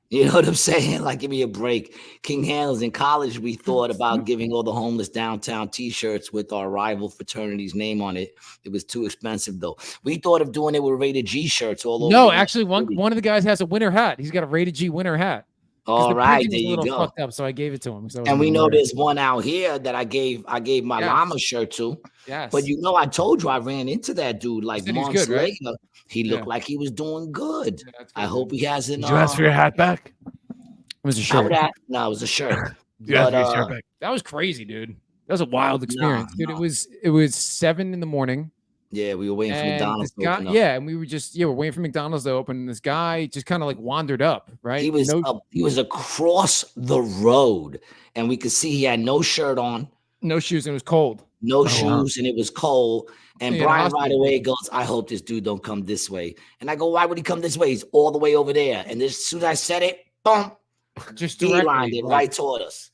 You know what I'm saying? Like, give me a break. King Handles, in college, we thought about giving all the homeless downtown T-shirts with our rival fraternity's name on it. It was too expensive, though. We thought of doing it with rated G shirts all over. No, actually, one of the guys has a winter hat. He's got a rated G winter hat. All right, there you go. Fucked up, so I gave it to him. So and we know there's one out here that I gave my llama shirt to. Yes. But I told you I ran into that dude like months later. Right? He looked like he was doing good. Yeah, I hope he hasn't. Did you ask for your hat back? It was a shirt. No, it was a shirt. But, shirt back. That was crazy, dude. That was a wild experience, dude. It was 7 a.m. Yeah, we were waiting for McDonald's to open up. Yeah, and we were we're waiting for McDonald's to open. And this guy just kind of like wandered up, right? He was across the road, and we could see he had no shirt on, no shoes, and it was cold. No shoes, and it was cold. And Brian right away goes, I hope this dude don't come this way. And I go, why would he come this way? He's all the way over there. And as soon as I said it, boom, just lined it right toward us.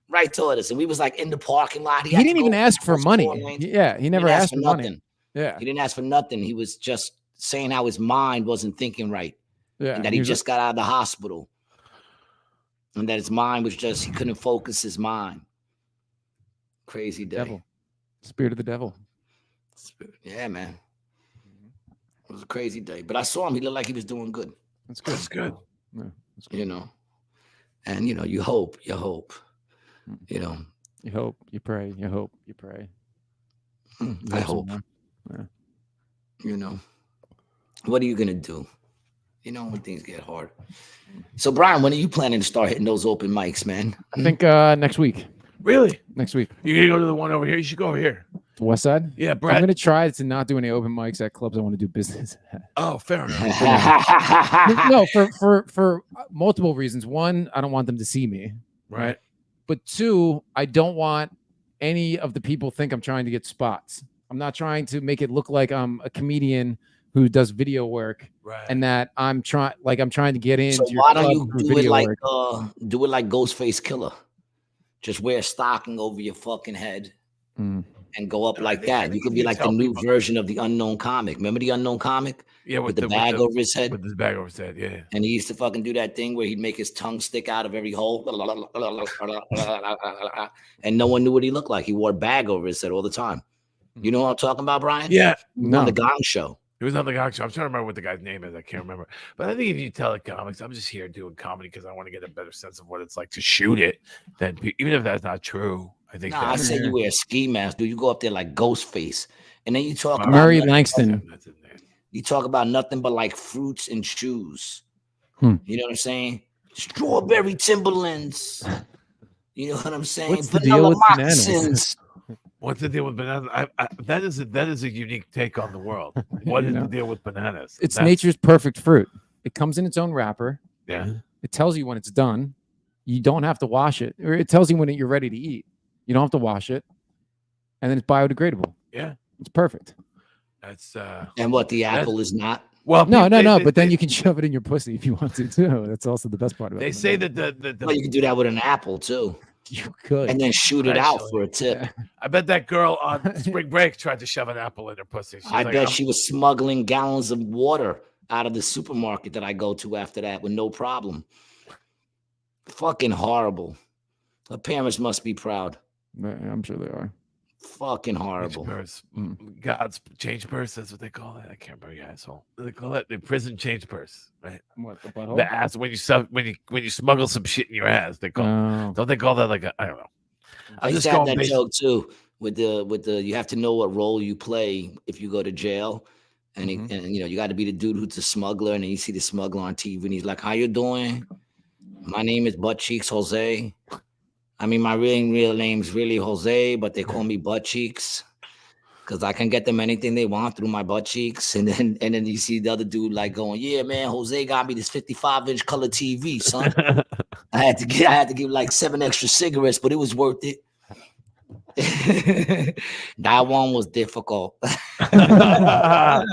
Right toward us. And we was like in the parking lot. He didn't even ask for money. He never asked for nothing. Money. Yeah. He didn't ask for nothing. He was just saying how his mind wasn't thinking right. Yeah. And that he just got out of the hospital. and that his mind was just, he couldn't focus his mind. Crazy day. Devil. Spirit of the devil. Yeah, man. It was a crazy day. But I saw him. He looked like he was doing good. That's good. That's good. Yeah, that's good. You know. And, you know, you hope. You know. You hope, you pray, you hope, you pray. I hope. Yeah. You know. What are you going to do? You know, when things get hard. So, Brian, when are you planning to start hitting those open mics, man? I think next week. Really? Next week. You're going to go to the one over here? You should go over here. The West Side? Yeah, Brad. I'm going to try to not do any open mics at clubs I want to do business at. Oh, fair enough. No, for multiple reasons. One, I don't want them to see me. Right. But two, I don't want any of the people think I'm trying to get spots. I'm not trying to make it look like I'm a comedian who does video work, right? And that I'm trying to get into. So why don't you do it like Ghostface Killer? Just wear stocking over your fucking head and go up like that. You could be like the new version of the Unknown Comic. Remember the Unknown Comic? Yeah, with the bag over his head. With his bag over his head, yeah. And he used to fucking do that thing where he'd make his tongue stick out of every hole, and no one knew what he looked like. He wore a bag over his head all the time. You know what I'm talking about, Brian? Yeah, on the Gong Show. It was on the Gong Show. I'm trying to remember what the guy's name is. I can't remember. But I think if you tell it comics, I'm just here doing comedy because I want to get a better sense of what it's like to shoot it. Then, even if that's not true, I think. I say you wear a ski mask, dude. You go up there like Ghostface, and then you talk about Murray Langston. You talk about nothing but like fruits and shoes. You know what I'm saying? Strawberry Timberlands. You know what I'm saying? What's the deal with bananas? What's the deal with bananas? That is a unique take on the world. What is the deal with bananas? It's nature's perfect fruit. It comes in its own wrapper. Yeah. It tells you when it's done. You don't have to wash it, or it tells you when you're ready to eat. You don't have to wash it, and then it's biodegradable. Yeah, it's perfect. That's and what the apple is not. Well, no. But then you can shove it in your pussy if you want to too. That's also the best part about it. They say that well, you can do that with an apple too. You could, and then shoot it out for a tip. I bet that girl on spring break tried to shove an apple in her pussy. I bet she was smuggling gallons of water out of the supermarket that I go to after that with no problem. Fucking horrible. Her parents must be proud. I'm sure they are. Fucking horrible. God's change purse. That's what they call it. I can't remember, you asshole. They call it the prison change purse, right? What, the butthole? The ass when you smuggle some shit in your ass. They call don't they call that like I don't know. I used to have that joke too with the you have to know what role you play if you go to jail. And and you know, you got to be the dude who's a smuggler, and then you see the smuggler on TV and he's like, "How you doing? My name is Butt Cheeks Jose. I mean, my real name's really Jose, but they call me Butt Cheeks because I can get them anything they want through my butt cheeks." And then you see the other dude like going, "Yeah, man, Jose got me this 55-inch color TV, son. I had to give like 7 extra cigarettes, but it was worth it." That one was difficult. That's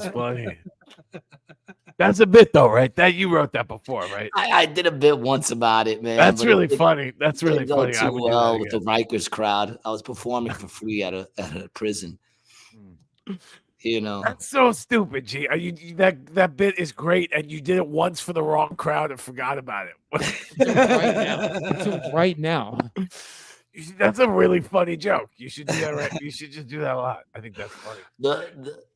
funny. That's a bit though, right? That you wrote that before, right? I did a bit once about it, man. That's really funny. That's really funny. I would do that with the Rikers crowd. I was performing for free at a prison. You know, that's so stupid, G. That bit is great, and you did it once for the wrong crowd and forgot about it. Right now. That's a really funny joke. You should do that, right? You should just do that a lot. I think that's funny.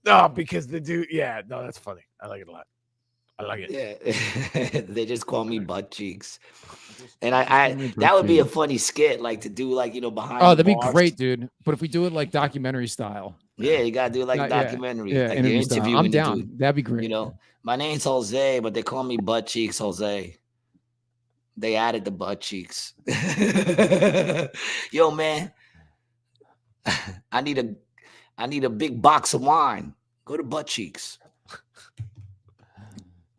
No, because the dude, that's funny. I like it a lot. I like it. Yeah, they just call me Butt Cheeks, and I that would be a funny skit, like to do, like, you know, behind. Oh, that'd be great, dude. But if we do it like documentary style, yeah, you gotta do it like a documentary. Yeah, like interview style. I'm down. Dude. That'd be great. You know, my name's Jose, but they call me Butt Cheeks Jose. They added the butt cheeks. Yo, man, I need a big box of wine. Go to Butt Cheeks.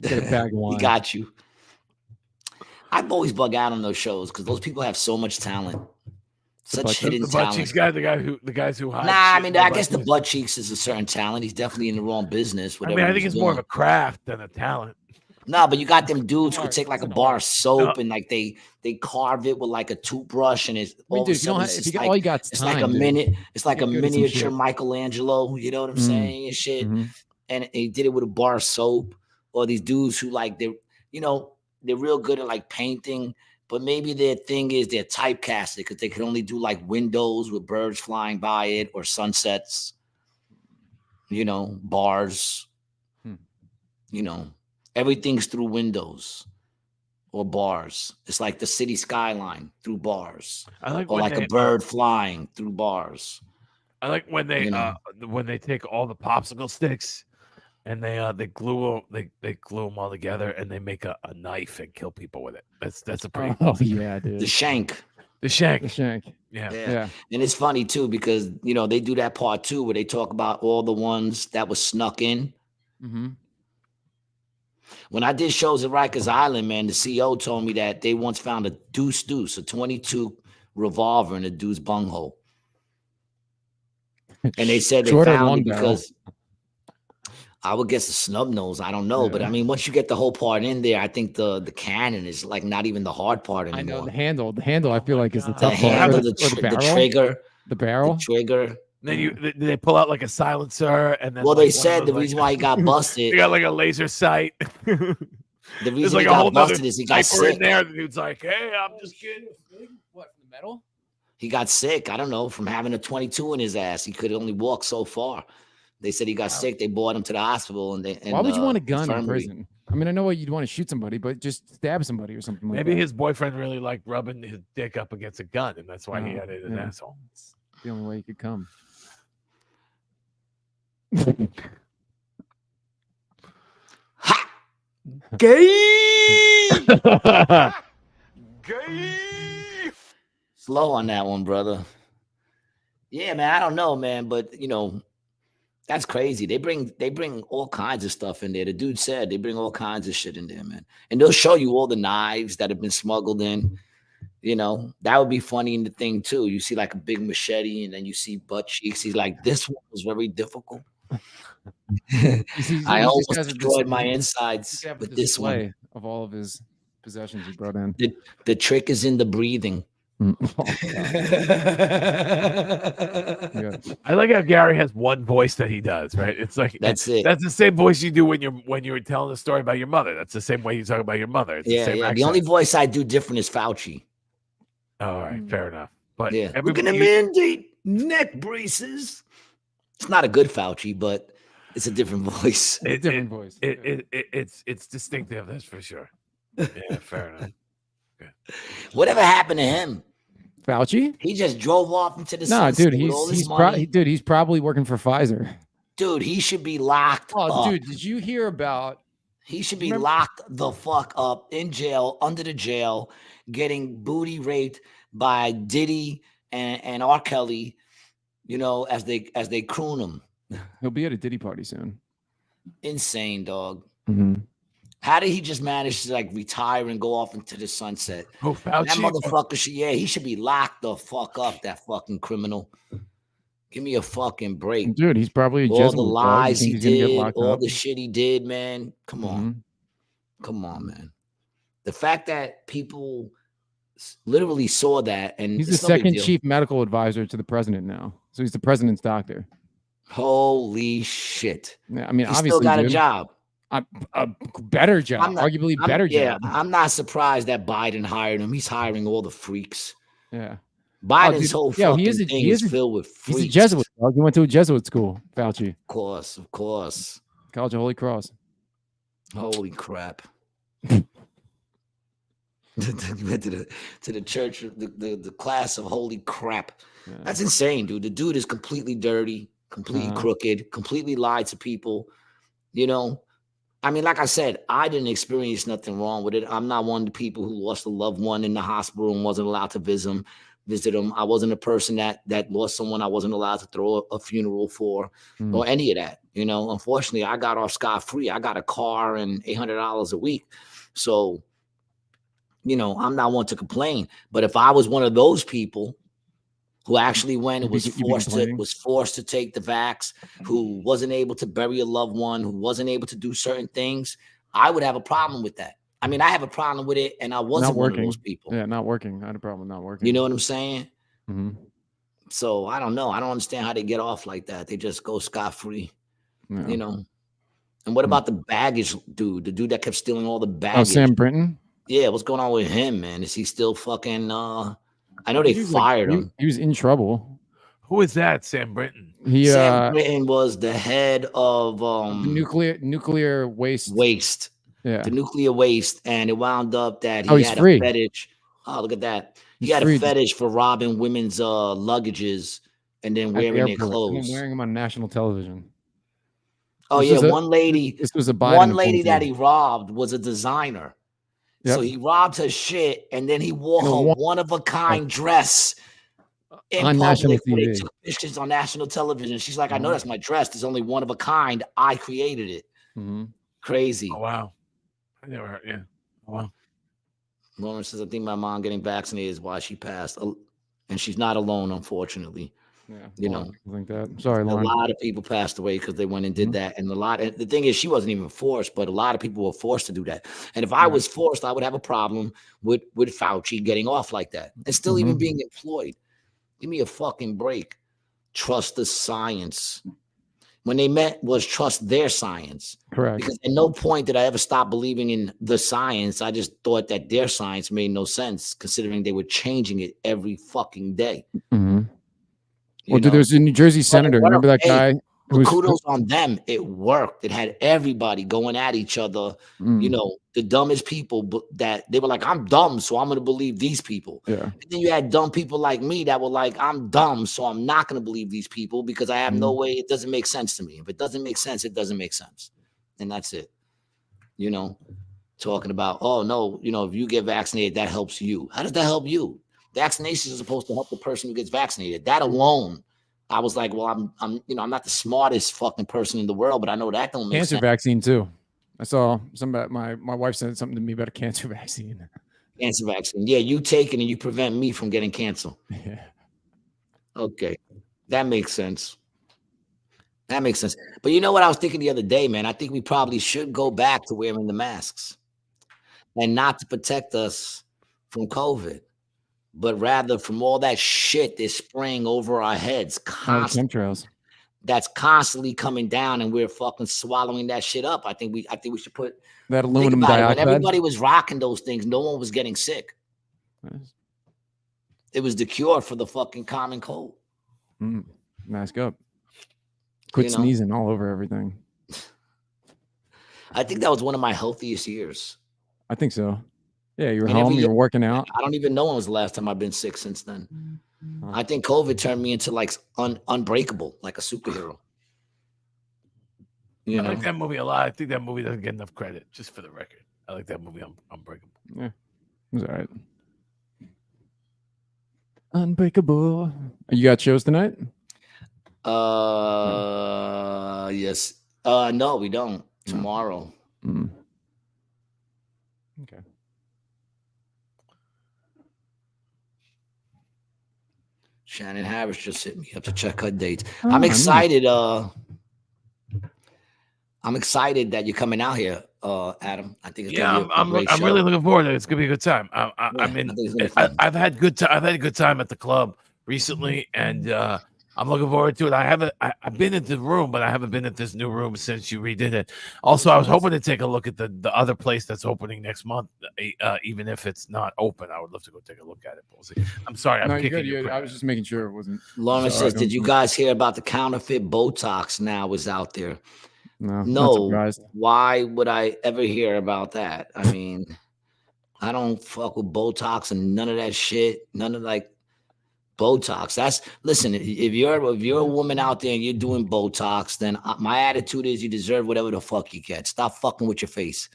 Get a bag of wine. We got you. I've always bug out on those shows because those people have so much talent, such hidden the talent. Butt Cheeks guy, the guys who hide. Nah, I mean, I guess the Butt Cheeks is a certain talent. He's definitely in the wrong business. I mean, I think it's more of a craft than a talent. Nah, but you got them dudes who could take like a bar of soap and like they carve it with like a toothbrush, and it's all of a sudden it's like a minute. It's like a miniature Michelangelo. You know what I'm saying? And shit. And he did it with a bar of soap. Or these dudes who like they, you know, they're real good at like painting, but maybe their thing is they're typecasted because they can only do like windows with birds flying by it or sunsets, you know, bars, you know, everything's through windows or bars. It's like the city skyline through bars, I like or like a bird flying through bars. I like when they You know? when they take all the popsicle sticks and they glue them all together and they make a knife and kill people with it. That's a pretty Oh yeah, dude. The shank. the shank. The shank. Yeah. And it's funny too because you know they do that part too where they talk about all the ones that was snuck in. Mm-hmm. When I did shows at Rikers Island, man, the CEO told me that they once found a deuce, a 22 revolver in a dude's bunghole. And they said they Short or found long it barrel? because I would guess a snub nose. I don't know. But I mean, once you get the whole part in there, I think the cannon is like not even the hard part anymore. I know the handle. The handle I feel like is the The tough part. handle, Or the barrel? trigger. The barrel? The trigger. Then they pull out like a silencer and then Well, like, they one of said those, the like- reason why he got busted. He got like a laser sight. The There's reason like he a whole got nother busted is he got sniper in sick. there. The dude's like, "Hey, I'm just kidding." What, from the metal? He got sick. I don't know, from having a 22 in his ass. He could only walk so far. They said he got sick. They brought him to the hospital. And Why would you want a gun in infirmary. prison? I mean, I know why you'd want to shoot somebody, but just stab somebody or something like Maybe that. his boyfriend really liked rubbing his dick up against a gun, and that's why he had it in his Yeah. asshole. It's the only way you could come. Gay. Slow on that one, brother. Yeah, man. I don't know, man, but you know, that's crazy. They bring all kinds of stuff in there. The dude said they bring all kinds of shit in there, man. And they'll show you all the knives that have been smuggled in. You know, that would be funny in the thing too. You see like a big machete, and then you see butt cheeks. He's like, this one was very difficult. I almost destroyed my insides with this one. Of all of his possessions he brought in. The trick is in the breathing. Oh, I like how Gary has one voice that he does, right? It's like That's it. That's the same voice you do when you're telling a story about your mother. That's the same way you talk about your mother. It's the Yeah, same yeah. The accent. only voice I do different is Fauci. All right, fair enough. But Yeah, we're everybody, gonna mandate neck braces. It's not a good Fauci, but it's a different voice. different voice. It's distinctive, that's for sure. Yeah, fair enough. Whatever happened to him? Fauci? He just drove off into the No, sunset dude, with all this he's money. he's probably working for Pfizer. Dude, he should be locked Oh, up. dude, did you hear about? He should be locked the fuck up in jail, under the jail, getting booty raped by Diddy and R. Kelly, you know, as they croon him. He'll be at a Diddy party soon. Insane, dog. Mm-hmm. How did he just manage to like retire and go off into the sunset? Oh, That Fauci. motherfucker should, he should be locked the fuck up, that fucking criminal. Give me a fucking break. Dude, he's probably a All Jesuit. the dog. You lies think he he's gonna get did, locked all up? the shit he did, man. Come on. Mhm. Come on, man. The fact that people literally saw that, and He's the it's no big second deal. chief medical advisor to the president now. So he's the president's doctor. Holy shit. Yeah, I mean, He obviously, still got a dude, job. a better job, arguably better job. I'm not surprised that Biden hired him. He's hiring all the freaks. Yeah. Biden's dude, whole yo, fucking he is a- thing he is is a- filled with freaks. He's a Jesuit. Dog. He went to a Jesuit school, Fauci. Of course. College of Holy Cross. Holy crap. to the church, the class of holy crap. Yeah. That's insane, dude. The dude is completely dirty, completely crooked, completely lied to people. You know, I mean, like I said, I didn't experience nothing wrong with it. I'm not one of the people who lost a loved one in the hospital and wasn't allowed to visit them. I wasn't a person that lost someone I wasn't allowed to throw a funeral for or any of that. You know, unfortunately, I got off scot-free. I got a car and $800 a week. So, you know, I'm not one to complain. But if I was one of those people who actually went and was forced to take the vax, who wasn't able to bury a loved one, who wasn't able to do certain things, I would have a problem with that. I mean, I have a problem with it, and I wasn't one of those people. Yeah, not working. I had a problem with not working. You know what I'm saying? Mm-hmm. So I don't know. I don't understand how they get off like that. They just go scot-free, you know? And what about the baggage dude, the dude that kept stealing all the baggage? Oh, Sam Brinton? Yeah, what's going on with him, man? Is he still fucking? I know they fired him. He was in trouble. Who is that? Sam Brinton. He Sam Brinton was the head of the nuclear waste. Yeah, the nuclear waste, and it wound up that he's had free. a fetish. Oh, look at that! He He's had free. a fetish for robbing women's luggages and then wearing their clothes. And then wearing them on national television. Oh This yeah, one lady. This was a Biden one lady that appointee. he robbed was a designer. Yep. So he robbed her shit, and then he wore her one-of-a-kind dress in on public national where they TV. took pictures on national television. She's like, I know that's my dress. There's only one of a kind. I created it. Crazy. Oh wow, I never heard. Yeah. Oh, wow. Lauren says, I think my mom getting vaccinated is why she passed, and she's not alone, unfortunately. Yeah, you know, like that. Sorry, a Lauren. lot of people passed away because they went and did that, and the thing is, she wasn't even forced, but a lot of people were forced to do that. And if I was forced, I would have a problem with Fauci getting off like that and still even being employed. Give me a fucking break. Trust the science. When they met was trust their science. Correct. Because at no point did I ever stop believing in the science. I just thought that their science made no sense, considering they were changing it every fucking day. Well, dude, there's a New Jersey senator. Remember that guy? Kudos on them. It worked. It had everybody going at each other. You know, the dumbest people that they were like, I'm dumb, so I'm going to believe these people. Yeah. And then you had dumb people like me that were like, I'm dumb, so I'm not going to believe these people because I have no way. It doesn't make sense to me. If it doesn't make sense, it doesn't make sense. And that's it. You know, talking about, oh, no, you know, if you get vaccinated, that helps you. How does that help you? Vaccinations are supposed to help the person who gets vaccinated. That alone, I was like, well, I'm not the smartest fucking person in the world, but I know that don't make cancer sense. vaccine too. I saw somebody. My wife said something to me about a cancer vaccine. Cancer vaccine. Yeah, you take it and you prevent me from getting cancer. Yeah. Okay, that makes sense. That makes sense. But you know what I was thinking the other day, man? I think we probably should go back to wearing the masks, and not to protect us from COVID, but rather from all that shit they're spraying over our heads constantly. Chemtrails. That's constantly coming down, and we're fucking swallowing that shit up. I think we should put that aluminum dioxide. When everybody was rocking those things, no one was getting sick. Nice. It was the cure for the fucking common cold. Mask up. Quit sneezing all over everything. I think that was one of my healthiest years. I think so. Yeah, you were home, you were working out. I don't even know when was the last time I've been sick since then. I think COVID turned me into like unbreakable, like a superhero. I like that movie a lot. I think that movie doesn't get enough credit, just for the record. I like that movie, Unbreakable. Yeah, it was all right. Unbreakable. You got shows tonight? Yes. No, we don't. Tomorrow. Okay. Shannon Harris just hit me up to check her dates. I'm excited. I'm excited that you're coming out here, Adam. I think it's gonna be a great show. I'm really looking forward to it. It's gonna be a good time. I've had good time. I've had a good time at the club recently, and I'm looking forward to it. I've been in the room, but I haven't been at this new room since you redid it. Also, I was hoping to take a look at the other place that's opening next month, even if it's not open. I would love to go take a look at it. We'll see. I'm sorry. I'm kicking you. I was just making sure it wasn't. Lauren says, "Did you guys hear about the counterfeit Botox now is out there?" No. No. Why would I ever hear about that? I mean, I don't fuck with Botox and none of that shit. None of like Botox. Listen, if you're a woman out there and you're doing Botox, then my attitude is you deserve whatever the fuck you get. Stop fucking with your face.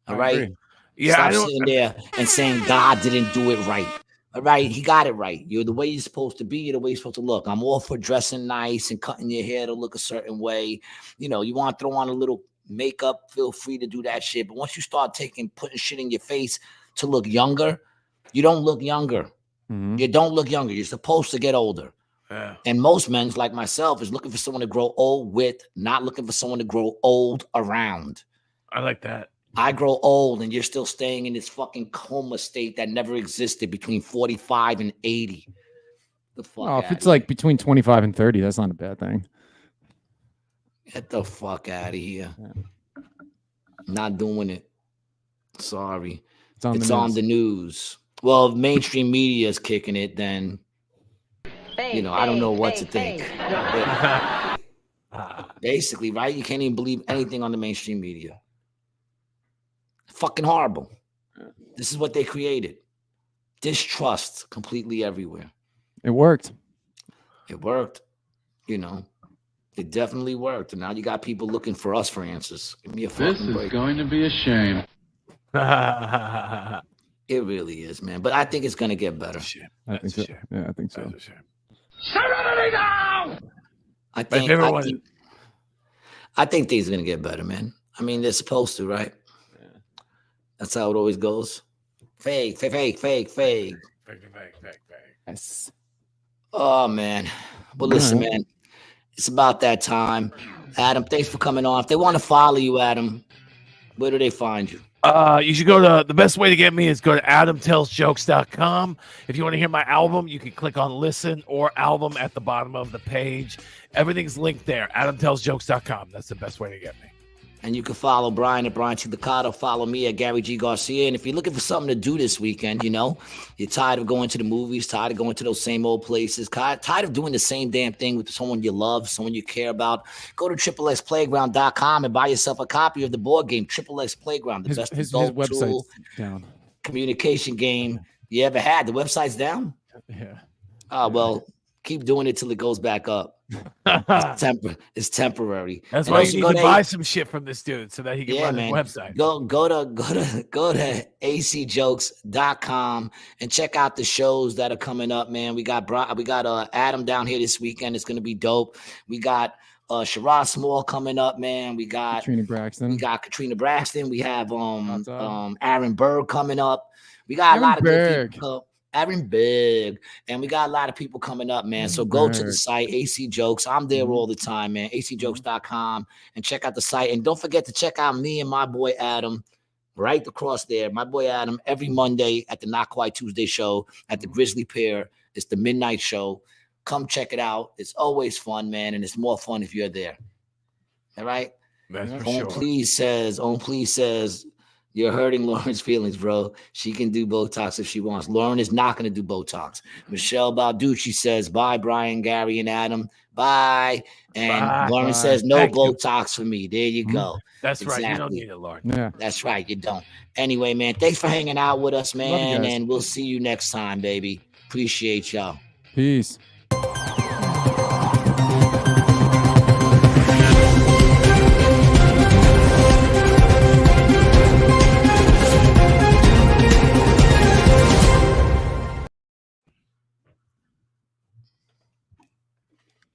All right? Yeah. Stop sitting there and saying God didn't do it right. All right, he got it right. You're the way you're supposed to be. You're the way you're supposed to look. I'm all for dressing nice and cutting your hair to look a certain way. You know, you want to throw on a little makeup, feel free to do that shit. But once you start putting shit in your face to look younger, you don't look younger. You don't look younger. You're supposed to get older. Yeah. And most men, like myself, is looking for someone to grow old with, not looking for someone to grow old around. I like that. I grow old and you're still staying in this fucking coma state that never existed between 45 and 80. The fuck if it's like between 25 and 30, that's not a bad thing. Get the fuck out of here. Not doing it. Sorry. It's on the news. Well, if mainstream media is kicking it, then I don't know what to think. Basically, right? You can't even believe anything on the mainstream media. Fucking horrible. This is what they created. Distrust completely everywhere. It worked. It worked. It definitely worked. And now you got people looking for us for answers. Give me a fucking break. Going to be a shame. It really is, man. But I think it's gonna get better. I think so. Yeah, I think so. Serenity now! I think things are gonna get better, man. I mean, they're supposed to, right? Yeah. That's how it always goes. Fake. Yes. Oh man. Well, listen, man. It's about that time. Adam, thanks for coming on. If they want to follow you, Adam, where do they find you? You should go to the best way to get me is go to adamtellsjokes.com. If you want to hear my album, you can click on listen or album at the bottom of the page. Everything's linked there. adamtellsjokes.com. That's the best way to get me. And you can follow Brian at Brian T. Licata. Follow me at Gary G. Garcia. And if you're looking for something to do this weekend, you're tired of going to the movies, tired of going to those same old places, tired of doing the same damn thing with someone you love, someone you care about, go to XXXplayground.com and buy yourself a copy of the board game, XXX Playground, the best adult tool, down. Communication game you ever had. The website's down? Yeah. Oh, well, keep doing it till it goes back up. It's temporary. That's why you need to buy some shit from this dude so that he can run his website. Go to acjokes.com and check out the shows that are coming up, man. We got Adam down here this weekend. It's gonna be dope. We got Sherrod Small coming up, man. We got Katrina Braxton. We have Aaron Berg coming up. We got a lot of good people. Aaron Big, and we got a lot of people coming up, man. So go to the site, AC Jokes. I'm there all the time, man. acjokes.com, and check out the site. And don't forget to check out me and my boy Adam right across there. My boy Adam every Monday at the Not Quite Tuesday show at the Grizzly Pear. It's the midnight show. Come check it out. It's always fun, man, and it's more fun if you're there. All right? That's for sure. On Please says, you're hurting Lauren's feelings, bro. She can do Botox if she wants. Lauren is not going to do Botox. Michelle Balducci says, bye, Brian, Gary, and Adam. Bye. And Lauren says, no Botox for me. There you go. That's right. You don't need it, Lauren. Yeah. That's right. You don't. Anyway, man, thanks for hanging out with us, man. And we'll see you next time, baby. Appreciate y'all. Peace.